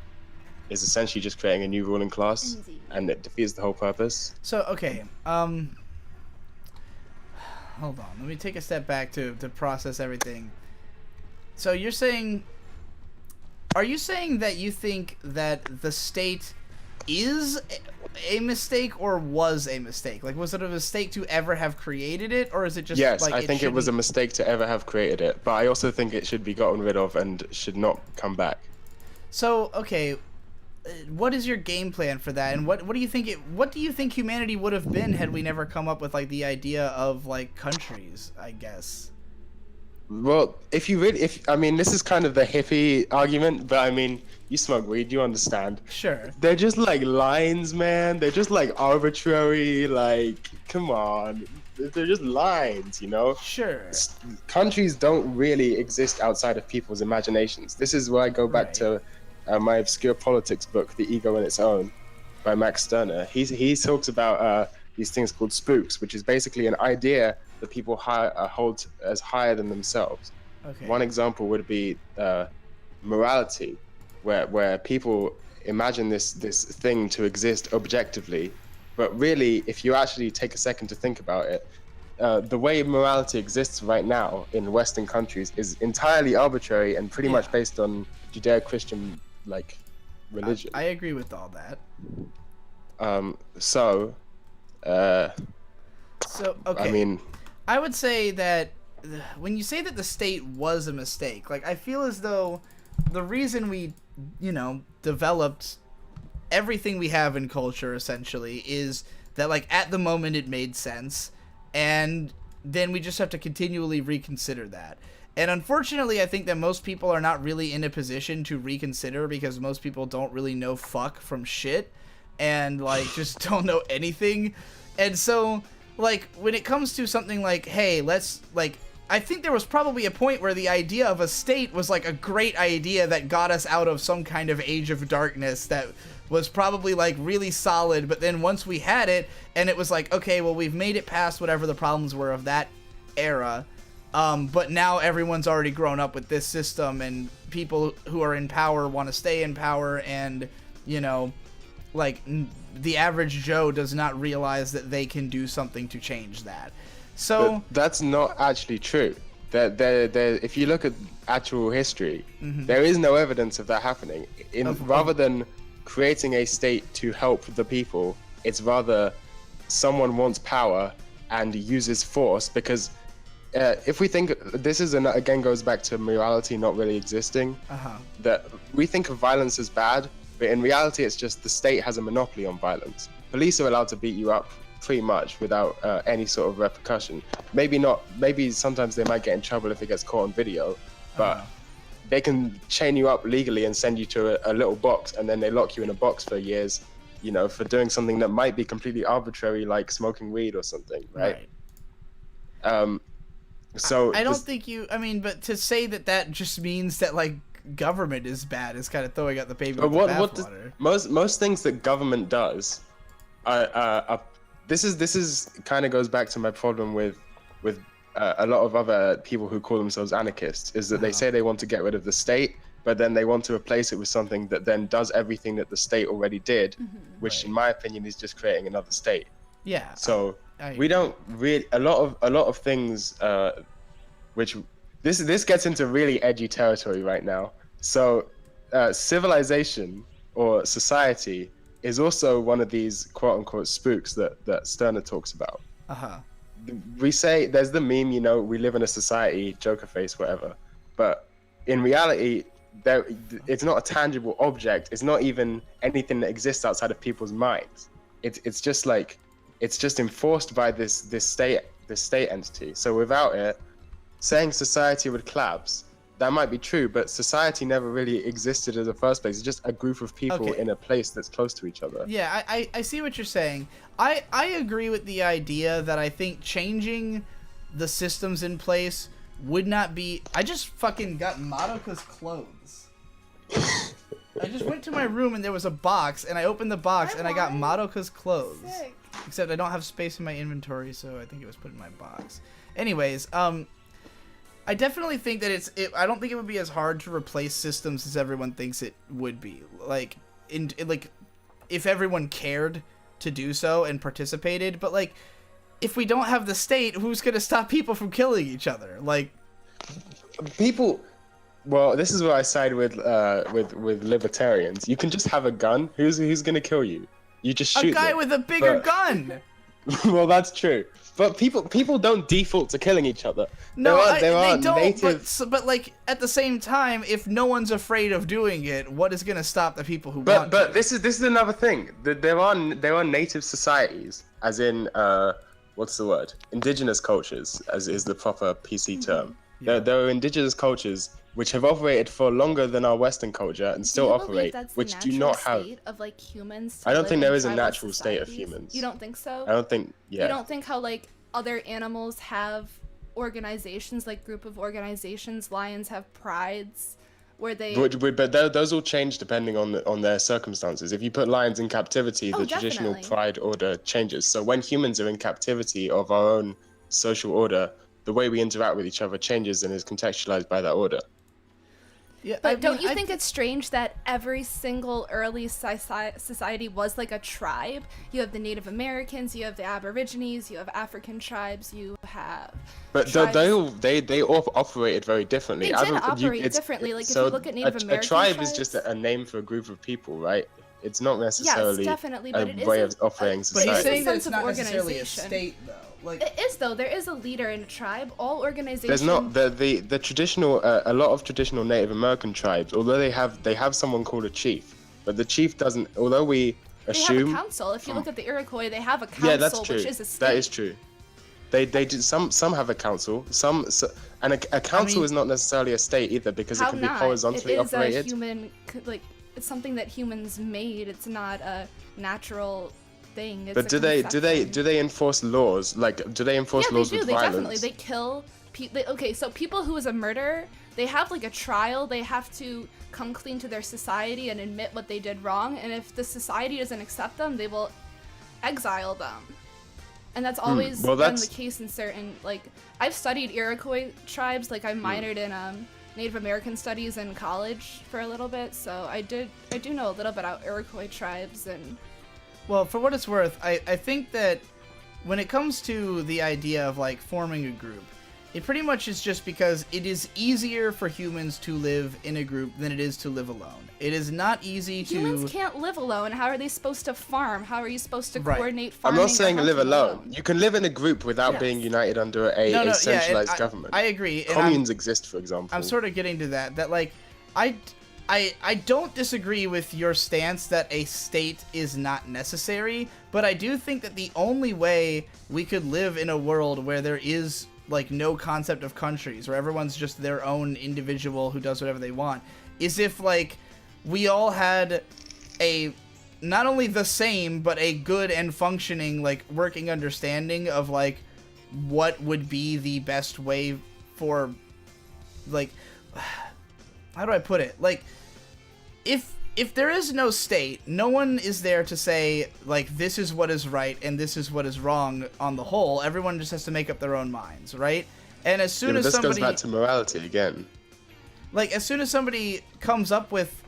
essentially just creating a new ruling class, and it defeats the whole purpose. So okay, hold on. Let me take a step back to process everything. So you're saying... Are you saying that you think that the state is a mistake or was a mistake? Like, was it a mistake to ever have created it, or is it just yes, like... I think it was a mistake to ever have created it, but I also think it should be gotten rid of and should not come back. So, okay... what is your game plan for that, and what do you think humanity would have been had we never come up with like the idea of like countries, I guess? Well, this is kind of the hippie argument, but I mean, you smoke weed, you understand. Sure. They're just like lines, man. They're just like arbitrary, like, come on. They're just lines, you know? Sure. Countries don't really exist outside of people's imaginations. This is where I go back to my obscure politics book, The Ego in Its Own, by Max Stirner. He talks about these things called spooks, which is basically an idea that people hold as higher than themselves. Okay. One example would be morality, where people imagine this thing to exist objectively, but really, if you actually take a second to think about it, the way morality exists right now in Western countries is entirely arbitrary and pretty much based on Judeo-Christian religion. I agree with all that. So okay. I mean, I would say that when you say that the state was a mistake, like, I feel as though the reason we, developed everything we have in culture essentially is that, like, at the moment it made sense, and then we just have to continually reconsider that. And unfortunately, I think that most people are not really in a position to reconsider, because most people don't really know fuck from shit, and, like, just don't know anything. And so, like, when it comes to something like, hey, let's, like, I think there was probably a point where the idea of a state was, like, a great idea that got us out of some kind of age of darkness that was probably, like, really solid, but then once we had it, and it was like, okay, well, we've made it past whatever the problems were of that era, but now everyone's already grown up with this system, and people who are in power want to stay in power, and, like, the average Joe does not realize that they can do something to change that. So but that's not actually true. If you look at actual history, there is no evidence of that happening. Rather than creating a state to help the people, it's rather someone wants power and uses force, because if we think, this is again goes back to morality not really existing, that we think of violence as bad, but in reality it's just the state has a monopoly on violence. Police are allowed to beat you up pretty much without any sort of repercussion. Maybe not, maybe sometimes they might get in trouble if it gets caught on video, but they can chain you up legally and send you to a little box, and then they lock you in a box for years, you know, for doing something that might be completely arbitrary, like smoking weed or something, right? So I don't think you. I mean, but to say that just means that like government is bad is kind of throwing out the baby with the bathwater. Most things that government does, this is kind of goes back to my problem with a lot of other people who call themselves anarchists, is that they say they want to get rid of the state, but then they want to replace it with something that then does everything that the state already did, which in my opinion is just creating another state. Yeah. So we don't really a lot of things, which this gets into really edgy territory right now. So civilization or society is also one of these quote unquote spooks that Stirner talks about. We say there's the meme, you know, we live in a society, Joker face, whatever. But in reality, it's not a tangible object. It's not even anything that exists outside of people's minds. It's just like, it's just enforced by this state entity. So without it, saying society would collapse, that might be true, but society never really existed in the first place. It's just a group of people in a place that's close to each other. Yeah, I see what you're saying. I agree with the idea that I think changing the systems in place would not be... I just fucking got Madoka's clothes. I just went to my room and there was a box, and I opened the box and I got Madoka's clothes. Sick. Except I don't have space in my inventory, so I think it was put in my box. Anyways, I definitely think that I don't think it would be as hard to replace systems as everyone thinks it would be. Like, if everyone cared to do so and participated, but like, if we don't have the state, who's gonna stop people from killing each other? Like, people. Well, this is where I side with libertarians. You can just have a gun. Who's gonna kill you? You just shoot a guy them. with a bigger gun. Well, that's true. But people don't default to killing each other. No, there are they don't. native... But like at the same time, if no one's afraid of doing it, what is gonna stop the people who But want but to? this is another thing. There are native societies, as in what's the word? Indigenous cultures, as is the proper PC term. Yeah. There are indigenous cultures which have operated for longer than our Western culture and still Do you operate, that's which the do not natural have. state of like humans to I don't live think in there is a tribal natural state of societies? humans. You don't think so? I don't think. Yeah. You don't think how like other animals have organizations, like group of organizations? Lions have prides, where they. But those all change depending on their circumstances. If you put lions in captivity, the traditional pride order changes. So when humans are in captivity of our own social order, the way we interact with each other changes and is contextualized by that order. Yeah, but don't you think it's strange that every single early society was like a tribe? You have the Native Americans, you have the Aborigines, you have African tribes, you have. But they all operated very differently. They did operate differently. Like so if you look at Native American a tribe tribes, is just a name for a group of people, right? It's not necessarily definitely, but a way of operating society. But he's saying that it's not necessarily a state, though. Like, it is though. There is a leader in a tribe. All organizations. There's not the traditional. A lot of traditional Native American tribes, although they have someone called a chief, but the chief doesn't. Although we assume. They have a council. If you look at the Iroquois, they have a council, yeah, that's true. which is a state. That is true. They do some have a council. And a council is not necessarily a state either, because it can be horizontally operated. It is a human, like it's something that humans made. It's not a natural thing. It's but do they enforce laws? Like, do they enforce laws with violence? Yeah, they definitely. They kill people. Okay, so people who is a murderer, they have like a trial. They have to come clean to their society and admit what they did wrong. And if the society doesn't accept them, they will exile them. And that's always been the case in certain, like, I've studied Iroquois tribes. Like, I minored in Native American studies in college for a little bit, so I do know a little bit about Iroquois tribes. And well, for what it's worth, I think that when it comes to the idea of like forming a group, it pretty much is just because it is easier for humans to live in a group than it is to live alone. It is not easy to... Humans can't live alone. How are they supposed to farm? How are you supposed to coordinate farming? I'm not saying live alone. You can live in a group without being united under a centralized government. I agree. Communes exist, for example. I'm sort of getting to that. That like, I don't disagree with your stance that a state is not necessary, but I do think that the only way we could live in a world where there is like no concept of countries, where everyone's just their own individual who does whatever they want, is if like we all had a not only the same but a good and functioning like working understanding of like what would be the best way for like how do I put it? Like if there is no state, no one is there to say like this is what is right and this is what is wrong on the whole. Everyone just has to make up their own minds, right? And as soon as this somebody goes back to morality again. Like as soon as somebody comes up with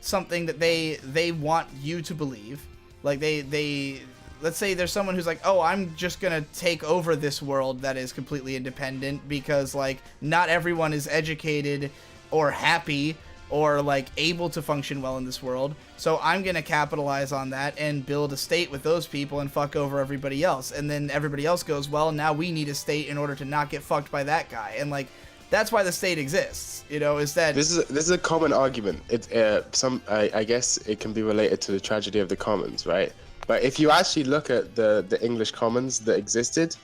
something that they want you to believe, like they let's say there's someone who's like, oh, I'm just gonna take over this world that is completely independent because like not everyone is educated or happy or like able to function well in this world, so I'm gonna capitalize on that and build a state with those people and fuck over everybody else. And then everybody else goes, well, now we need a state in order to not get fucked by that guy. And like that's why the state exists, you know, is that this is a common argument. I guess it can be related to the tragedy of the commons, right? But if you actually look at the English commons that existed,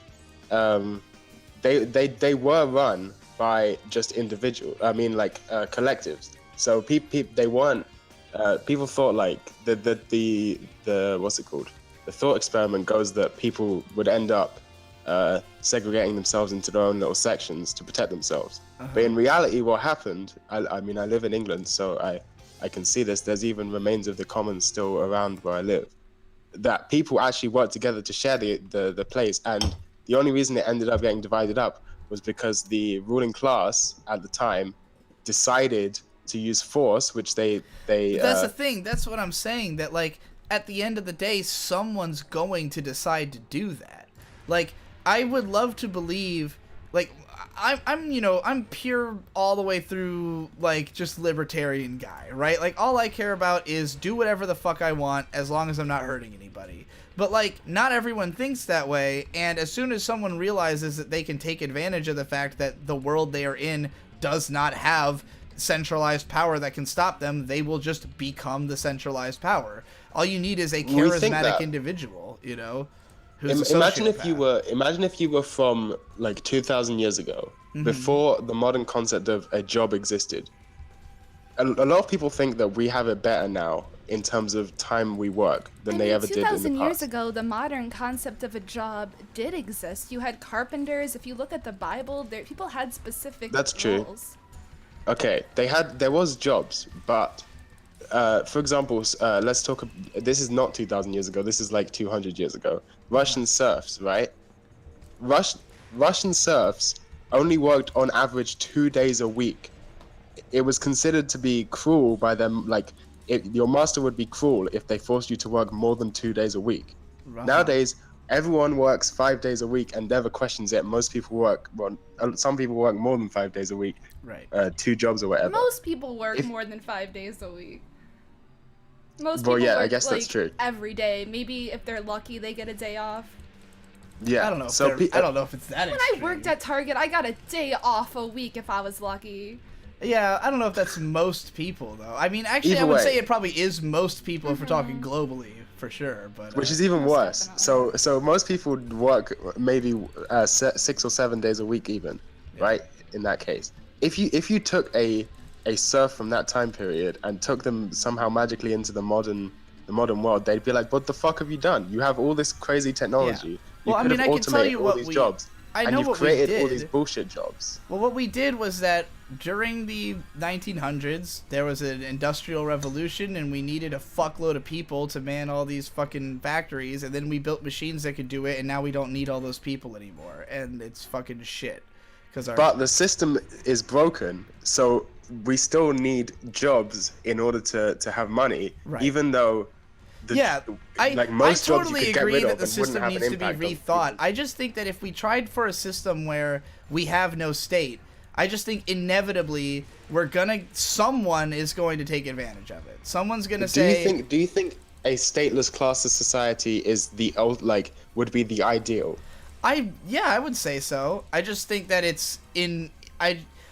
they were run by just collectives. So they weren't. People thought like the what's it called? The thought experiment goes that people would end up segregating themselves into their own little sections to protect themselves. But in reality, what happened? I mean, I live in England, so I can see this. There's even remains of the commons still around where I live. That people actually worked together to share the place, and the only reason it ended up getting divided up was because the ruling class at the time decided to use force, which they that's the thing. That's what I'm saying, that like at the end of the day someone's going to decide to do that. Like I would love to believe like I'm pure all the way through like just libertarian guy, right? Like all I care about is do whatever the fuck I want as long as I'm not hurting anybody. But like not everyone thinks that way, and as soon as someone realizes that they can take advantage of the fact that the world they are in does not have centralized power that can stop them, they will just become the centralizized power. All you need is a charismatic individual, you know. Imagine if you were from like 2,000 years ago, before the modern concept of a job existed. A lot of people think that we have it better now in terms of time we work than they ever did in the past. 2,000 years ago, the modern concept of a job did exist. You had carpenters. If you look at the Bible, people had specific That's true. roles. Okay, there was jobs, but for example, let's talk. This is not 2,000 years ago. This is like 200 years ago. Russian serfs, right? Russian serfs only worked on average 2 days a week. It was considered to be cruel by them. Like, your master would be cruel if they forced you to work more than 2 days a week. Right. Nowadays, everyone works 5 days a week and never questions it. Most people work, well, some people work more than 5 days a week. Right. 2 jobs or whatever. Most people work more than 5 days a week. Most people work, I guess that's true. Every day. Maybe if they're lucky, they get a day off. Yeah. I don't know. I don't know if it's that. When I worked at Target, I got a day off a week if I was lucky. Yeah, I don't know if that's most people though. I mean, actually, I would say it probably is most people if we're talking globally, for sure. But which is even worse. So most people work maybe 6 or 7 days a week, even, right? In that case, if you took a serf from that time period and took them somehow magically into the modern world, they'd be like, "What the fuck have you done? You have all this crazy technology. Yeah. Well, you could have automated all these jobs, and you've created all these bullshit jobs." Well, what we did was that during the 1900s, there was an industrial revolution, and we needed a fuckload of people to man all these fucking factories, and then we built machines that could do it, and now we don't need all those people anymore, and it's fucking shit. But the system is broken, so we still need jobs in order to have money, right. Even though I totally agree that the system needs to be rethought. I just think that if we tried for a system where we have no state, I just think inevitably someone is going to take advantage of it. Someone's going to say... Do you think a stateless class of society is would be the ideal? I would say so. I just think that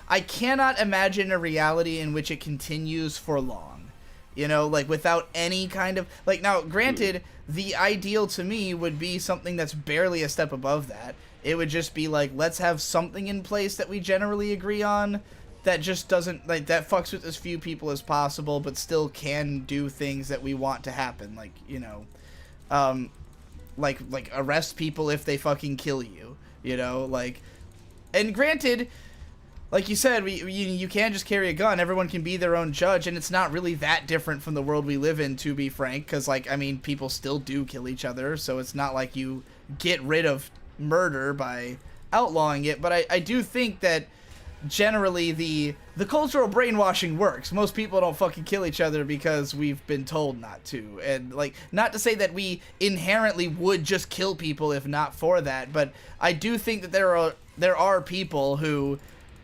I cannot imagine a reality in which it continues for long. You know, like without any kind of now, granted, the ideal to me would be something that's barely a step above that, It would just be like, let's have something in place that we generally agree on that just doesn't, like, that fucks with as few people as possible, but still can do things that we want to happen. Like, you know, like arrest people if they fucking kill you, you know, like, and granted, like you said, you can't just carry a gun. Everyone can be their own judge, and it's not really that different from the world we live in, to be frank, because, like, I mean, people still do kill each other, so it's not like you get rid of murder by outlawing it. But I do think that generally the cultural brainwashing works. Most people don't fucking kill each other because we've been told not to. And, like, not to say that we inherently would just kill people if not for that, but I do think that there are people who,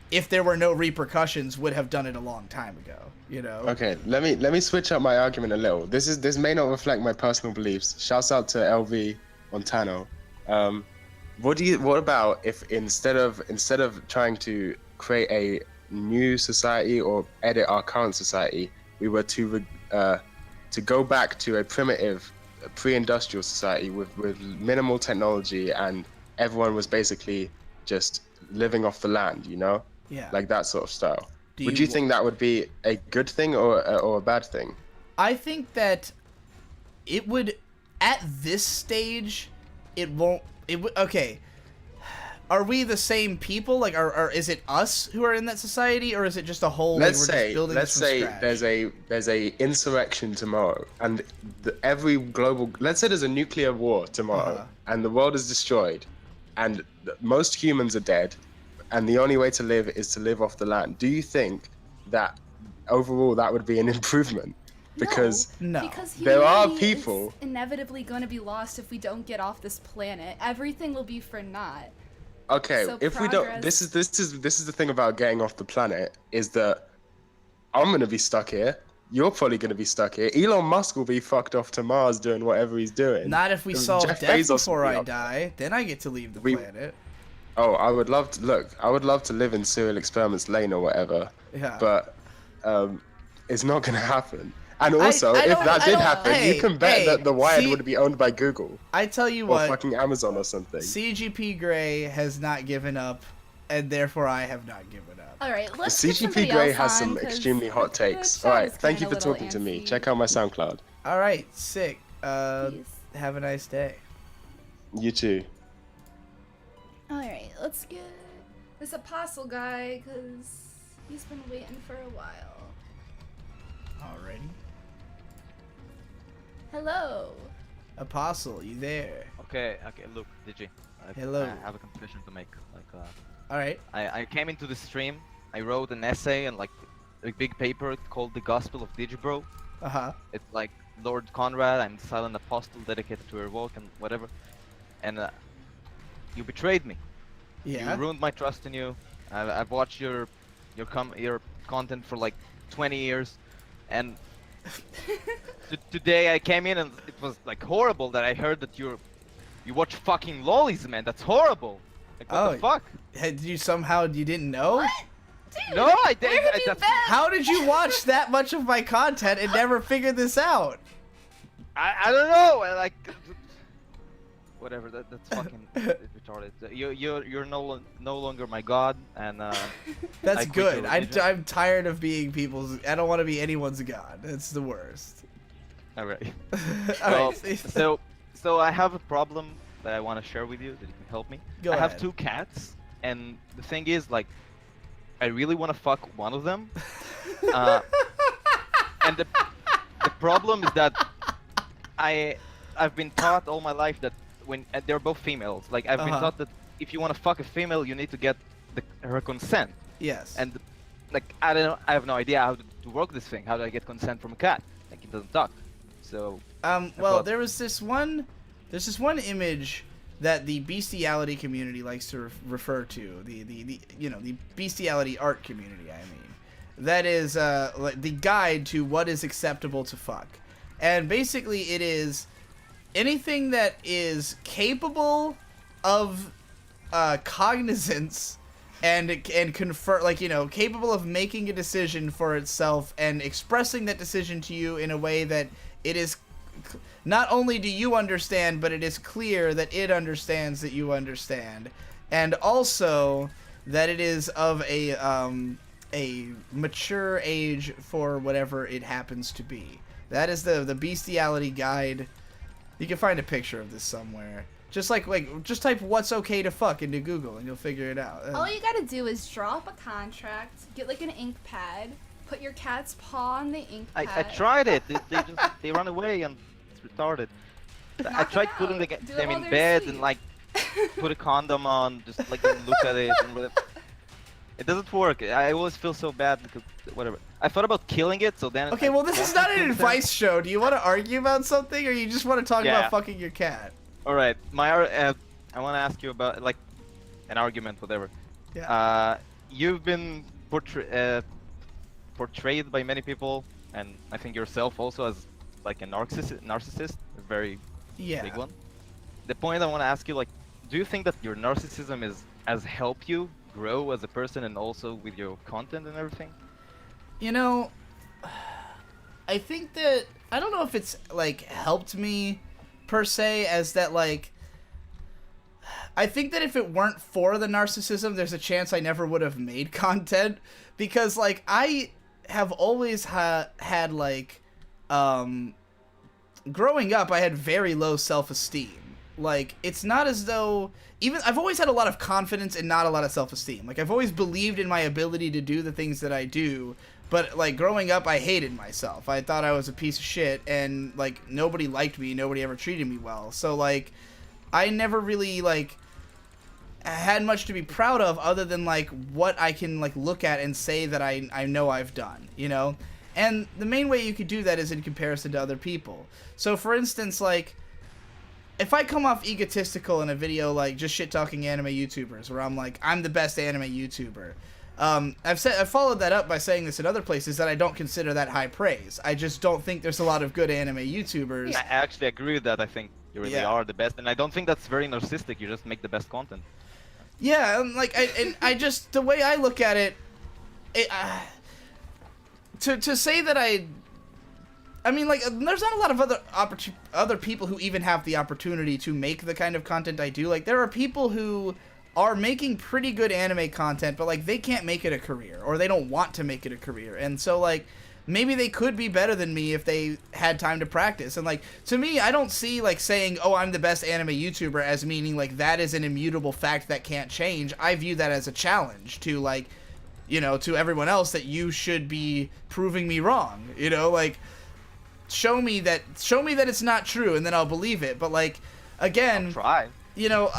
if there were no repercussions, would have done it a long time ago, you know? Okay, let me switch up my argument a little. This may not reflect my personal beliefs. Shouts out to LV Montano. What about if instead of trying to create a new society or edit our current society, we were to go back to a primitive pre-industrial society with minimal technology, and everyone was basically just living off the land, you know? Yeah. Like that sort of style. Would you think that would be a good thing or a bad thing? I think that it would, at this stage, okay. Are we the same people? Like, is it us who are in that society, or is it just a whole? Let's say there's a insurrection tomorrow, and let's say there's a nuclear war tomorrow, and the world is destroyed, and most humans are dead, and the only way to live is to live off the land. Do you think that overall that would be an improvement? Because because there are humanity people is inevitably going to be lost if we don't get off this planet. Everything will be for naught. Okay, So if we don't, this is the thing about getting off the planet, is that I'm gonna be stuck here. You're probably gonna be stuck here. Elon Musk will be fucked off to Mars doing whatever he's doing. Not if we solve Jeff death Bezos before will be I up there. die. Then I get to leave the planet. Oh, I would love to live in Serial Experiments Lane or whatever. Yeah. But it's not gonna happen. And also, if that did happen, you can bet that the Wired would be owned by Google. I tell you or what, fucking Amazon or something. CGP Grey has not given up, and therefore I have not given up. All right, let's get CGP somebody Grey else has on, some 'cause extremely hot takes. chat All right, is thank you kinda for a talking little to me. antsy. Check out my SoundCloud. All right, sick. Have a nice day. You too. All right, let's get this apostle guy because he's been waiting for a while. Alrighty. Hello. Apostle, you there? Okay, look, Digi. Hello. I have a confession to make. Like, Alright. I came into the stream, I wrote an essay and like a big paper called The Gospel of Digibro. Uh-huh. It's like Lord Conrad, I'm the silent apostle dedicated to your work and whatever. And you betrayed me. Yeah. You ruined my trust in you. I've watched your content for like 20 years, and today I came in and it was like horrible that I heard that you watch fucking lollies, man. That's horrible. Like what the fuck? Did you didn't know? What? Dude, no, I didn't. Where have you been? How did you watch that much of my content and never figure this out? I don't know. Like whatever. That's fucking retarded. You're no longer my god, and that's I quit good. your religion. I'm tired of being people's. I don't want to be anyone's god. It's the worst. Alright. All Well, so I have a problem that I want to share with you that you can help me. Go I have ahead. 2 cats, and the thing is, like, I really want to fuck one of them. And the problem is that I've been taught all my life that when they're both females, like I've been taught that if you want to fuck a female, you need to get her consent. Yes. And like I have no idea how to work this thing. How do I get consent from a cat? Like it doesn't talk. So. Well, there's this one image that the bestiality community likes to refer to, the bestiality art community. I mean, that is like the guide to what is acceptable to fuck, and basically it is anything that is capable of cognizance and confer, like, capable of making a decision for itself and expressing that decision to you in a way that it is. Not only do you understand, but it is clear that it understands that you understand. and also that it is of a mature age for whatever it happens to be. That is the bestiality guide. You can find a picture of this somewhere. Just just type "what's okay to fuck" into Google and you'll figure it out. All you gotta do is draw up a contract, get like an ink pad, put your cat's paw on the ink pad. I tried it. They run away and it's retarded. I tried putting them in bed and like put a condom on, just like look at it and whatever. It doesn't work. I always feel so bad because whatever. I thought about killing it, so then. Okay, well this is not an advice show. Do you want to argue about something, or you just want to talk about fucking your cat? All right, I want to ask you about like an argument, whatever. Yeah. You've been portrayed by many people, and I think yourself also as like a narcissist, a very big one. The point I want to ask you, like, do you think that your narcissism has helped you grow as a person and also with your content and everything? You know, I think that I don't know if it's like helped me per se, as that like I think that if it weren't for the narcissism, there's a chance I never would have made content, because like I have always had like growing up I had very low self-esteem. Like, it's not as though I've always had a lot of confidence and not a lot of self-esteem. Like, I've always believed in my ability to do the things that I do, but like growing up I hated myself. I thought I was a piece of shit, and like nobody liked me, nobody ever treated me well. So like I never really like had much to be proud of other than like what I can like look at and say that I know I've done, you know? And the main way you could do that is in comparison to other people. So for instance, like if I come off egotistical in a video like just shit talking anime YouTubers where I'm like I'm the best anime YouTuber, I've followed that up by saying this in other places that I don't consider that high praise. I just don't think there's a lot of good anime YouTubers. I actually agree with that. I think you really are the best, and I don't think that's very narcissistic. You just make the best content. Yeah, and like I just the way I look at it, to say that I mean, like, there's not a lot of other people who even have the opportunity to make the kind of content I do. Like, there are people who are making pretty good anime content, but like they can't make it a career, or they don't want to make it a career. And so like maybe they could be better than me if they had time to practice. And like to me, I don't see like saying, "Oh, I'm the best anime YouTuber" as meaning like that is an immutable fact that can't change. I view that as a challenge to like, you know, to everyone else that you should be proving me wrong. You know, like show me that it's not true, and then I'll believe it. But like again, I'll try. You know,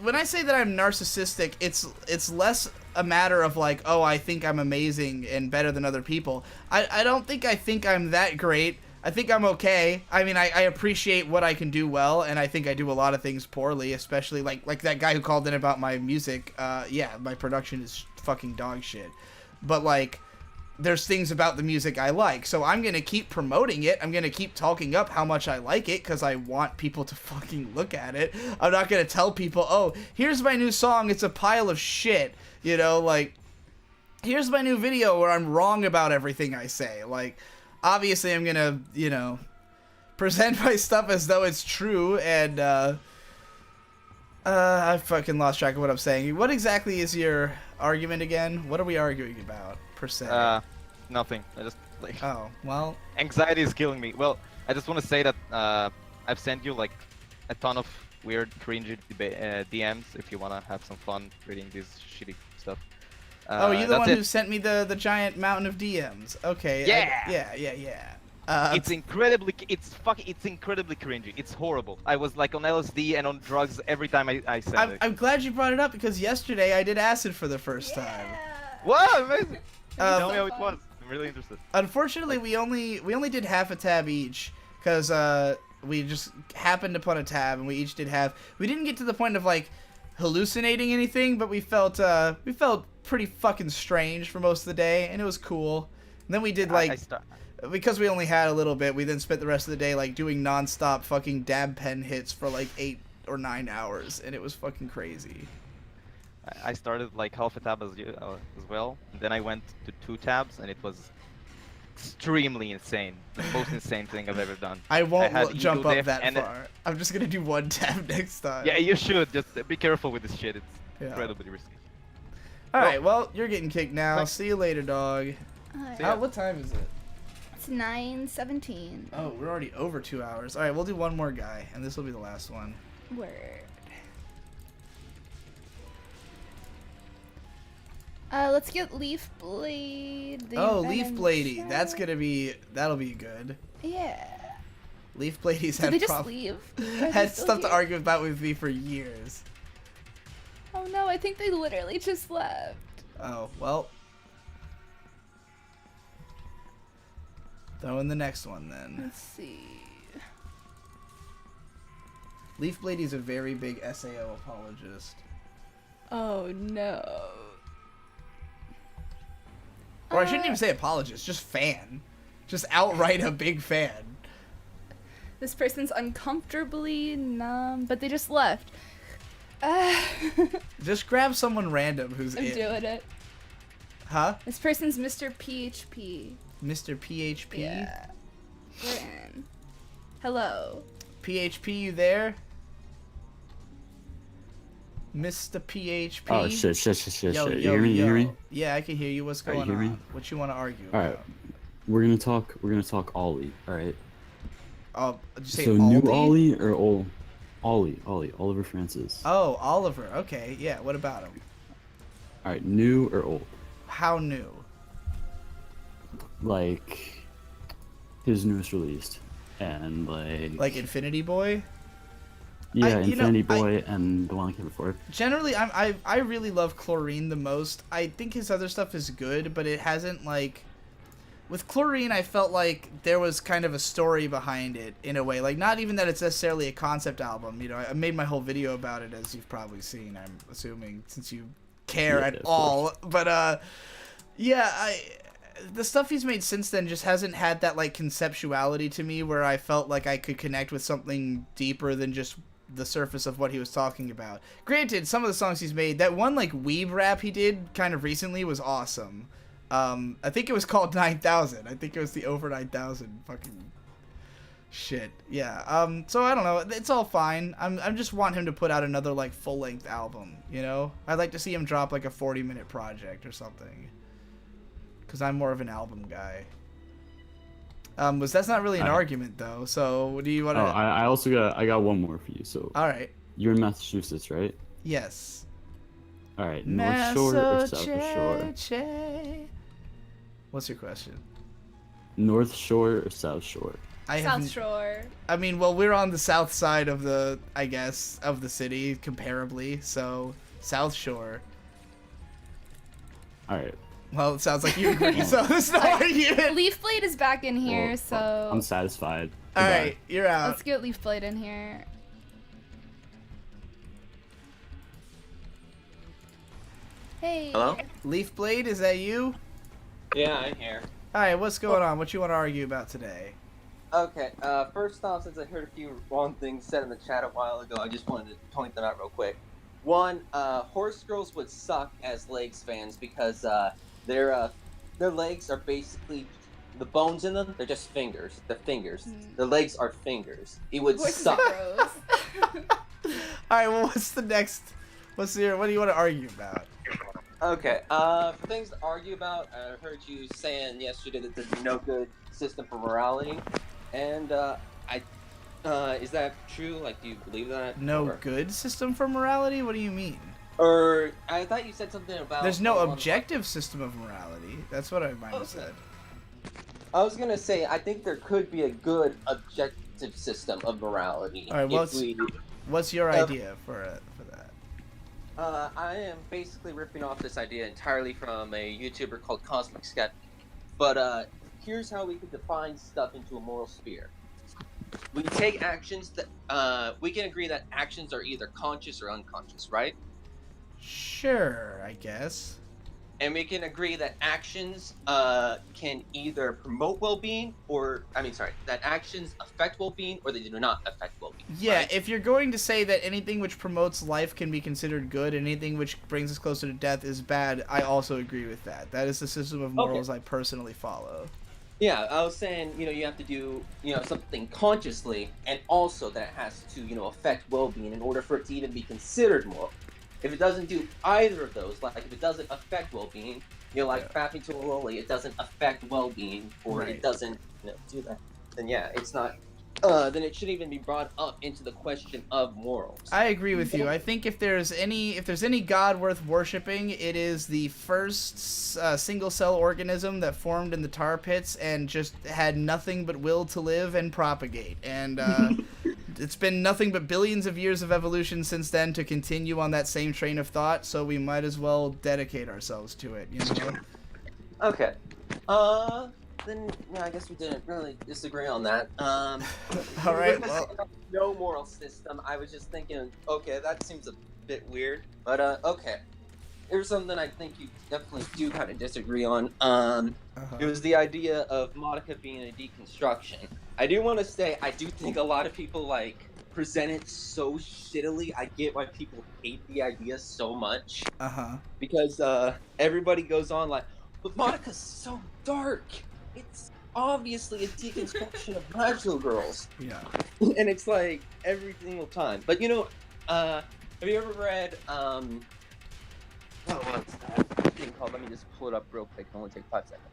when I say that I'm narcissistic, it's less a matter of like, oh, I think I'm amazing and better than other people. I don't think I'm that great. I think I'm okay. I mean, I appreciate what I can do well, and I think I do a lot of things poorly, especially like that guy who called in about my music. Yeah, my production is fucking dog shit. But like, there's things about the music I like, so I'm gonna keep promoting it. I'm gonna keep talking up how much I like it, because I want people to fucking look at it. I'm not gonna tell people, oh, here's my new song, it's a pile of shit. You know, like, here's my new video where I'm wrong about everything I say. Like, obviously I'm gonna, you know, present my stuff as though it's true, and I fucking lost track of what I'm saying. What exactly is your argument again? What are we arguing about? Nothing. I just like. Oh, well. Anxiety is killing me. Well, I just want to say that I've sent you like a ton of weird, cringy DMs if you want to have some fun reading this shitty stuff. Oh, you're the one who sent me the giant mountain of DMs. Okay. Yeah. Yeah. It's incredibly cringy. It's horrible. I was like on LSD and on drugs every time I said it. I'm glad you brought it up, because yesterday I did acid for the first time. Wow, amazing! Tell me how it was. I'm really interested. Unfortunately, we only did half a tab each, because we just happened upon a tab and we each did half. We didn't get to the point of like hallucinating anything, but we felt pretty fucking strange for most of the day, and it was cool. And then we did like because we only had a little bit, we then spent the rest of the day like doing non-stop fucking dab pen hits for like 8 or 9 hours, and it was fucking crazy. I started like half a tab as well, and then I went to 2 tabs, and it was extremely insane. The most insane thing I've ever done. I won't had jump ego up depth that and far. I'm just gonna do one tap next time. Yeah, you should. Just be careful with this shit. It's Yeah. incredibly risky. All right, well, you're getting kicked now. Thanks. See you later, dog. Alright. What time is it? It's 9:17. Oh, we're already over 2 hours. All right, we'll do one more guy, and this will be the last one. Word. Let's get Leaf Blade. Oh, Leaf Bladey. That'll be good. Yeah. Leaf Bladey's Did had they just leave? Are they had still stuff to here? argue about with me for years. Oh no, I think they literally just left. Oh, well. Throw in the next one then. Let's see. Leaf Bladey's a very big SAO apologist. Oh no. Or I shouldn't even say apologist, just fan. Just outright a big fan. This person's uncomfortably numb, but they just left. Just grab someone random who's I'm in. doing it. Huh? This person's Mr. PHP. Mr. PHP? Yeah. We're in. Hello. PHP, you there? Mr. PHP? Oh, shit. Yo, You yo, hear me? yo. You hear me? Yeah, I can hear you. What's Alright, going you hear on? me? What you want to argue All about? right, we're gonna talk Ollie. All right. Did you say So new Aldi? Ollie or old Ollie? Oliver Francis. Oh, Oliver. Okay, yeah. What about him? All right, new or old? How new? Like his newest released, and Like Infinity Boy? yeah, Infinity Boy and the one that came before. Generally, I really love Chlorine the most. I think his other stuff is good, but it hasn't like. With Chlorine, I felt like there was kind of a story behind it in a way. Like, not even that it's necessarily a concept album. You know, I made my whole video about it, as you've probably seen. I'm assuming since you care Yeah, at of all. But yeah, the stuff he's made since then just hasn't had that like conceptuality to me where I felt like I could connect with something deeper than just the surface of what he was talking about. Granted, some of the songs he's made, that one like weeb rap he did kind of recently was awesome. I think it was called 9000. I think it was the over 9000 fucking shit. Yeah. So I don't know. It's all fine. I'm just want him to put out another like full length album. You know, I'd like to see him drop like a 40-minute project or something. Cause I'm more of an album guy. That's not really an argument though. So what do you want to? Oh, I also got one more for you. So. All right. You're in Massachusetts, right? Yes. All right. North Shore or South Shore? What's your question? North Shore or South Shore? South Shore. I mean, well, we're on the south side of the, I guess, of the city, comparably. So, South Shore. All right. Well, it sounds like you agree, so there's no argument. Leaf Blade is back in here, Well, so. I'm satisfied. All Goodbye. right, you're out. Let's get Leaf Blade in here. Hey. Hello? Leaf Blade, is that you? Yeah, I'm here. All right, what's going on? What you want to argue about today? Okay, first off, since I heard a few wrong things said in the chat a while ago, I just wanted to point them out real quick. One, horse girls would suck as legs fans because their legs are basically the bones in them. They're just fingers. They're fingers. Their legs are fingers. It would suck. All right, well, what's the next? What do you want to argue about? Okay, for things to argue about, I heard you saying yesterday that there's no good system for morality, and is that true? Like, do you believe that? No good system for morality? What do you mean? Or I thought you said something about. There's no objective system of morality. That's what I might have said. I was gonna say I think there could be a good objective system of morality. All right, what's your idea for that? I am basically ripping off this idea entirely from a YouTuber called Cosmic Skeptic. But here's how we could define stuff into a moral sphere. We take actions that we can agree that actions are either conscious or unconscious, right? Sure, I guess. And we can agree that actions can either promote well-being that actions affect well-being or they do not affect well-being. Yeah, if you're going to say that anything which promotes life can be considered good and anything which brings us closer to death is bad, I also agree with that. That is the system of morals I personally follow. Yeah, I was saying, you have to do, something consciously, and also that it has to, affect well-being in order for it to even be considered moral. If it doesn't do either of those, like if it doesn't affect well-being, like fapping to a loli, it doesn't affect well-being, or Right. it doesn't, do that, then yeah, it's not. Then it shouldn't even be brought up into the question of morals. I agree with you. I think if there's any god worth worshiping, it is the first single cell organism that formed in the tar pits and just had nothing but will to live and propagate. And it's been nothing but billions of years of evolution since then to continue on that same train of thought. So we might as well dedicate ourselves to it. Okay. Then I guess we didn't really disagree on that. All right. Well, no moral system. I was just thinking, okay, that seems a bit weird, but okay. Here's something I think you definitely do kind of disagree on. It was the idea of Monica being a deconstruction. I do want to say I do think a lot of people present it so shittily. I get why people hate the idea so much. Because everybody goes on but Monica's so dark. It's obviously a deconstruction of magical girls. Yeah. And it's every single time. But have you ever read what's that thing called? Let me just pull it up real quick. It'll only take 5 seconds.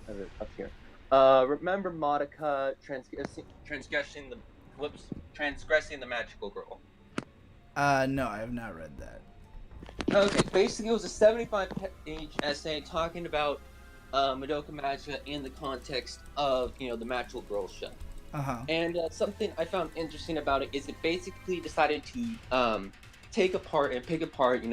I have it up here. Remember Monica transgressing the magical girl? No, I have not read that. Okay, basically it was a 75-page essay talking about Madoka Magica in the context of, the Magical Girls show. And something I found interesting about it is it basically decided to take apart and pick apart,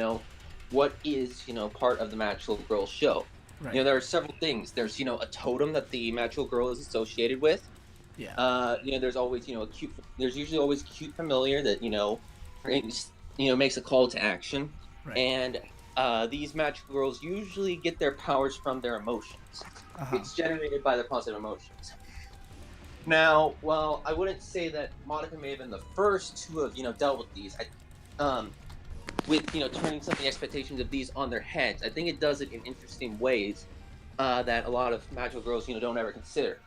what is, part of the Magical Girls show. Right. There are several things. There's, a totem that the Magical Girl is associated with. Yeah. There's always, there's usually always cute familiar that, makes a call to action. Right. And these magical girls usually get their powers from their emotions. It's generated by their positive emotions. Now, while I wouldn't say that Monica may have been the first to have, dealt with these, with, turning some of the expectations of these on their heads, I think it does it in interesting ways that a lot of magical girls, don't ever consider.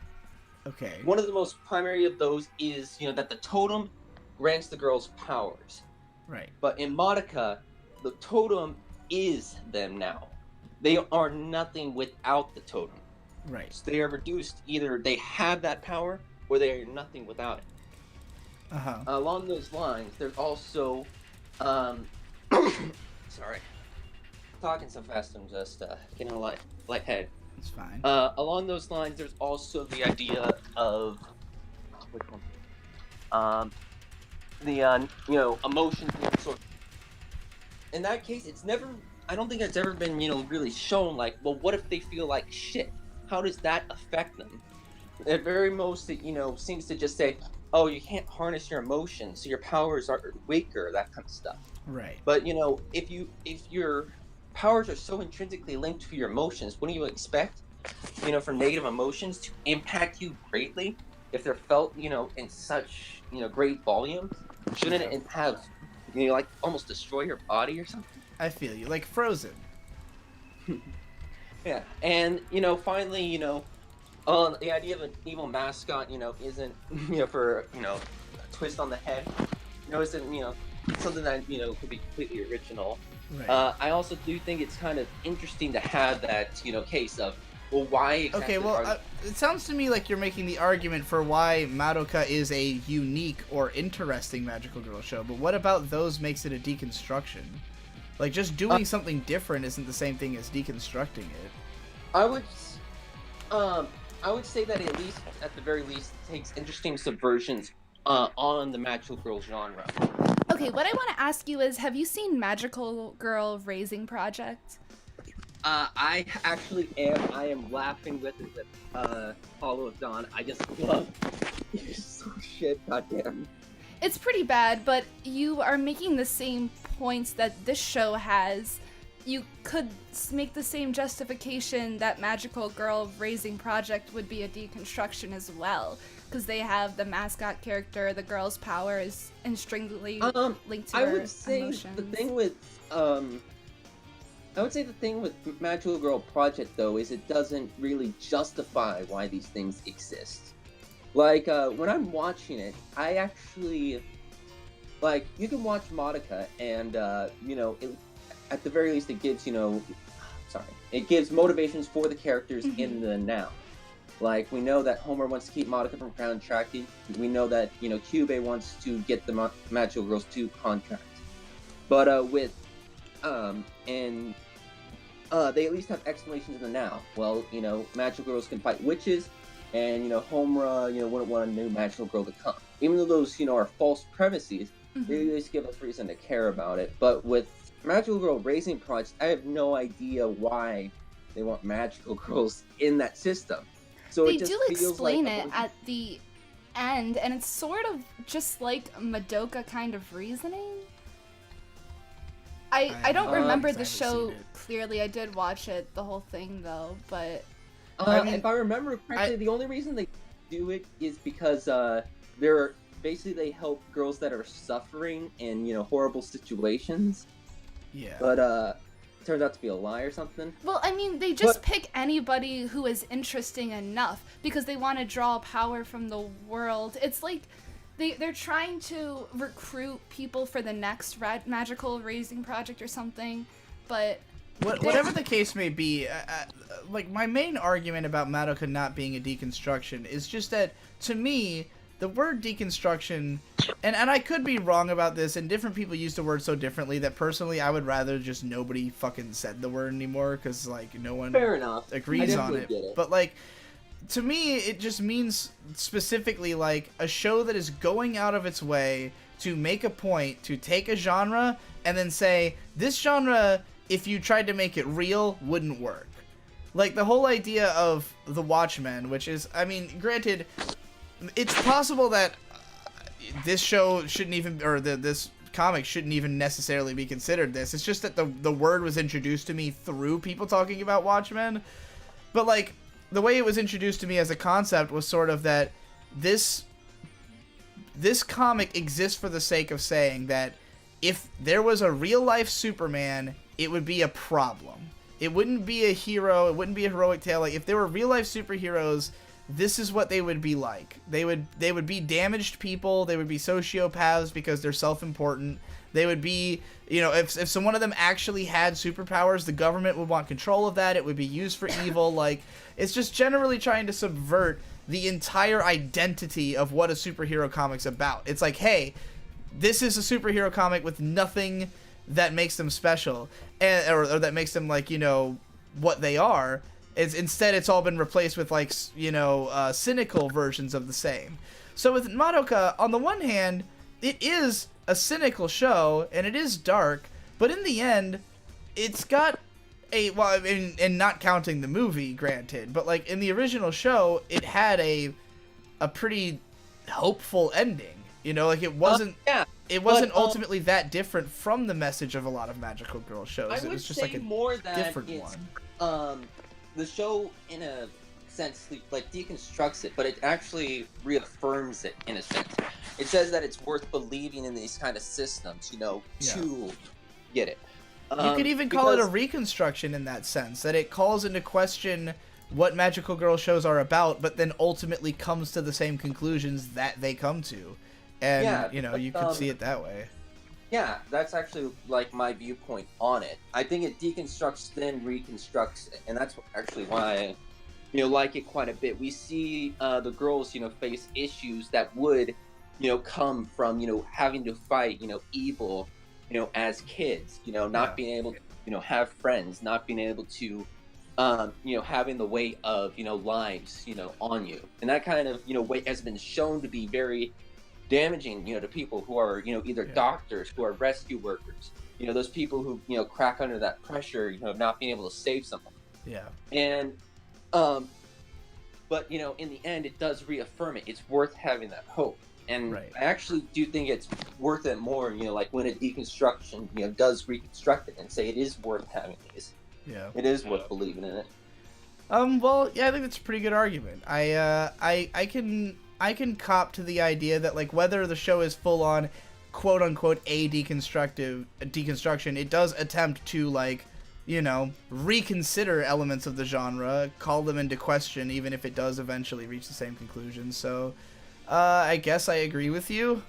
Okay. One of the most primary of those is, that the totem grants the girls powers. Right. But in Monica, the totem is them now. They are nothing without the totem. Right. So they are reduced. Either they have that power, or they are nothing without it. Along those lines, there's also, sorry, talking so fast, I'm just getting a lightheaded. It's fine. Along those lines, there's also the idea of which one? Emotions and sort. In that case, I don't think it's ever been, really shown, well, what if they feel like shit? How does that affect them? At very most, it, seems to just say, oh, you can't harness your emotions, so your powers are weaker, that kind of stuff. Right. But, if your powers are so intrinsically linked to your emotions, wouldn't you expect, for negative emotions to impact you greatly if they're felt, in such, great volumes? Shouldn't it have, almost destroy your body or something? I feel you. Like Frozen. Yeah, and, finally, the idea of an evil mascot, isn't, for, a twist on the head, isn't, something that, could be completely original. Right. I also do think it's kind of interesting to have that, case of, well, why exactly it sounds to me like you're making the argument for why Madoka is a unique or interesting magical girl show, but what about those makes it a deconstruction? Like, just doing something different isn't the same thing as deconstructing it. I would say that at the very least, it takes interesting subversions on the magical girl genre. Okay, what I want to ask you is, have you seen Magical Girl Raising Project? I actually am. I am laughing with it with Hollow of Dawn. I just love it. So shit, goddamn. It's pretty bad, but you are making the same points that this show has. You could make the same justification that Magical Girl Raising Project would be a deconstruction as well, because they have the mascot character, the girl's power is intrinsically linked to her I would say emotions. the thing with I would say the thing with Magical Girl Project, though, is it doesn't really justify why these things exist. Like, when I'm watching it, I actually... Like, you can watch Madoka, and, you know, at the very least it gives, you know... Sorry. It gives motivations for the characters in the now. Like, we know that Homer wants to keep Madoka from contracting. We know that, you know, Kyubey wants to get the Magical Girls to contract. But, they at least have explanations in the now. Well, you know, Magical Girls can fight witches, and, you know, Homura, you know, wouldn't want a new Magical Girl to come. Even though those, you know, are false premises, they at least give us reason to care about it. But with Magical Girl Raising Project, I have no idea why they want Magical Girls in that system. So They it just do feels explain like it at the end, and it's sort of just like Madoka kind of reasoning. I don't remember the show clearly. I did watch it, the whole thing, though, but... if I remember correctly, the only reason they do it is because they help girls that are suffering in, you know, horrible situations. Yeah. But turns out to be a lie or something. Well, I mean, they just pick anybody who is interesting enough because they want to draw power from the world. It's like they're trying to recruit people for the next magical raising project or something, but... Whatever the case may be, like, my main argument about Madoka not being a deconstruction is just that, to me, the word deconstruction, and I could be wrong about this, and different people use the word so differently that personally I would rather just nobody fucking said the word anymore, because, like, no one Fair enough. agrees I on definitely it. get it. But, like, to me, it just means specifically, like, a show that is going out of its way to make a point, to take a genre, and then say, this genre, if you tried to make it real, wouldn't work. Like, the whole idea of The Watchmen, which is, I mean, granted, it's possible that this show shouldn't even, or this comic shouldn't even necessarily be considered this. It's just that the word was introduced to me through people talking about Watchmen. But, like, the way it was introduced to me as a concept was sort of that this comic exists for the sake of saying that if there was a real-life Superman, it would be a problem. It wouldn't be a hero, it wouldn't be a heroic tale. Like, if there were real-life superheroes, this is what they would be like. They would be damaged people, they would be sociopaths because they're self-important. They would be, you know, if some one of them actually had superpowers, the government would want control of that. It would be used for evil. Like, it's just generally trying to subvert the entire identity of what a superhero comic's about. It's like, hey, this is a superhero comic with nothing that makes them special, or that makes them, like, you know, what they are. Instead, it's all been replaced with, like, you know, cynical versions of the same. So with Madoka, on the one hand, it is a cynical show, and it is dark, but in the end, it's got well, I mean, and not counting the movie, granted, but, like, in the original show, it had a pretty hopeful ending. You know, like, it wasn't... It wasn't ultimately that different from the message of a lot of magical girl shows. It was just like a different one. The show, in a sense, like, deconstructs it, but it actually reaffirms it in a sense. It says that it's worth believing in these kind of systems, you know, to get it. You could even call it a reconstruction in that sense, that it calls into question what magical girl shows are about, but then ultimately comes to the same conclusions that they come to. And, you know, you could see it that way. Yeah, that's actually, like, my viewpoint on it. I think it deconstructs, then reconstructs it, and that's actually why I, you know, like it quite a bit. We see the girls, you know, face issues that would, you know, come from, you know, having to fight, you know, evil, you know, as kids, you know, not being able to, you know, have friends, not being able to, you know, having the weight of, you know, lives, you know, on you. And that kind of, you know, weight has been shown to be very damaging, you know, to people who are, you know, either doctors, who are rescue workers, you know, those people who, you know, crack under that pressure, you know, of not being able to save someone. Yeah. And, but, you know, in the end, it does reaffirm it. It's worth having that hope. And I actually do think it's worth it more, you know, like when a deconstruction, you know, does reconstruct it and say it is worth having these. Yeah. It is worth believing in it. Well, yeah, I think that's a pretty good argument. I can cop to the idea that, like, whether the show is full on, quote unquote, a deconstruction, it does attempt to, like, you know, reconsider elements of the genre, call them into question, even if it does eventually reach the same conclusion. So, I guess I agree with you,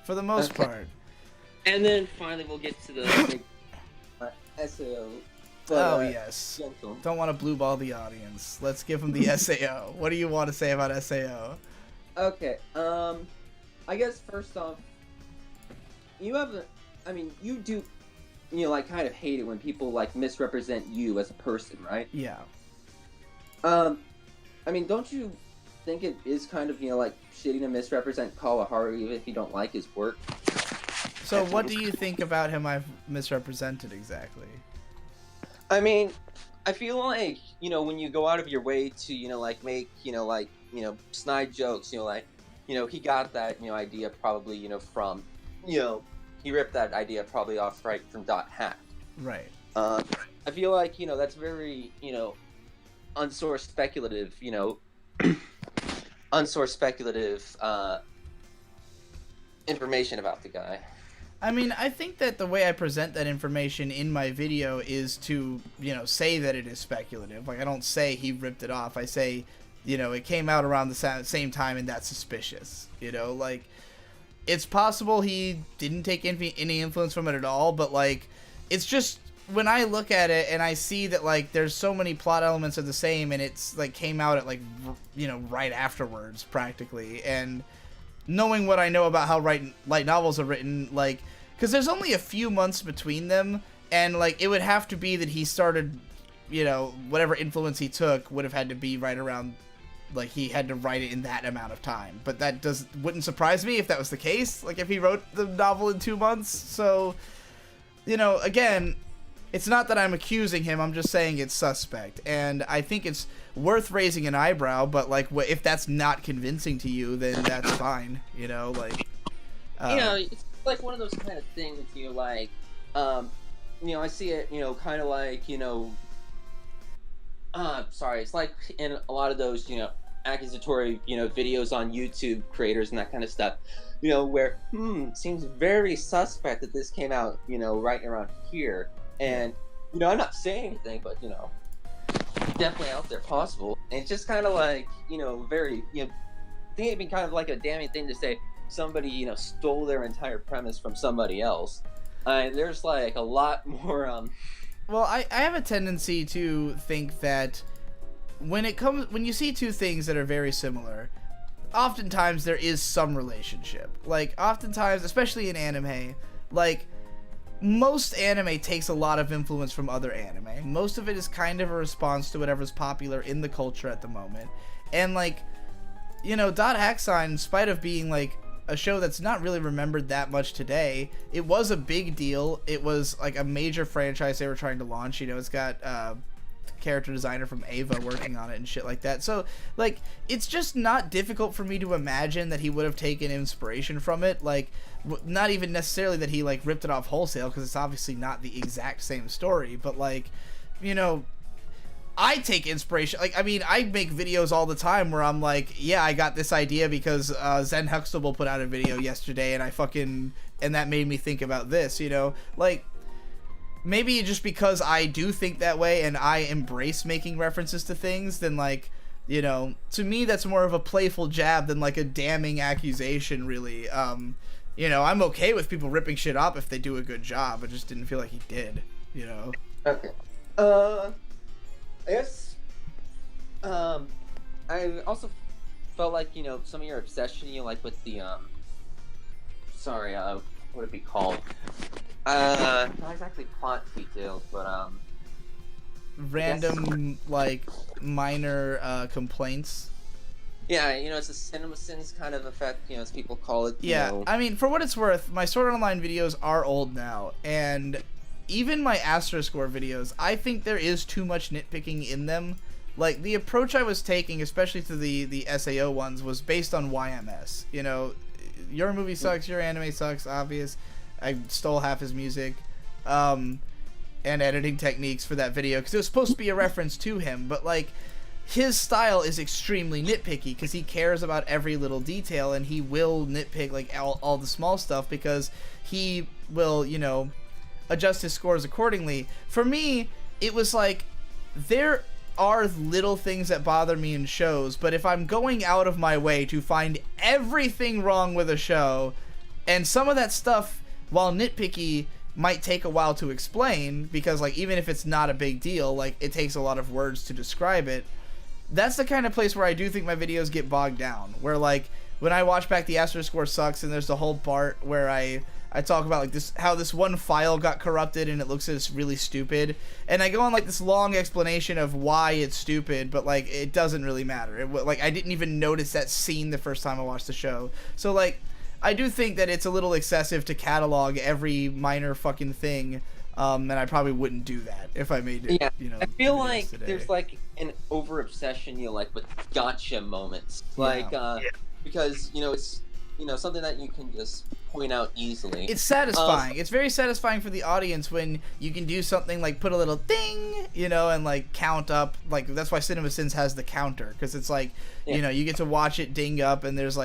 for the most part. And then finally we'll get to the SAO. But, yes. Don't want to blue ball the audience. Let's give them the SAO. What do you want to say about SAO? Okay, I guess first off, you do, you know, like, kind of hate it when people, like, misrepresent you as a person, right? Yeah. I mean, don't you think it is kind of, you know, like, shitty to misrepresent Kalahari even if you don't like his work? So what do you think about him I've misrepresented exactly? I mean, I feel like, you know, when you go out of your way to, you know, like, make, you know, like, you know, snide jokes, you know, like, you know, he got that, you know, idea probably, you know, from, you know, he ripped that idea probably off right from .hack. Right. I feel like, you know, that's very, you know, unsourced speculative, you know, information about the guy. I mean, I think that the way I present that information in my video is to, you know, say that it is speculative. Like, I don't say he ripped it off. I say, you know, it came out around the same time and that's suspicious. You know, like, it's possible he didn't take any influence from it at all, but, like, it's just, when I look at it and I see that, like, there's so many plot elements are the same and it's, like, came out at, like, you know, right afterwards, practically, and knowing what I know about how light novels are written, like, because there's only a few months between them, and, like, it would have to be that he started, you know, whatever influence he took would have had to be right around, like, he had to write it in that amount of time. But that wouldn't surprise me if that was the case, like, if he wrote the novel in 2 months. So, you know, again, it's not that I'm accusing him, I'm just saying it's suspect. And I think it's worth raising an eyebrow, but, like, if that's not convincing to you, then that's fine, you know, like... you know, it's like one of those kind of things, you know, like, you know, I see it, you know, kind of like, you know, it's like in a lot of those, you know, accusatory, you know, videos on YouTube creators and that kind of stuff, you know, where, seems very suspect that this came out, you know, right around here. And, you know, I'm not saying anything, but, you know, definitely out there possible. And it's just kind of like, you know, very, you know, I think it'd be kind of like a damning thing to say somebody, you know, stole their entire premise from somebody else. There's, like, a lot more, Well, I have a tendency to think that when you see two things that are very similar, oftentimes there is some relationship. Like, oftentimes, especially in anime, like, most anime takes a lot of influence from other anime. Most of it is kind of a response to whatever's popular in the culture at the moment. And, like, you know, Hacksign, in spite of being, like, a show that's not really remembered that much today, it was a big deal. It was, like, a major franchise they were trying to launch. You know, it's got character designer from Ava working on it and shit like that. So, like, it's just not difficult for me to imagine that he would have taken inspiration from it. Like, not even necessarily that he, like, ripped it off wholesale, because it's obviously not the exact same story, but, like, you know, I take inspiration. Like, I mean, I make videos all the time where I'm like, yeah, I got this idea because Zen Huxtable put out a video yesterday and that made me think about this, you know? Like, maybe just because I do think that way and I embrace making references to things, then, like, you know, to me that's more of a playful jab than, like, a damning accusation, really. You know, I'm okay with people ripping shit up if they do a good job. I just didn't feel like he did, you know? Okay. I guess, I also felt like, you know, some of your obsession, you know, like with the, what would it be called? Not exactly plot details, but, random, like, minor, complaints. Yeah, you know, it's a cinema sins kind of effect, you know, as people call it. Yeah, know. I mean, for what it's worth, my Sword Art Online videos are old now, and even my Astroscore videos, I think there is too much nitpicking in them. Like, the approach I was taking, especially to the SAO ones, was based on YMS. You know, your movie sucks, your anime sucks, obvious. I stole half his music, and editing techniques for that video, because it was supposed to be a reference to him, but, like, his style is extremely nitpicky, because he cares about every little detail, and he will nitpick, like, all the small stuff, because he will, you know, adjust his scores accordingly. For me, it was like, there are little things that bother me in shows, but if I'm going out of my way to find everything wrong with a show, and some of that stuff, while nitpicky, might take a while to explain, because like even if it's not a big deal, like it takes a lot of words to describe it, that's the kind of place where I do think my videos get bogged down, where like when I watch back the Astro Score Sucks, and there's the whole part where I talk about like this, how this one file got corrupted and it looks just really stupid, and I go on like this long explanation of why it's stupid, but like it doesn't really matter. Like I didn't even notice that scene the first time I watched the show. So like I do think that it's a little excessive to catalog every minor fucking thing, and I probably wouldn't do that if I made it. Yeah, you know, I feel videos like today. there's like an over obsession, like with gotcha moments, like because it's something that you can just point out easily. It's satisfying. It's very satisfying for the audience when you can do something like put a little ding, and like count up. Like that's why CinemaSins has the counter, because it's like you get to watch it ding up, and there's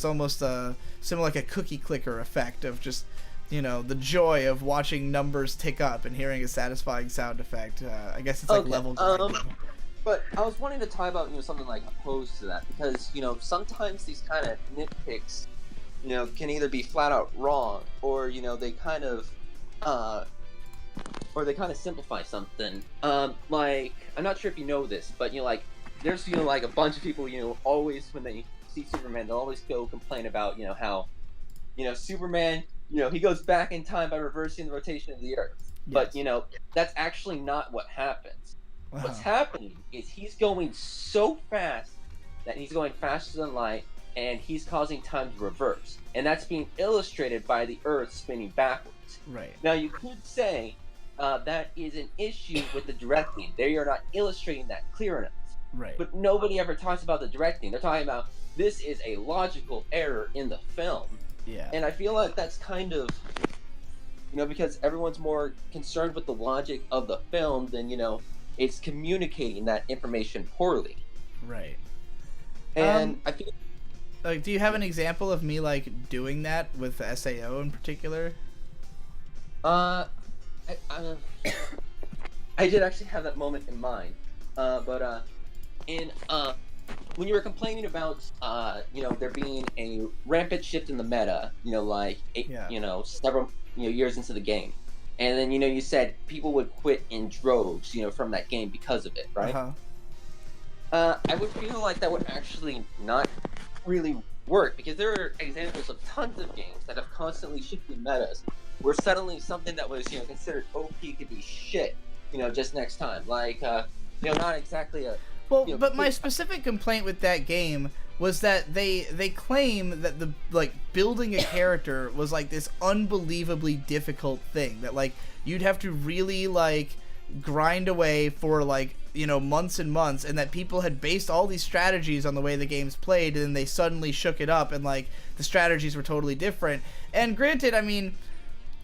almost a similar like a cookie clicker effect of just the joy of watching numbers tick up and hearing a satisfying sound effect. I guess it's like level grinding. But I was wanting to talk about something like opposed to that, because sometimes these kind of nitpicks can either be flat out wrong, or they kind of simplify something. Like, I'm not sure if you know this, but like there's like a bunch of people always when they see Superman, they'll always go complain about how Superman he goes back in time by reversing the rotation of the Earth. But that's actually not what happens. Wow. What's happening is he's going so fast that he's going faster than light, and he's causing time to reverse. And that's being illustrated by the Earth spinning backwards. Right. Now, you could say that is an issue with the directing. They are not illustrating that clear enough. Right. But nobody ever talks about the directing. They're talking about this is a logical error in the film. Yeah. And I feel like that's kind of, because everyone's more concerned with the logic of the film than, it's communicating that information poorly. Right. And I feel like, do you have an example of me like doing that with the SAO in particular? I did actually have that moment in mind, but when you were complaining about there being a rampant shift in the meta, several years into the game, and then you said people would quit in droves, from that game because of it, right? I would feel like that would actually not really work, because there are examples of tons of games that have constantly shifted metas, where suddenly something that was considered OP could be shit, just next time. Like not exactly a but my specific complaint with that game was that they claim that the building a character was like this unbelievably difficult thing that like you'd have to really like grind away for like months and months, and that people had based all these strategies on the way the game's played, and then they suddenly shook it up and like the strategies were totally different. And granted, I mean,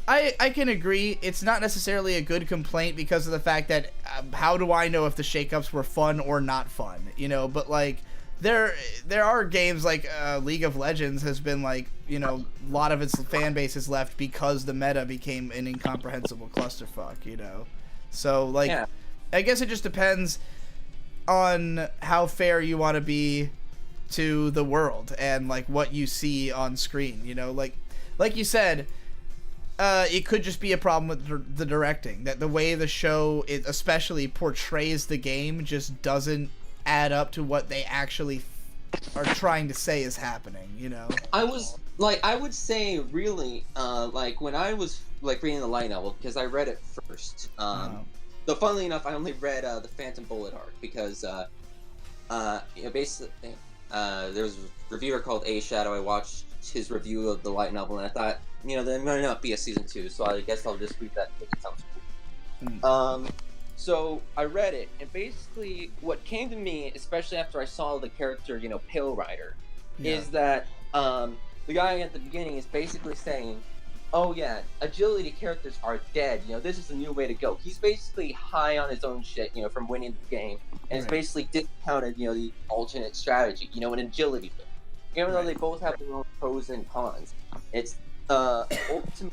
I can agree it's not necessarily a good complaint because of the fact that how do I know if the shakeups were fun or not fun, but like there are games like League of Legends has been like a lot of its fan base is left because the meta became an incomprehensible clusterfuck, so like I guess it just depends on how fair you want to be to the world and like what you see on screen, like you said, it could just be a problem with the directing, that the way the show especially portrays the game just doesn't add up to what they actually are trying to say is happening, I would say really like when I was like reading the light novel, because I read it first, though funnily enough I only read the Phantom Bullet arc because basically there was a reviewer called A Shadow. I watched his review of the light novel and I thought there might not be a season 2, so I guess I'll just read that because it sounds cool. So I read it, and basically what came to me, especially after I saw the character, Pale Rider, is that the guy at the beginning is basically saying, oh yeah, agility characters are dead, this is a new way to go. He's basically high on his own shit, from winning the game, and it's basically discounted, the alternate strategy, an agility build. Even though they both have their own pros and cons. It's ultimately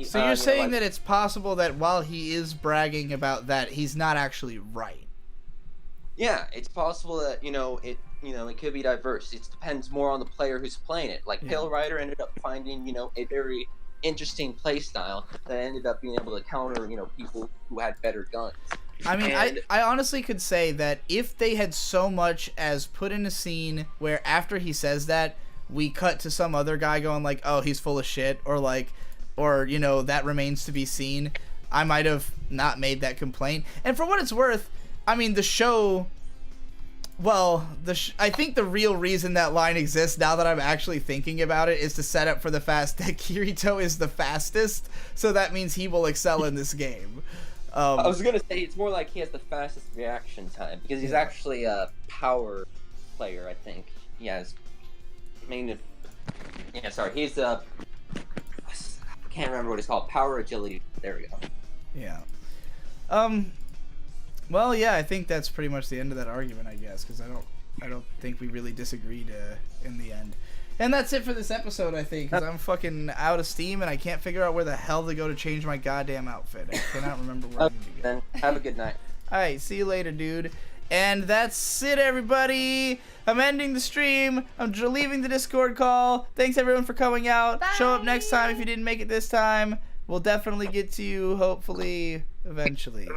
So you're saying that it's possible that while he is bragging about that, he's not actually right. Yeah, it's possible that it could be diverse. It depends more on the player who's playing it. Like Pale Rider ended up finding a very interesting play style that ended up being able to counter people who had better guns. I mean, I honestly could say that if they had so much as put in a scene where after he says that, we cut to some other guy going like, oh, he's full of shit, or that remains to be seen, I might have not made that complaint. And for what it's worth, I mean, the show, well, I think the real reason that line exists, now that I'm actually thinking about it, is to set up for the fact that Kirito is the fastest, so that means he will excel in this game. I was gonna say it's more like he has the fastest reaction time because he's actually a power player. I think he has. He's I can't remember what it's called. Power agility. There we go. Yeah. Well, yeah, I think that's pretty much the end of that argument, I guess, because I don't think we really disagreed in the end. And that's it for this episode, I think, because I'm fucking out of steam and I can't figure out where the hell to go to change my goddamn outfit. I cannot remember where I need to go. Then have a good night. Alright, see you later, dude. And that's it, everybody. I'm ending the stream. I'm leaving the Discord call. Thanks, everyone, for coming out. Bye. Show up next time if you didn't make it this time. We'll definitely get to you, hopefully, eventually.